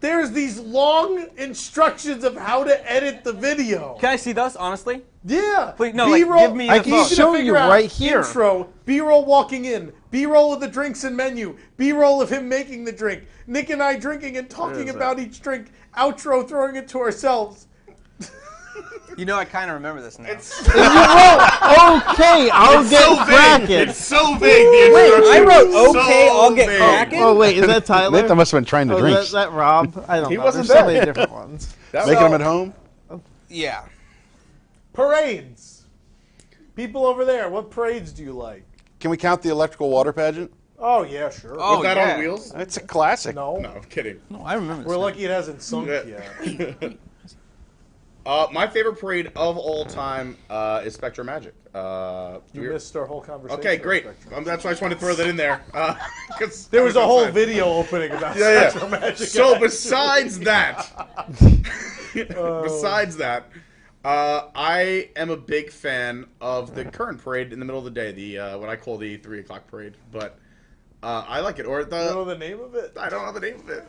there's these long instructions of how to edit the video. Can I see those, honestly? Yeah. Please, no, B-roll, give me the I can phone. show you right here. Intro, B-roll walking in, B-roll of the drinks and menu, B-roll of him making the drink, Nick and I drinking and talking about each drink, outro throwing it to ourselves. You know, I kind of remember this now. Okay, I'll get cracking. It's so vague, the Wait, instructions. I wrote okay, So I'll get vague. cracking? Oh, wait, is that Tyler? Nathan must have been trying to drink. Is that Rob? I don't He know. wasn't There's so there. many different ones. Making them at home? Yeah. Parades. People over there, what parades do you like? Can we count the electrical water pageant? Oh, yeah, sure. Was that on wheels? It's a classic. No. No, I'm kidding. No, I remember this. We're lucky it hasn't sunk yet. My favorite parade of all time is Spectrum Magic. You missed our whole conversation. Okay, great. That's why I just wanted to throw that in there. There was a whole video opening about Spectrum Magic. So besides that, I am a big fan of the current parade in the middle of the day, the what I call the 3 o'clock parade. But I like it. Or You know the name of it? I don't know the name of it.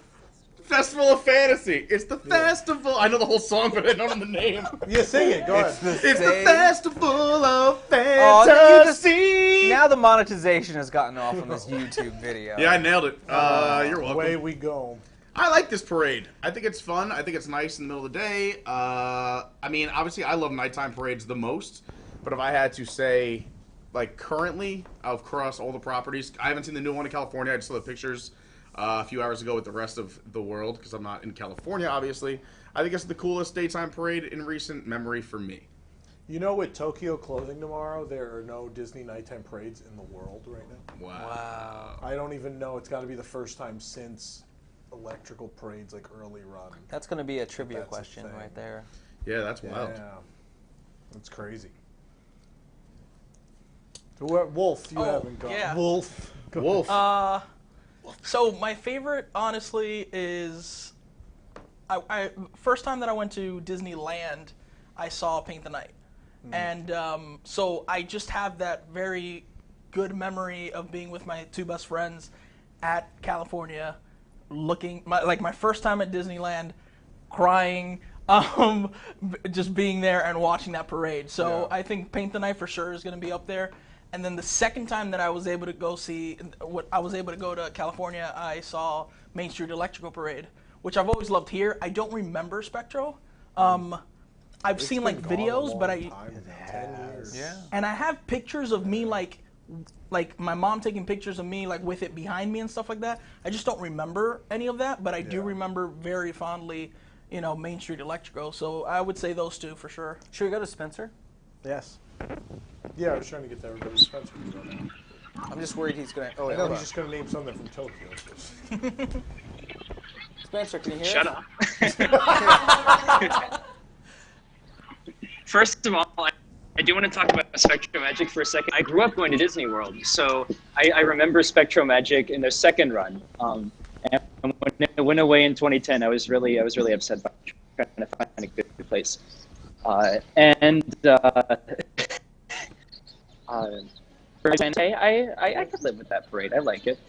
Festival of Fantasy. It's the festival. I know the whole song, but I don't know the name. Yeah, sing it. Go ahead. It's the Festival of Fantasy. Now the monetization has gotten off on this YouTube video. Yeah, I nailed it. You're welcome. Away we go. I like this parade. I think it's fun. I think it's nice in the middle of the day. I mean, obviously, I love nighttime parades the most. But if I had to say, like, currently, across all the properties, I haven't seen the new one in California. I just saw the pictures a few hours ago with the rest of the world because I'm not in California, obviously. I think it's the coolest daytime parade in recent memory for me. You know, with Tokyo closing tomorrow, there are no Disney nighttime parades in the world right now. Wow. I don't even know. It's got to be the first time since electrical parades, like early run. That's going to be a trivia question right there. Yeah, that's wild. Yeah. That's crazy. Wolf, you haven't gone. Yeah. Wolf. Wolf. So my favorite, honestly, is I first time that I went to Disneyland, I saw Paint the Night, And so I just have that very good memory of being with my two best friends at California, my first time at Disneyland, crying, just being there and watching that parade. So I think Paint the Night for sure is going to be up there. And then the second time that I was able to go to California, I saw Main Street Electrical Parade, which I've always loved here. I don't remember Spectro. I've seen like videos, but 10 years. and I have pictures of me like my mom taking pictures of me like with it behind me and stuff like that. I just don't remember any of that, but I do remember very fondly, Main Street Electrical. So I would say those two for sure. Should we go to Spencer? Yes. Yeah, I was trying to get to everybody. Spencer can go now. I'm just worried he's going to... I know he's just going to name something from Tokyo. Spencer, can you hear Shut us? up. First of all, I do want to talk about Spectro Magic for a second. I grew up going to Disney World, so I remember Spectro Magic in their second run. And when it went away in 2010, I was really upset by trying to find a good place. I could live with that parade. I like it.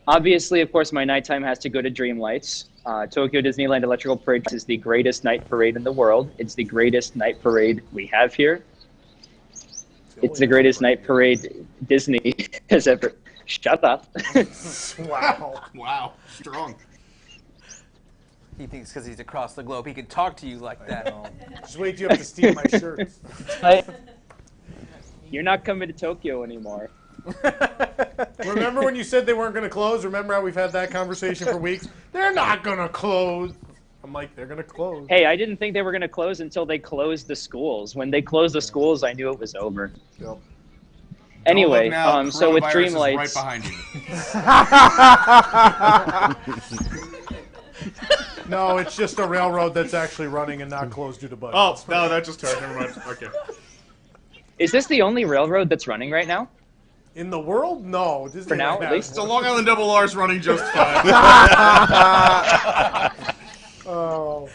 Obviously, of course, my nighttime has to go to Dreamlights. Tokyo Disneyland Electrical Parade is the greatest night parade in the world. It's the greatest night parade we have here. It's the greatest night parade Disney has ever... Shut up. Wow. Strong. He thinks because he's across the globe, he can talk to you like that. Just wait till you have to steal my shirts. You're not coming to Tokyo anymore. Remember when you said they weren't going to close? Remember how we've had that conversation for weeks? They're not going to close. I'm like, they're going to close. Hey, I didn't think they were going to close until they closed the schools. When they closed the schools, I knew it was over. Yep. Anyway, now, so with coronavirus Dreamlights... is right behind you. No, it's just a railroad that's actually running and not closed due to budget. Oh, no, that just hurt. Never mind. Okay. Is this the only railroad that's running right now? In the world? No. Disney For now, at least? So Long Island Double R is running just fine. Oh,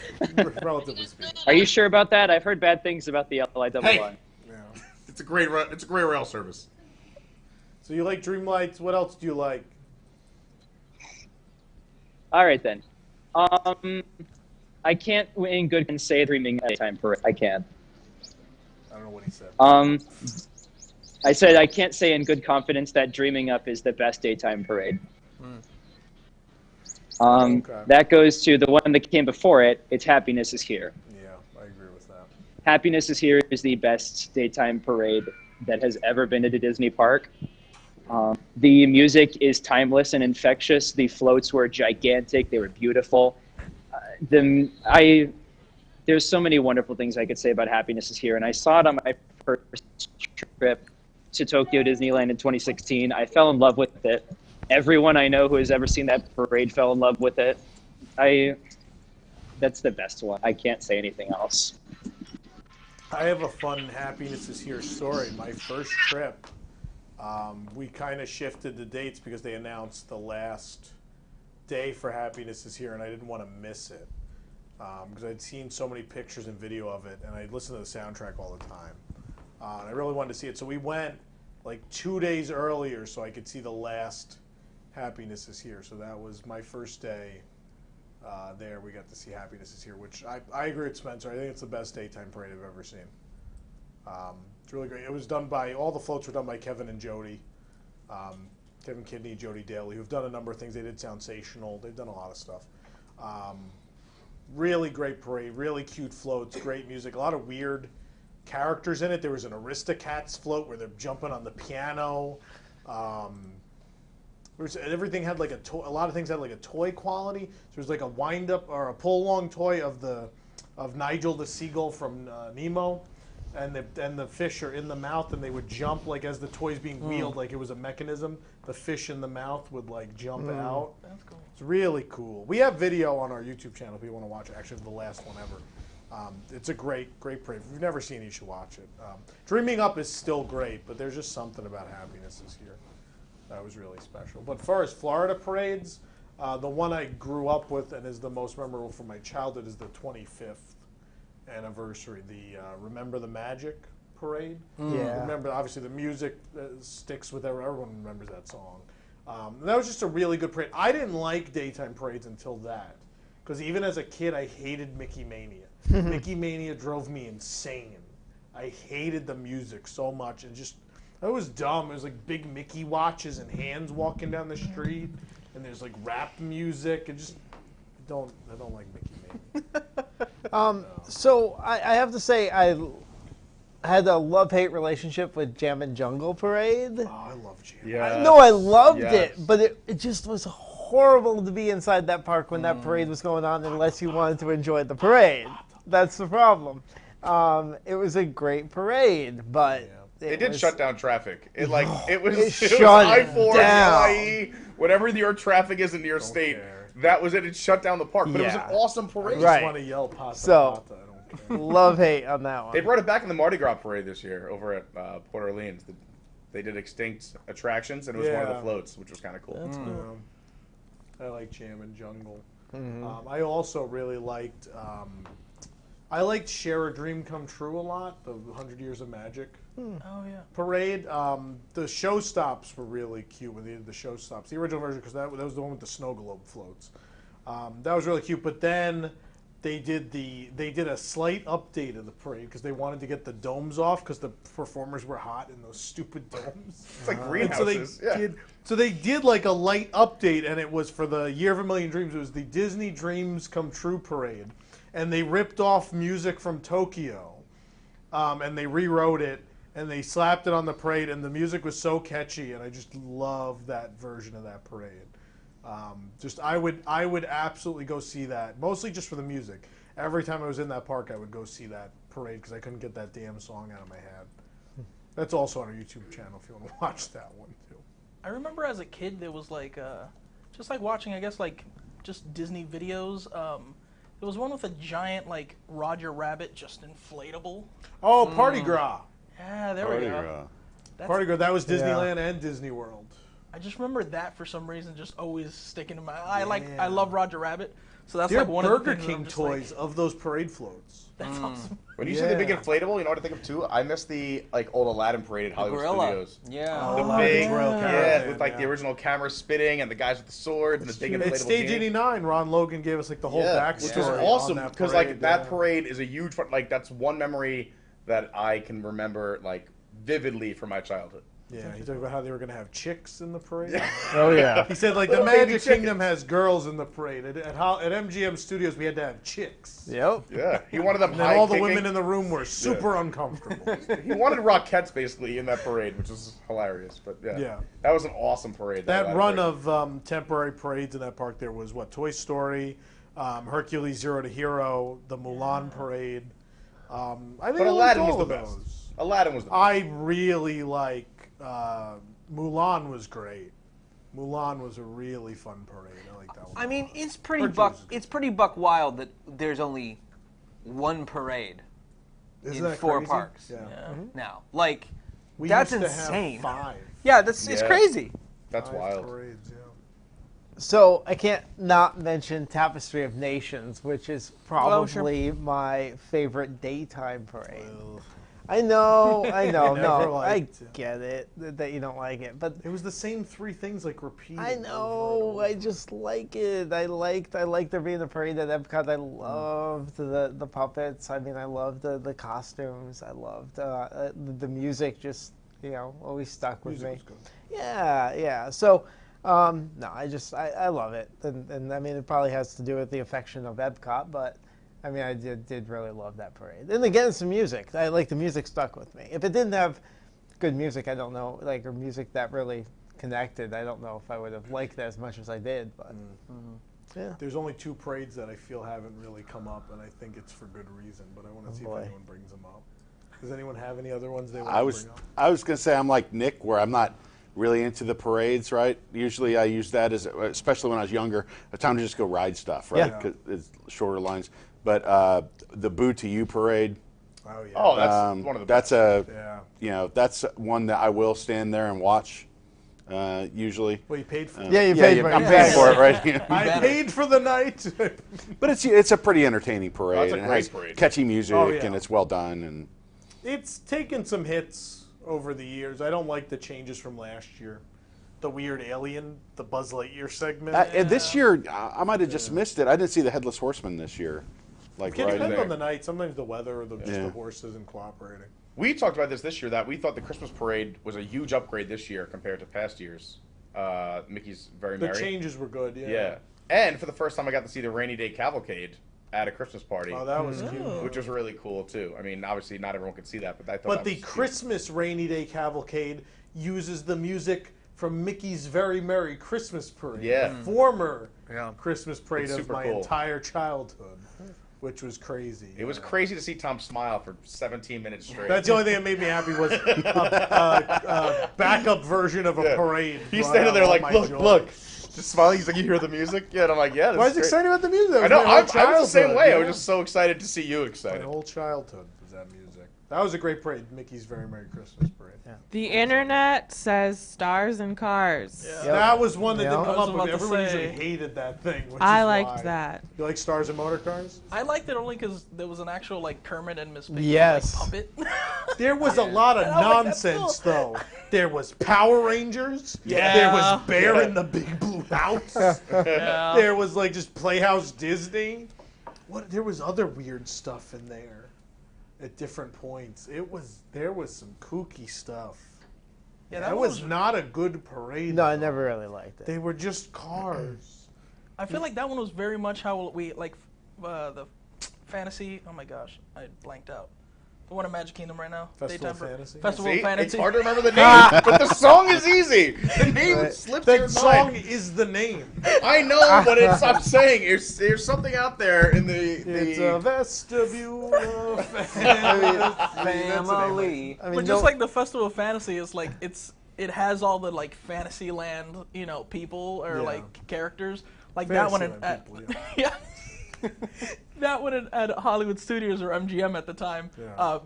relatively speaking. Are you sure about that? I've heard bad things about the LI Double R. It's a great rail service. So you like Dreamlights. What else do you like? All right, then. I can't, in good conscience, say Dreaming Nighttime Parade. I can't. I don't know what he said. I said I can't say in good confidence that Dreaming Up is the best daytime parade. Okay. That goes to the one that came before it. It's Happiness is Here. Yeah, I agree with that. Happiness is Here is the best daytime parade that has ever been at a Disney park. The music is timeless and infectious. The floats were gigantic. They were beautiful. There's so many wonderful things I could say about Happiness is Here, and I saw it on my first trip to Tokyo Disneyland in 2016. I fell in love with it. Everyone I know who has ever seen that parade fell in love with it. That's the best one. I can't say anything else. I have a fun Happiness is Here story. My first trip, we kind of shifted the dates because they announced the last day for Happiness is Here, and I didn't want to miss it because I'd seen so many pictures and video of it, and I'd listen to the soundtrack all the time. And I really wanted to see it, so we went like 2 days earlier so I could see the last Happiness is Here. So that was my first day there. We got to see Happiness is Here, which I agree with Spencer. I think it's the best daytime parade I've ever seen. It's really great. It was done by, all the floats were done by Kevin and Jody. Kevin Kidney, Jody Daly, who've done a number of things. They did Soundsational. They've done a lot of stuff. Really great parade, really cute floats, great music, a lot of weird characters in it. There was an Aristocats float where they're jumping on the piano. Everything had like a lot of things had like a toy quality. So there's like a wind-up or a pull-along toy of Nigel the seagull from Nemo. And the fish are in the mouth, and they would jump like as the toy's being wheeled, like it was a mechanism. The fish in the mouth would like jump out. That's cool. It's really cool. We have video on our YouTube channel if you want to watch it. Actually, the last one ever. It's a great parade. If you've never seen it, you should watch it. Dreaming Up is still great, but there's just something about Happiness is Here that was really special. But as far as Florida parades, the one I grew up with and is the most memorable from my childhood is the 25th. anniversary, the Remember the Magic parade. Yeah. Remember, obviously, the music sticks with everyone remembers that song. That was just a really good parade. I didn't like daytime parades until that, because even as a kid, I hated Mickey Mania. Mickey Mania drove me insane. I hated the music so much, and just it was dumb. It was like big Mickey watches and hands walking down the street, and there's like rap music, and just I don't like Mickey Mania. So I have to say I had a love-hate relationship with Jammin' Jungle Parade. Oh, I love Jam. Yeah. No, I loved it, but it just was horrible to be inside that park when that parade was going on unless you wanted to enjoy the parade. That's the problem. It was a great parade, but It did shut down traffic. It was shut I-4, down. LIE, whatever your traffic is in your state. That was it. It shut down the park, but it was an awesome parade. I just want to yell Pata So, Pata. I don't care. love-hate on that one. They brought it back in the Mardi Gras parade this year over at Port Orleans. They did extinct attractions, and it was one of the floats, which was kind of cool. That's cool. I like Jammin' Jungle. Mhm. I also really liked. I liked Share a Dream Come True a lot. The 100 Years of Magic Oh yeah. parade. The show stops were really cute when they did the show stops. The original version, because that was the one with the snow globe floats. That was really cute. But then they did a slight update of the parade because they wanted to get the domes off because the performers were hot in those stupid domes. It's like And greenhouses. so they did like a light update, and it was for the Year of a Million Dreams. It was the Disney Dreams Come True parade, and they ripped off music from Tokyo, and they rewrote it, and they slapped it on the parade, and the music was so catchy, and I just love that version of that parade. I would absolutely go see that, mostly just for the music. Every time I was in that park, I would go see that parade because I couldn't get that damn song out of my head. That's also on our YouTube channel if you want to watch that one too. I remember as a kid there was like just like watching just Disney videos. There was one with a giant like Roger Rabbit just inflatable. Oh, Party Gras. Yeah, there we go. Party Gras. That was Disneyland and Disney World. I just remember that for some reason just always sticking to my. I love Roger Rabbit, so that's There like are one Burger of the things King toys of those parade floats. That's awesome. When you see the big inflatable, you know what I think of too? I miss the old Aladdin parade at Hollywood gorilla. Studios. Yeah. The Oh, big, yeah. with like the original camera spitting and the guys with the swords and the big inflatable It's Stage genie. 89. Ron Logan gave us like the whole backstory. Which was on awesome that because parade, like that parade is a huge like that's one memory that I can remember like vividly from my childhood. Yeah, he talked about how they were going to have chicks in the parade. Oh, yeah. He said, like, the Little baby Magic Kingdom has girls in the parade. At MGM Studios, we had to have chicks. Yep. Yeah, he wanted them And then all the high-kicking. women in the room were super uncomfortable. He wanted Rockettes basically in that parade, which was hilarious. But yeah, that was an awesome parade. That run of temporary parades in that park there was, Toy Story, Hercules Zero to Hero, the Mulan parade. I think But Aladdin was all the of best. those. Aladdin was the best. I really like Mulan was great. Mulan was a really fun parade. I like that one. I mean, it's pretty buck wild that there's only one parade Isn't in that 4 crazy? parks. Yeah. Now, like We that's used to have insane. 5. Yeah, it's crazy. That's 5 wild. Parades, yeah. So I can't not mention Tapestry of Nations, which is Oh, sure. probably my favorite daytime parade. I know, Never no, I liked it. get it that you don't like it, but It was the same 3 things like repeated. I know, I just like it. I liked there being a parade at Epcot. I loved the puppets. I mean, I loved the costumes. I loved the music. Just always stuck with me. Was good. Yeah. So. No, I love it, and I mean it probably has to do with the affection of Epcot, but I mean I did really love that parade. And again, some music. I like the music stuck with me. If it didn't have good music, I don't know, or music that really connected, I don't know if I would have liked it as much as I did. But yeah, There's only 2 parades that I feel haven't really come up, and I think it's for good reason. But I want to see if anyone brings them up. Does anyone have any other ones they want to bring up? I was going to say I'm like Nick, where I'm not really into the parades, right? Usually I use that as, especially when I was younger, a time to just go ride stuff, right? Yeah. 'Cause it's shorter lines. But the Boo to You parade. Oh yeah. Oh, that's one of the best. That's that's one that I will stand there and watch. usually. Well, you paid for it. Yeah, you paid for it. I'm paying for it, right? I paid for the night. But it's a pretty entertaining parade. Oh, it's a and great it has parade. catchy music, Oh, yeah. and it's well done. And It's taken some hits over the years. I don't like the changes from last year. The weird alien, the Buzz Lightyear segment. and this year, I might have just missed it. I didn't see the Headless Horseman this year. It can depend on the night. Sometimes the weather or just the horse isn't cooperating. We talked about this year, that we thought the Christmas parade was a huge upgrade this year compared to past years. Mickey's Very The Merry. changes were good, yeah. Yeah. And for the first time, I got to see the Rainy Day Cavalcade at a Christmas party. Oh, that was cute. Which was really cool, too. I mean, obviously, not everyone could see that, but I thought But that the was Christmas Rainy Day Cavalcade uses the music from Mickey's Very Merry Christmas Parade. Yeah. The former Yeah. Christmas parade It's of super my cool. entire childhood, which was crazy. It was crazy to see Tom smile for 17 minutes straight. That's the only thing that made me happy was a backup version of a parade. He's brought standing out there all like, my look, joy. look. Just smiling. He's like, you hear the music? Yeah, and I'm like, yeah. Well, I was excited about the music. That I was know. my I whole was the same childhood, way. I you was know? just so excited to see you My excited. whole childhood was that music. That was a great parade, Mickey's Very Merry Christmas Parade. The internet says stars and cars. That was one that didn't I come was up about with. to Everyone say. usually hated that thing. Which I is liked why. that. You like Stars and Motor Cars? I liked it only because there was an actual like Kermit and Miss Piggy Yes. like, puppet. There was a lot of And I'm like, that's nonsense, though. There was Power Rangers. Yeah. There was Bear Yeah. in the Big Blue House. Yeah. There was like just Playhouse Disney. There was other weird stuff in there at different points. There was some kooky stuff. Yeah, that that was was- not a good parade. No, I though. never really liked it. They were just cars. I feel like that one was very much how we like the fantasy. Oh my gosh, I blanked out. The one in Magic Kingdom right now. Festival Daytime Fantasy? Festival See, of Fantasy. it's hard to remember the name, but the song is easy. The name slips your That song mind. is the name. I know, but it's. I'm saying there's something out there in the. It's a vestibule of family. But just like the Festival of Fantasy is like it has all the like Fantasyland, people or Yeah. like characters. Like that one Fantasyland at people, yeah. That one at Hollywood Studios or MGM at the time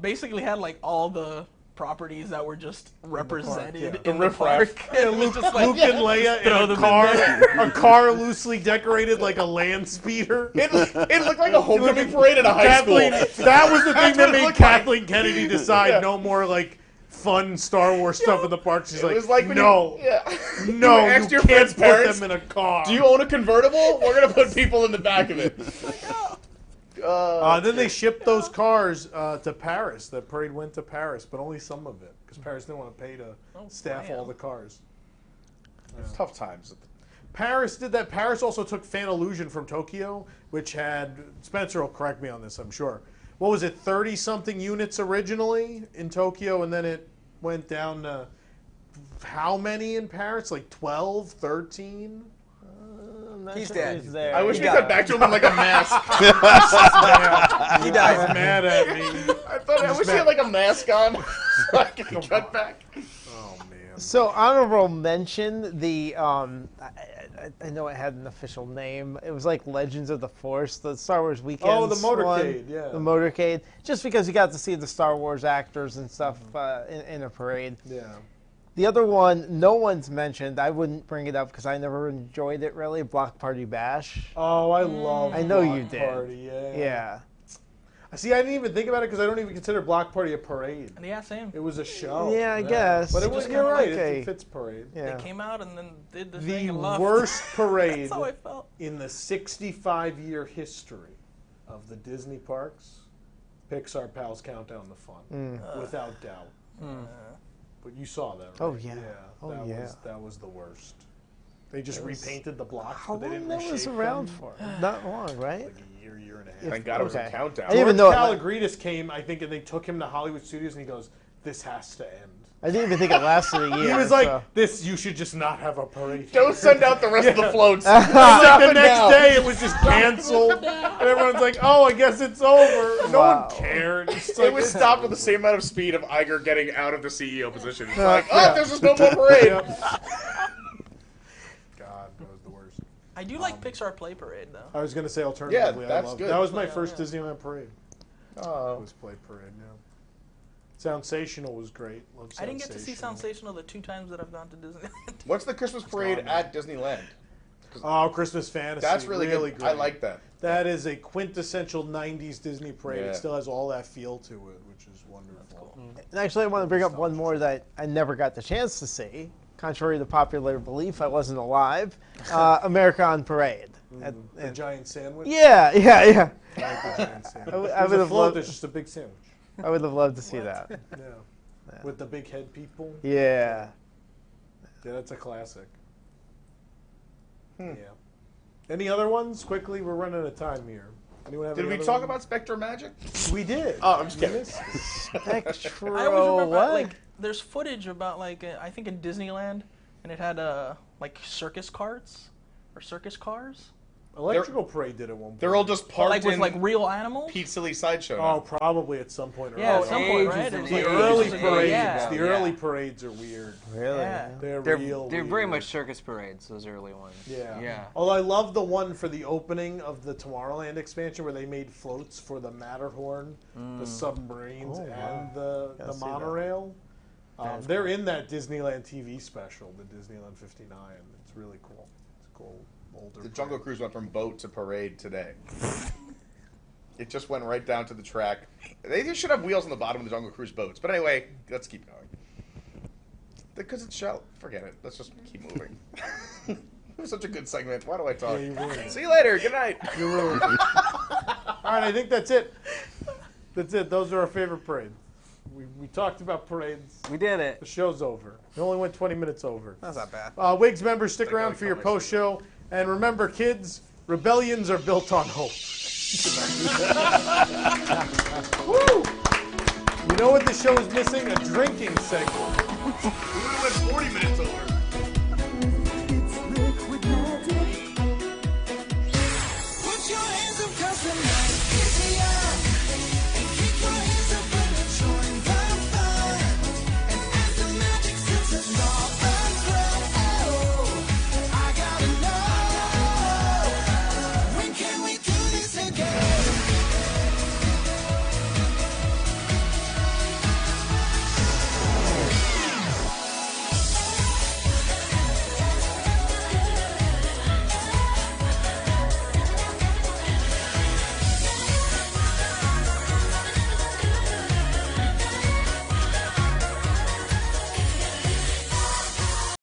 basically had like all the properties that were just represented in the park. Yeah, It was Luke, just like, Luke and Leia throw in them a car, in there. a car loosely decorated like a land speeder. It looked like a homecoming parade at a high school. That was the thing That's that what it made looked like. Kathleen Kennedy decide Yeah. no more like fun Star Wars stuff in the park. She's It like, was like when no, you no, asked you your can't friend's put parents, them in a car. Do you own a convertible? We're gonna put people in the back of it. Then they shipped those cars to Paris. The parade went to Paris, but only some of it because Paris didn't want to pay to staff all the cars. It's tough times. Paris did that. Paris also took Fan Illusion from Tokyo, which had, Spencer will correct me on this, I'm sure. What was it, 30-something units originally in Tokyo, and then it went down to how many in Paris? Like 12, 13? He's dead. There. I wish we cut back to him in like a mask. He died. He's mad at me. I wish he had like a mask on so I can cut back. Oh, man. So honorable mention, the I know it had an official name. It was like Legends of the Force, the Star Wars Weekend. Oh, the motorcade, yeah. The motorcade. Just because you got to see the Star Wars actors and stuff in a parade. Yeah. The other one, no one's mentioned. I wouldn't bring it up because I never enjoyed it really. Block Party Bash. Oh, I love I know Block you did. Party, yeah. Yeah. See, I didn't even think about it because I don't even consider Block Party a parade. Yeah, same. It was a show. Yeah, I guess. But it It was, just you're kinda right, like it a- fits parade. Yeah. They came out and then did the The thing and left. worst parade That's how I felt. in the 65-year history of the Disney parks, Pixar Pals Countdown the Fun, without doubt. But you saw that, right? Oh, yeah. Oh, that yeah. that was the worst. They just It was- repainted the blocks, How but they long didn't that was reshape around them. for? Not long, right? Like a year and a half. Thank God it was a Okay. countdown. I didn't even know it- Calagridis came, I think, and they took him to Hollywood Studios, and he goes, "This has to end." I didn't even think it lasted a year. He was like, so. "This, you should just not have a parade." Don't send out the rest of the floats. Like Stop the it next now. day, it was just canceled. And everyone's like, "Oh, I guess it's over." No Wow. one cared. It's It like, was stopped with the same amount of speed of Iger getting out of the CEO position. It's Yeah. like, oh, there's just no more parade. God, that was the worst. I do like Pixar Play Parade though. I was gonna say alternatively. Yeah, that's I loved good. That was my Yeah, first yeah. Disneyland parade. Oh. It was Play Parade. Yeah. Sensational was great. Love I didn't get to see Sensational the 2 times that I've gone to Disneyland. What's the Christmas parade at Disneyland? Oh, Christmas Fantasy. That's really great. I like that. That is a quintessential 90s Disney parade. Yeah. It still has all that feel to it, which is wonderful. And actually, I want to bring up one more that I never got the chance to see. Contrary to popular belief, I wasn't alive. America on Parade. The giant sandwich? Yeah. I like the giant sandwich. I would have loved. There's just a big sandwich. I would have loved to see that. Yeah. With the big head people? Yeah. Yeah, that's a classic. Yeah. Any other ones? Quickly, we're running out of time here. Anyone have Did any we other talk ones? about Spectrum Magic? We did. Oh, I'm just kidding. Spectrum. I always remember like there's footage about like I think in Disneyland, and it had like circus carts or circus cars. Electrical Parade did at one point. They're all just parked like with in like real animals. Pete Silly Sideshow. Oh, probably at some point. Or Yeah, other. at some point, right? It was The like early ages ago. parades. Yeah. The early parades are weird. Really? Yeah. They're They're real. very weird. much circus parades. Those early ones. Yeah. Yeah. Although I love the one for the opening of the Tomorrowland expansion where they made floats for the Matterhorn, the submarines, and the Gotta see that. monorail. They're in that Disneyland TV special, the Disneyland 59. It's really cool. It's cool. Older The Jungle Cruise went from boat to parade today. It just went right down to the track. They just should have wheels on the bottom of the Jungle Cruise boats. But anyway, let's keep going. Because it's shell. Forget it. Let's just keep moving. It was such a good segment. Why do I talk? Yeah, you ruined it. See you later. Good night. You ruined it. All right, I think that's it. That's it. Those are our favorite parades. We talked about parades. We did it. The show's over. It only went 20 minutes over. That's not bad. Wigs members, stick around for your post show. And remember, kids, rebellions are built on hope. Woo! You know what the show is missing? A drinking segment. We went 40 minutes over.